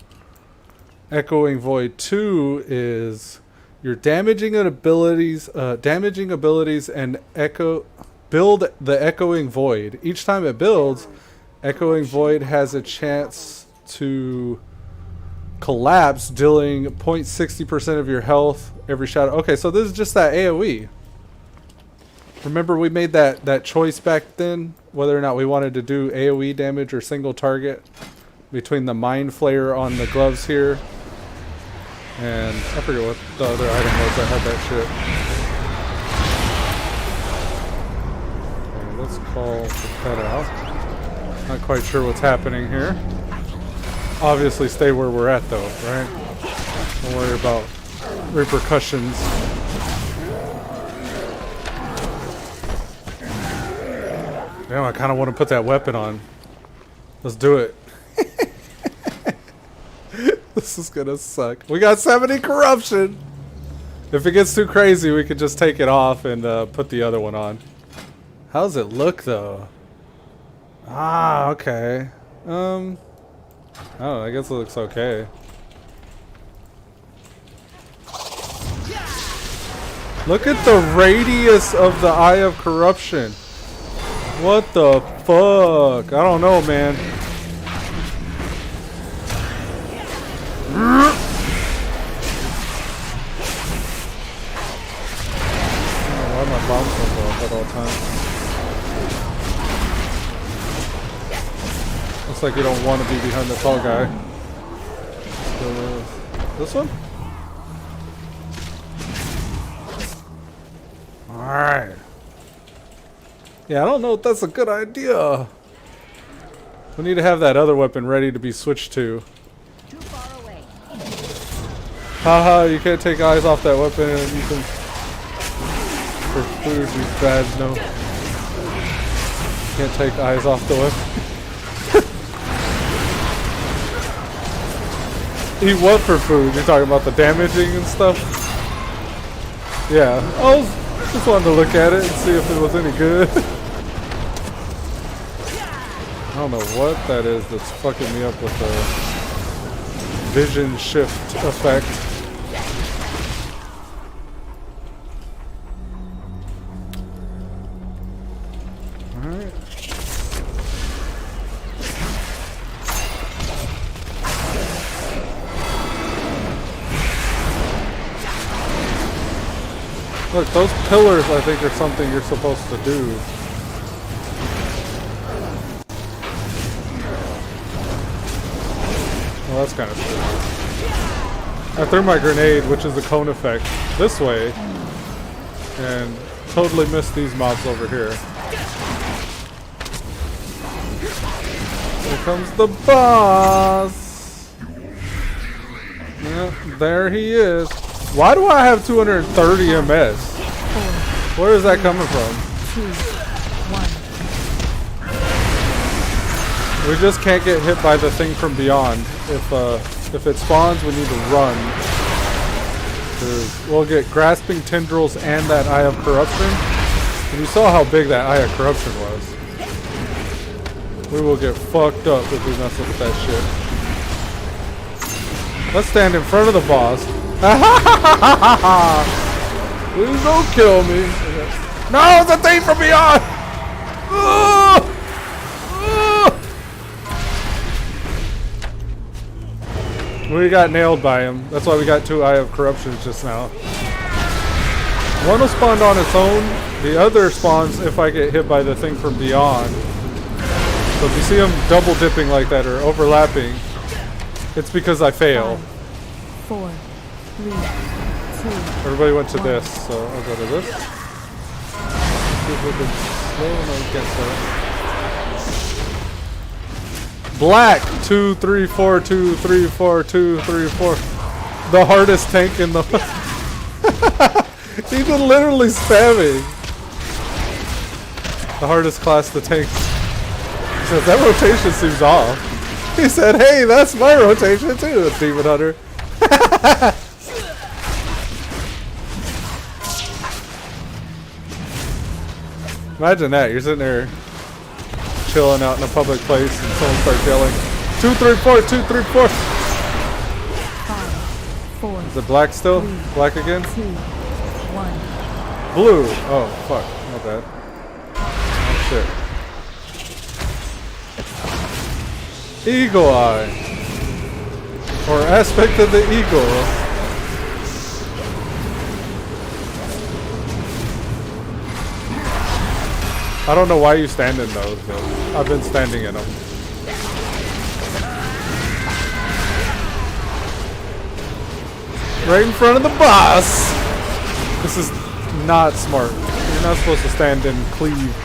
Echoing Void 2 is your damaging abilities and build the Echoing Void. Each time it builds, Echoing Void has a chance to collapse, dealing 0.60% of your health every shot. Okay, so this is just that AoE. Remember we made that choice back then, whether or not we wanted to do AoE damage or single target between the Mind Flayer on the gloves here. And I forget what the other item was that had that shit. Okay, let's call the pet out. Not quite sure what's happening here. Obviously stay where we're at though, right? Don't worry about repercussions. Damn, I kind of want to put that weapon on. Let's do it. This is gonna suck. We got 70 corruption. If it gets too crazy, we could just take it off and put the other one on. How's it look though? Ah, okay. I don't know, I guess it looks okay. Look at the radius of the Eye of Corruption. What the fuck? I don't know, man. Why my bombs don't go off at all times? Looks like you don't want to be behind the tall guy. So, this one? Alright. Yeah, I don't know if that's a good idea. We need to have that other weapon ready to be switched to. Too far away. Haha, you can't take eyes off that weapon and you can... For food, you bad, no. Can't take eyes off the weapon. Eat what for food? You're talking about the damaging and stuff? Yeah, I was just wanted to look at it and see if it was any good. I don't know what that is that's fucking me up with the vision shift effect. Alright. Look, those pillars I think are something you're supposed to do. Well, that's kind of stupid. I threw my grenade, which is the cone effect, this way, and totally missed these mobs over here. Here comes the boss! Yeah, there he is. Why do I have 230 MS? Where is that coming from? 2, 1. We just can't get hit by the thing from beyond. If it spawns, we need to run. We'll get grasping tendrils and that Eye of Corruption. And you saw how big that Eye of Corruption was. We will get fucked up if we mess with that shit. Let's stand in front of the boss. Please don't kill me. No, it's a thing from beyond! We got nailed by him. That's why we got 2 Eye of Corruptions just now. One will spawn on its own. The other spawns if I get hit by the thing from beyond. So if you see them double dipping like that or overlapping, it's because I fail. 5, 4, 3, 2. Everybody went to this, so I'll go to this. See if we can slow. No, we can't slow. Black 2, 3, 4, 2, 3, 4, 2, 3, 4. The hardest tank in the. He's been literally spamming. The hardest class to tank. He says that rotation seems off. He said, "Hey, that's my rotation too, Demon Hunter." Imagine that. You're sitting there chilling out in a public place and someone starts yelling, 2, 3, 4, 2, 3, 4. 5, 4, Is it black still? 3, Black again? 2, 1. Blue. Oh, fuck. My bad. Oh, shit. Eagle eye. Or aspect of the eagle. I don't know why you stand in those, but I've been standing in them. Right in front of the boss! This is not smart. You're not supposed to stand in cleave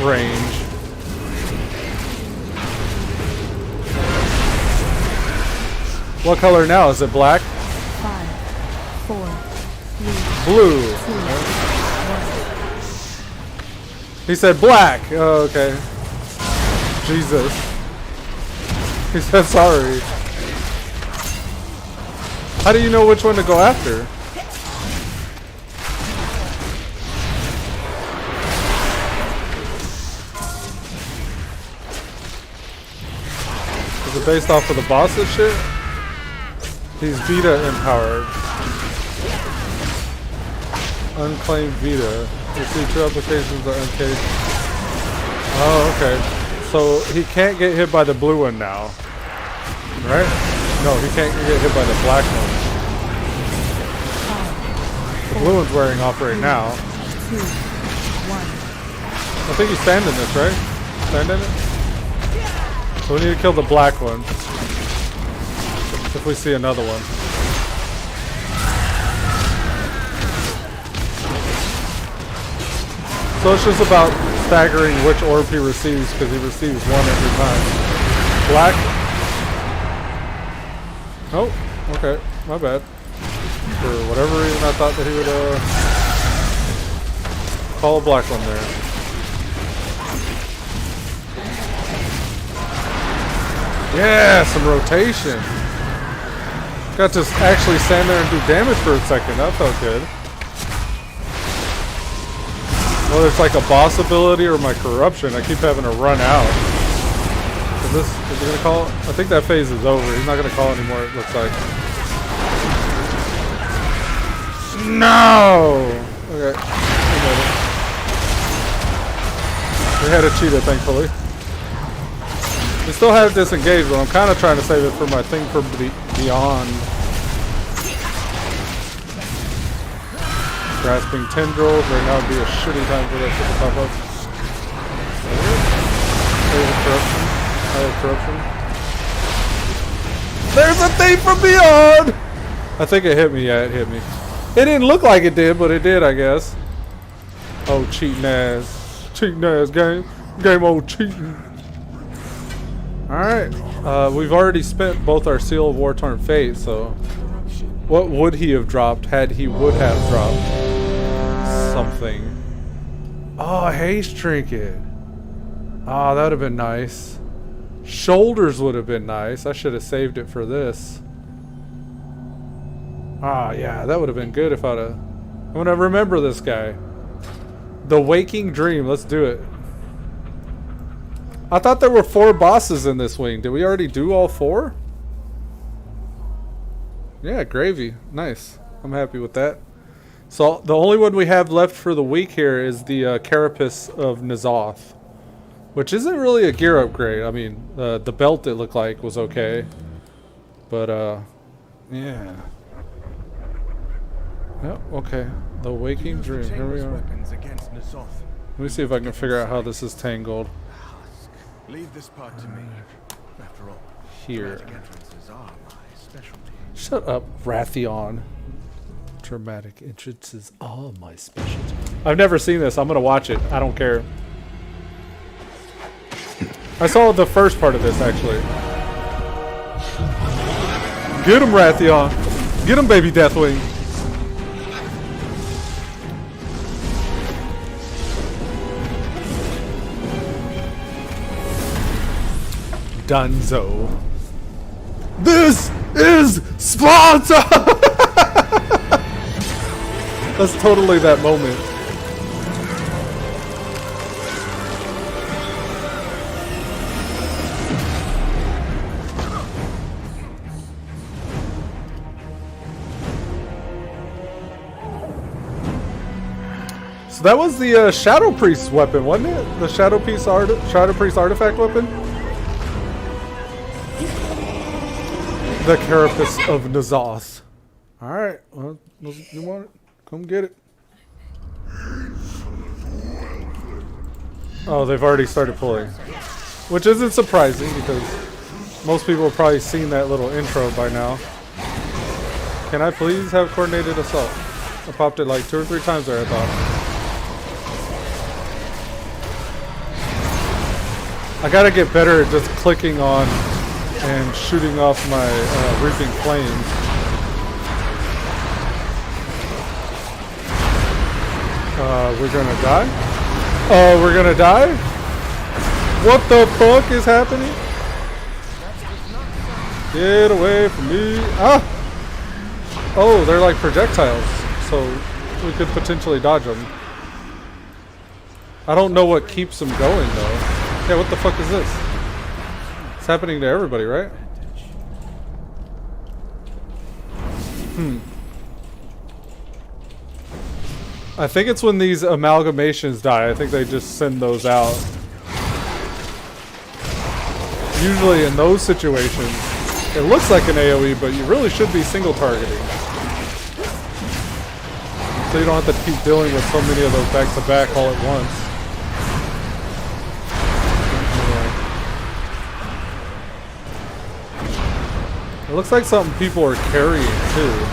range. What color now? Is it black? 5, 4, 3, Blue. 2, 1. He said black. Oh, okay. Jesus. He said sorry. How do you know which one to go after? Is it based off of the boss's shit? He's Vita empowered. Unclaimed Vita. You see 2 applications are uncaged. Oh, okay. So he can't get hit by the blue one now. Right? No, he can't get hit by the black one. The blue one's wearing off right now. 2, 1. I think he's standing this, right? Stand in it? So we need to kill the black one. If we see another one. So it's just about staggering which orb he receives, because he receives one every time. Black. Oh, okay. My bad. For whatever reason I thought that he would call a black one there. Yeah, some rotation. Got to actually stand there and do damage for a second. That felt good. Whether it's like a boss ability or my corruption, I keep having to run out. Is he gonna call? I think that phase is over. He's not gonna call anymore, it looks like. No! Okay. We had a cheetah, thankfully. We still have disengaged, but I'm kind of trying to save it for my thing for beyond. Grasping tendrils. Right now would be a shitty time for that shit to pop up. There's a corruption. I have corruption. There's a thief from beyond! I think it hit me. Yeah, it hit me. It didn't look like it did, but it did, I guess. Oh, cheating ass. Cheating ass game. Game old cheating. Alright. We've already spent both our Seal of War-Torn Fate, so... What would he have dropped had he would have dropped something? Oh, a haste trinket. Oh, that would have been nice. Shoulders would have been nice. I should have saved it for this. Ah, yeah, that would have been good if I'd have... I'm gonna remember this guy. The Waking Dream. Let's do it. I thought there were 4 bosses in this wing. Did we already do all 4? Yeah, gravy. Nice. I'm happy with that. So the only one we have left for the week here is the Carapace of N'Zoth, which isn't really a gear upgrade. I mean, the belt it looked like was okay, but yeah. Yep. Okay. The Waking Dream. Here we are. Let me see if I can figure out how this is tangled. Leave this part to me. After all, Here. dramatic entrances are my specialty. Shut up, Rathion. Dramatic entrances are my specialty. I've never seen this. I'm gonna watch it. I don't care. I saw the first part of this actually. Get him, Rathion. Get him, baby Deathwing. Dunzo. This is Sparta! That's totally that moment. So that was the Shadow Priest's weapon, wasn't it? The Shadow Priest artifact weapon? The Carapace of Nazoth. Alright, well, you want it? Come get it. Oh, they've already started pulling. Which isn't surprising because most people have probably seen that little intro by now. Can I please have coordinated assault? I popped it like 2 or 3 times there, I thought. I gotta get better at just clicking on and shooting off my reaping flames. We're gonna die? Oh, we're gonna die? What the fuck is happening? Get away from me. Ah! Oh, they're like projectiles, so we could potentially dodge them. I don't know what keeps them going though. Yeah, what the fuck is this? It's happening to everybody, right? I think it's when these amalgamations die. I think they just send those out. Usually in those situations, it looks like an AoE, but you really should be single targeting. So you don't have to keep dealing with so many of those back to back all at once. It looks like something people are carrying too.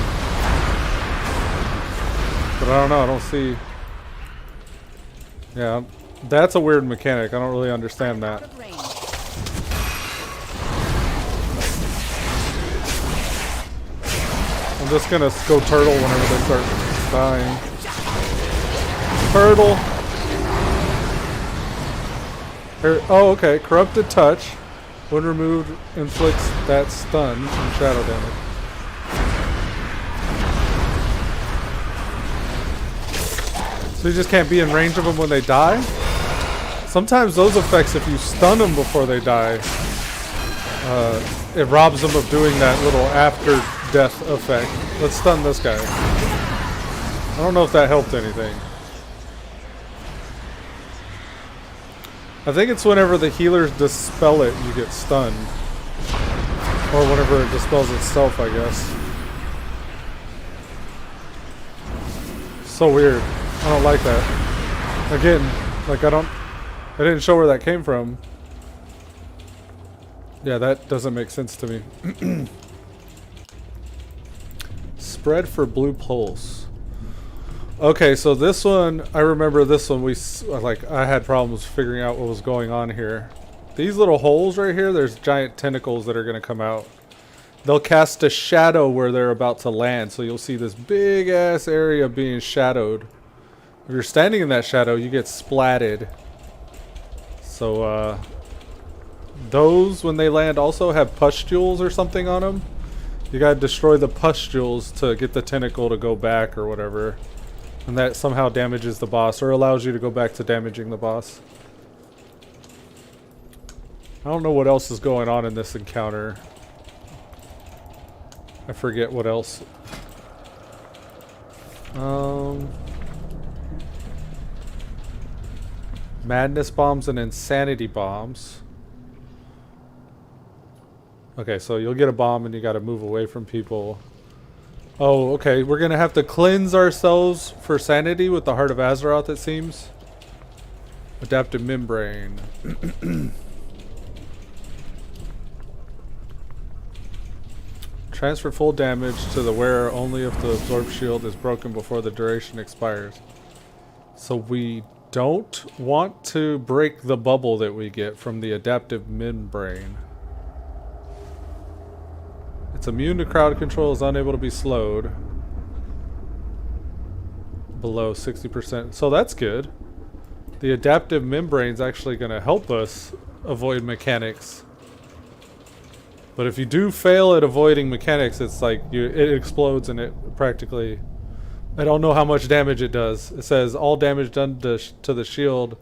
But I don't know, I don't see. Yeah, that's a weird mechanic. I don't really understand that. I'm just gonna go turtle whenever they start dying. Turtle! Here, oh, okay. Corrupted touch. When removed, inflicts that stun and shadow damage. So you just can't be in range of them when they die? Sometimes those effects, if you stun them before they die, it robs them of doing that little after death effect. Let's stun this guy. I don't know if that helped anything. I think it's whenever the healers dispel it, you get stunned. Or whenever it dispels itself, I guess. So weird. I don't like that. Again, like I didn't show where that came from. Yeah, that doesn't make sense to me. Spread for blue pulse. Okay, so this one, I remember this one, I had problems figuring out what was going on here. These little holes right here, there's giant tentacles that are going to come out. They'll cast a shadow where they're about to land, so you'll see this big ass area being shadowed. If you're standing in that shadow, you get splatted. So, those, when they land, also have pustules or something on them. You gotta destroy the pustules to get the tentacle to go back or whatever. And that somehow damages the boss, or allows you to go back to damaging the boss. I don't know what else is going on in this encounter. I forget what else. Madness bombs and insanity bombs. Okay, so you'll get a bomb and you gotta move away from people. Oh, okay. We're gonna have to cleanse ourselves for sanity with the Heart of Azeroth, it seems. Adaptive membrane. Transfer full damage to the wearer only if the absorbed shield is broken before the duration expires. So we don't want to break the bubble that we get from the adaptive membrane. It's immune to crowd control, is unable to be slowed. Below 60%. So that's good. The adaptive membrane is actually going to help us avoid mechanics. But if you do fail at avoiding mechanics, it's like it explodes and it practically... I don't know how much damage it does. It says all damage done to the shield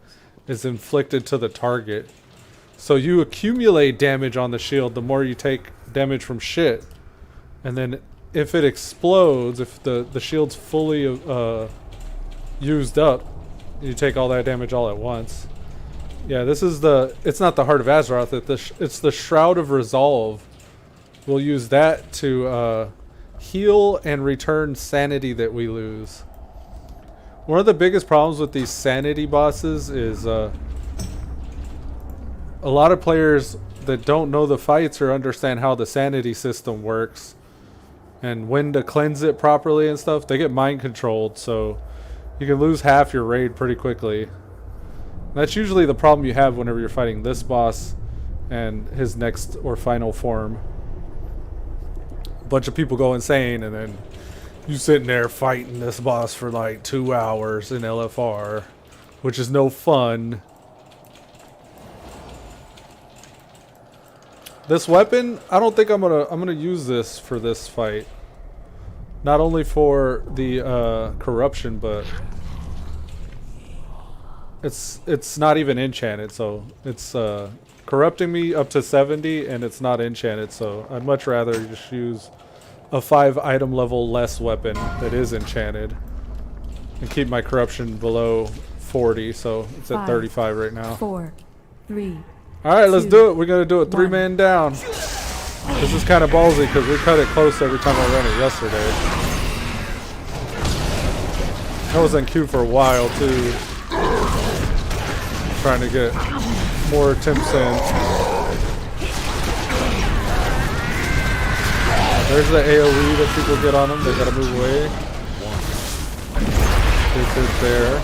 is inflicted to the target. So you accumulate damage on the shield the more you take damage from shit. And then if it explodes, if the shield's fully used up, you take all that damage all at once. Yeah, this is it's not the Heart of Azeroth, it's the Shroud of Resolve. We'll use that to heal and return sanity that we lose. One of the biggest problems with these sanity bosses is a lot of players that don't know the fights or understand how the sanity system works and when to cleanse it properly and stuff, they get mind controlled, so you can lose half your raid pretty quickly. That's usually the problem you have whenever you're fighting this boss and his next or final form. A bunch of people go insane and then you sitting there fighting this boss for like 2 hours in LFR, which is no fun. This weapon, I don't think I'm gonna use this for this fight. Not only for the corruption, but it's not even enchanted, so it's corrupting me up to 70 and it's not enchanted, so I'd much rather just use a 5 item level less weapon that is enchanted and keep my corruption below 40, so it's at 35 right now. 4, 3. Alright, let's do it. We're gonna do it 3-man down. This is kind of ballsy because we cut it close every time I ran it yesterday. I was in queue for a while too, trying to get more attempts in. There's the AoE that people get on them. They gotta move away. It's there.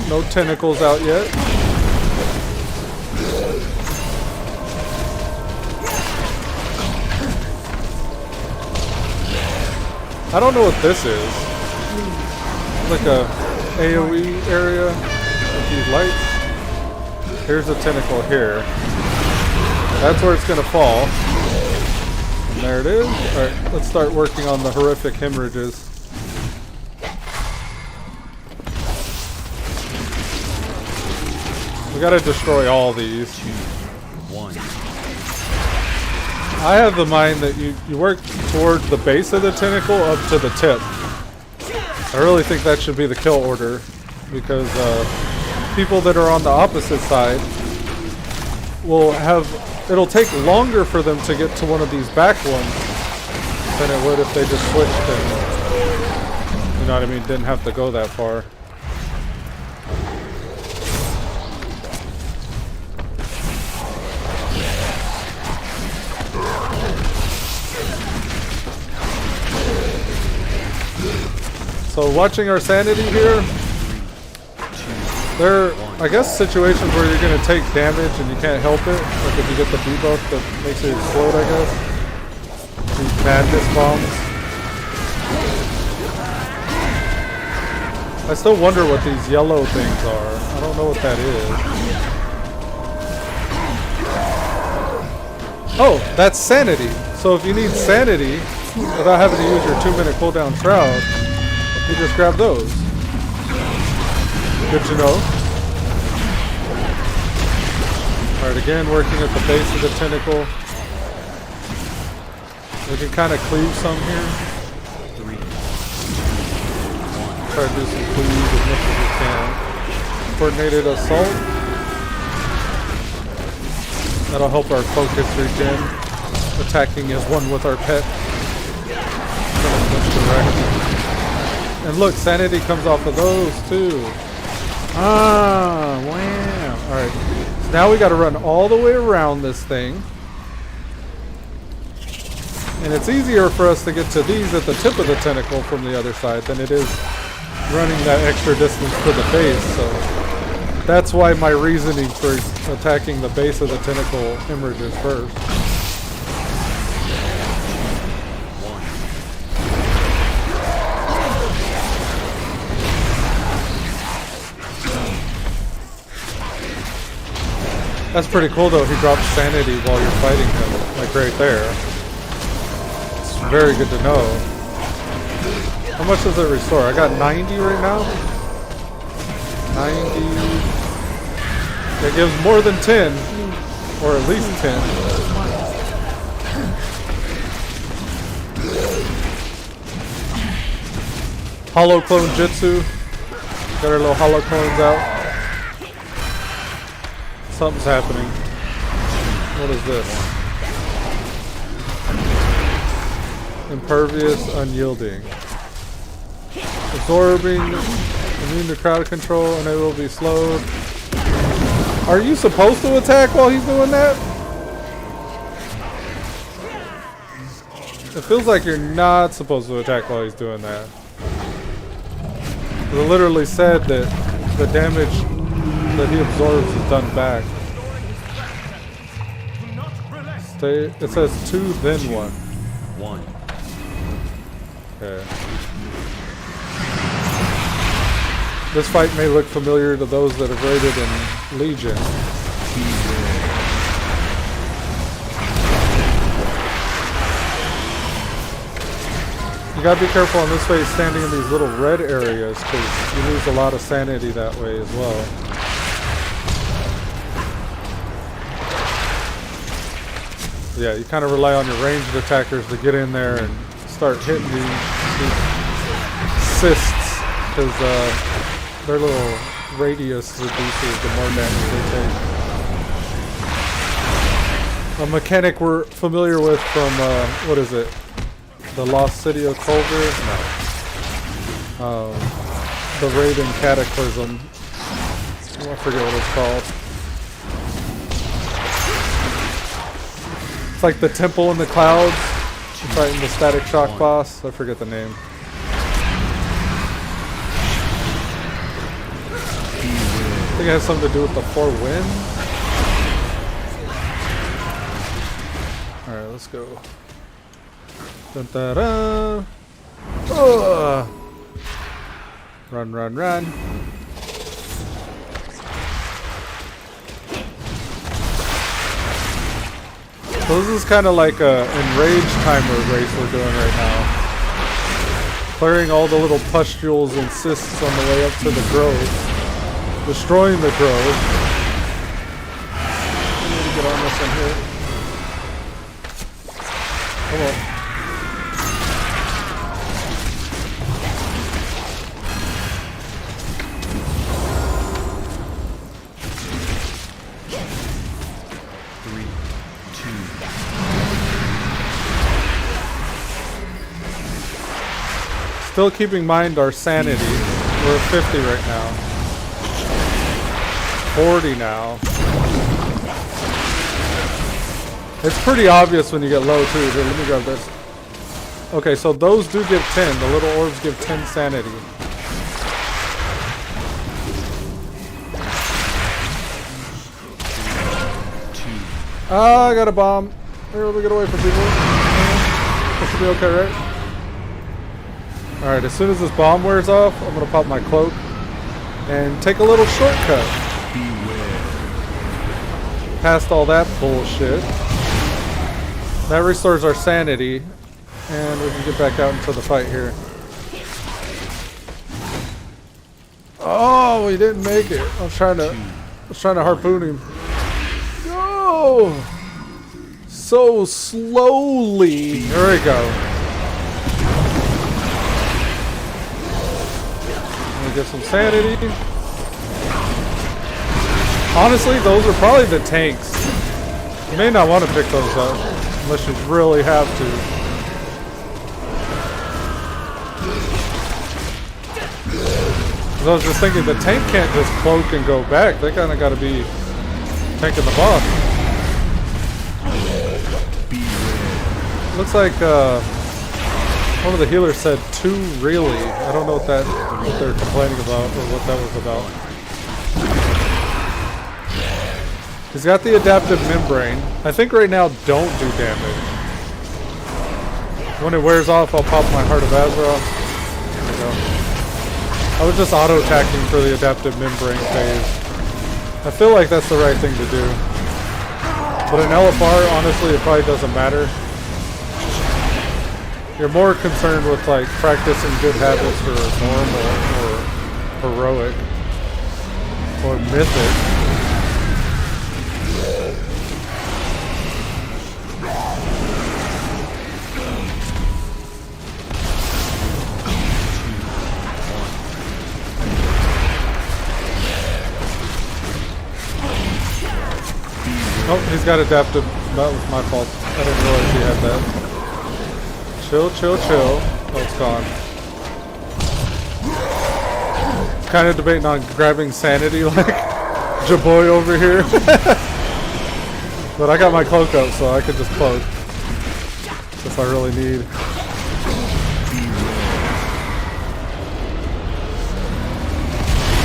No tentacles out yet. I don't know what this is. Like a AoE area with these lights. Here's a tentacle here. That's where it's gonna fall. And there it is. Alright, let's start working on the horrific hemorrhages. We gotta destroy all these. 2, 1. I have the mind that you work towards the base of the tentacle up to the tip. I really think that should be the kill order, because people that are on the opposite side will have... It'll take longer for them to get to one of these back ones than it would if they just switched and, you know what I mean, didn't have to go that far. So watching our sanity here, there are, I guess, situations where you're going to take damage and you can't help it. Like if you get the debuff that makes it explode, I guess. These madness bombs. I still wonder what these yellow things are. I don't know what that is. Oh, that's sanity. So if you need sanity, without having to use your 2-minute cooldown shroud, you just grab those. Good to know. Alright, again, working at the base of the tentacle. We can kind of cleave some here. 3, 2, 1. Try to do some cleave as much as we can. Coordinated assault. That'll help our focus regen. Attacking as one with our pet. And look, sanity comes off of those too. Ah, wow. Alright, Now we got to run all the way around this thing. And it's easier for us to get to these at the tip of the tentacle from the other side than it is running that extra distance to the base. So that's why my reasoning for attacking the base of the tentacle hemorrhages first. That's pretty cool though, he drops sanity while you're fighting him, like right there. It's very good to know. How much does it restore? I got 90 right now? 90. That gives more than 10, or at least 10. Hollow clone jutsu. Got our little hollow clones out. Something's happening. What is this? Impervious, unyielding. Absorbing, immune to crowd control, and it will be slowed. Are you supposed to attack while he's doing that? It feels like you're not supposed to attack while he's doing that. It literally said that the damage that he absorbs is done back. Stay. It says 2, then 1. 1. Okay. This fight may look familiar to those that have raided in Legion. You gotta be careful on this phase standing in these little red areas because you lose a lot of sanity that way as well. Yeah, you kind of rely on your ranged attackers to get in there and start hitting these cysts because their little radius reduces the more damage they take. A mechanic we're familiar with from, what is it? The Lost City of Culver? No. The Raven Cataclysm. Oh, I forget what it's called. It's like the Temple in the Clouds. You're fighting the Static Shock boss. I forget the name. I think it has something to do with the 4 winds. Alright, let's go. Dun, da, da. Run, run, run. So this is kind of like a enraged timer race we're doing right now. Clearing all the little pustules and cysts on the way up to the grove. Destroying the grove. I need to get on this one here. Come on. Still keeping in mind our sanity. We're at 50 right now. 40 now. It's pretty obvious when you get low too. Here, let me grab this. Okay, so those do give 10. The little orbs give 10 sanity. Ah, I got a bomb. Here, let me get away from people. This should be okay, right? Alright, as soon as this bomb wears off, I'm going to pop my cloak and take a little shortcut. Past all that bullshit. That restores our sanity, and we can get back out into the fight here. Oh, we didn't make it. I was trying to harpoon him. No! So slowly. There we go. Get some sanity. Honestly, those are probably the tanks. You may not want to pick those up unless you really have to. I was just thinking the tank can't just cloak and go back. They kind of got to be tanking the boss. Looks like one of the healers said 2 really. I don't know what they're complaining about or what that was about. He's got the adaptive membrane. I think right now don't do damage. When it wears off, I'll pop my Heart of Azeroth. There we go. I was just auto-attacking for the adaptive membrane phase. I feel like that's the right thing to do. But in LFR, honestly, it probably doesn't matter. You're more concerned with like practicing good habits for normal or heroic or mythic. Oh, he's got adaptive. That was my fault. I didn't realize he had that. Chill, chill, chill. Oh, it's gone. Kind of debating on grabbing sanity like Jaboy over here. But I got my cloak up, so I could just cloak. If I really need.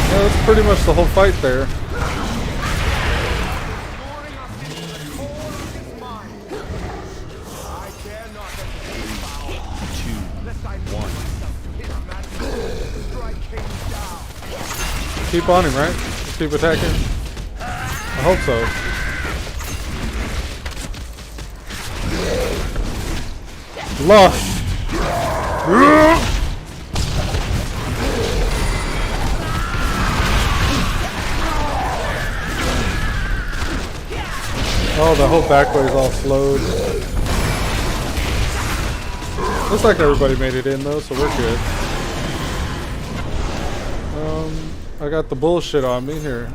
Yeah, that's pretty much the whole fight there. Keep on him, right? Just keep attacking. I hope so. Lost. Oh, the whole back way is all slowed. Looks like everybody made it in though, so we're good. I got the bullshit on me here.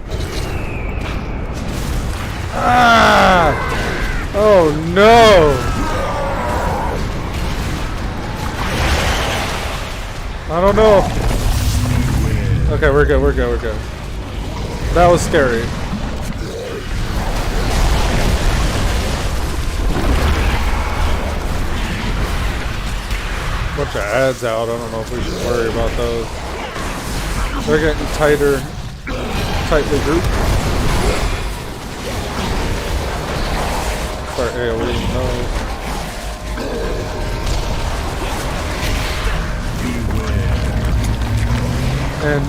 Ah! Oh no! I don't know. Okay, we're good, we're good, we're good. That was scary. Bunch of ads out. I don't know if we should worry about those. They're getting tightly grouped. Start AoEing those. And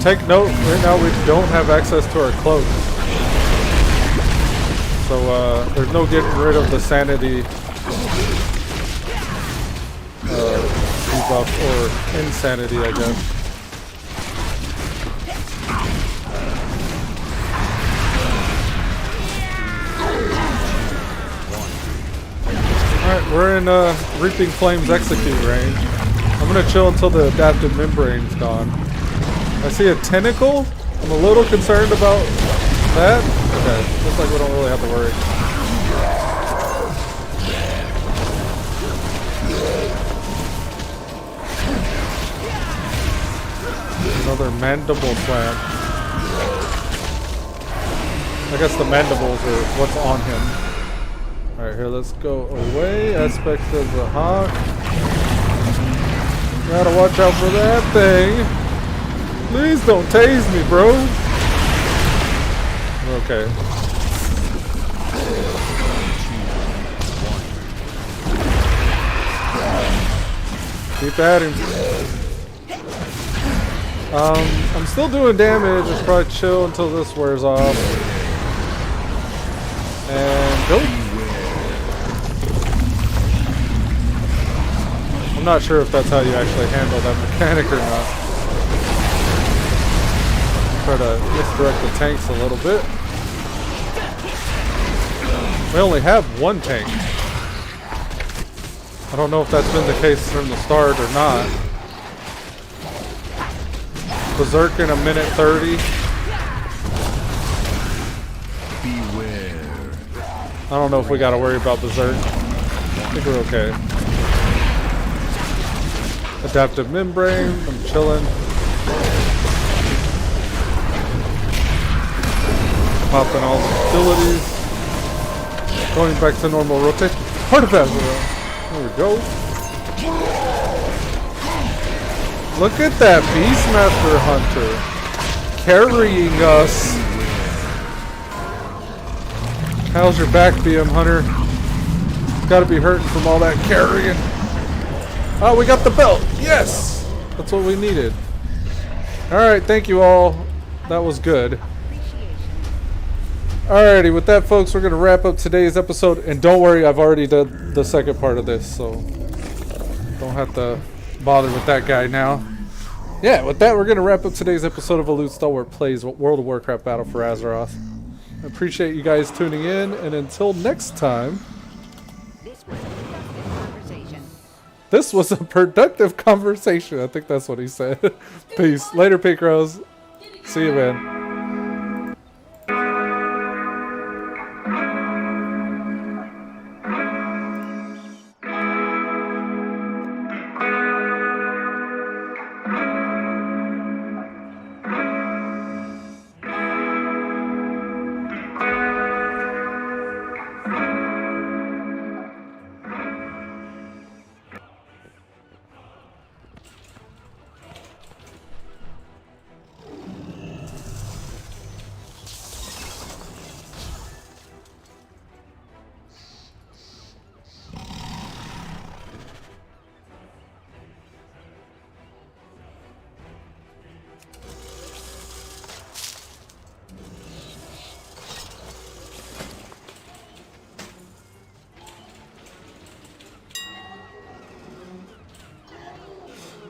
take note, right now we don't have access to our cloaks. So there's no getting rid of the sanity debuff or insanity, I guess. Alright, we're in Reaping Flames execute range. I'm gonna chill until the adaptive membrane's gone. I see a tentacle. I'm a little concerned about that. Okay, looks like we don't really have to worry. Another mandible slam. I guess the mandibles are what's on him. Alright, here, let's go away. Aspect of the hawk. Gotta watch out for that thing. Please don't tase me, bro. Okay. Keep at him. I'm still doing damage. Just probably chill until this wears off. And go. I'm not sure if that's how you actually handle that mechanic or not. Try to misdirect the tanks a little bit. We only have one tank. I don't know if that's been the case from the start or not. Berserk in a minute 30. Beware. I don't know if we gotta worry about Berserk. I think we're okay. Adaptive membrane, I'm chilling. Popping all the abilities. Going back to normal rotation. Heart of Azeroth. There we go. Look at that Beastmaster Hunter. Carrying us. How's your back, BM Hunter? Gotta be hurting from all that carrying. Oh, we got the belt. Yes! That's what we needed. Alright, thank you all. That was good. Alrighty, with that, folks, we're going to wrap up today's episode. And don't worry, I've already done the second part of this, so don't have to bother with that guy now. Yeah, with that, we're going to wrap up today's episode of Elude Stalwart Plays World of Warcraft Battle for Azeroth. I appreciate you guys tuning in, and until next time... This was a productive conversation. I think that's what he said. Peace. Later, Pink Rose. See you, man.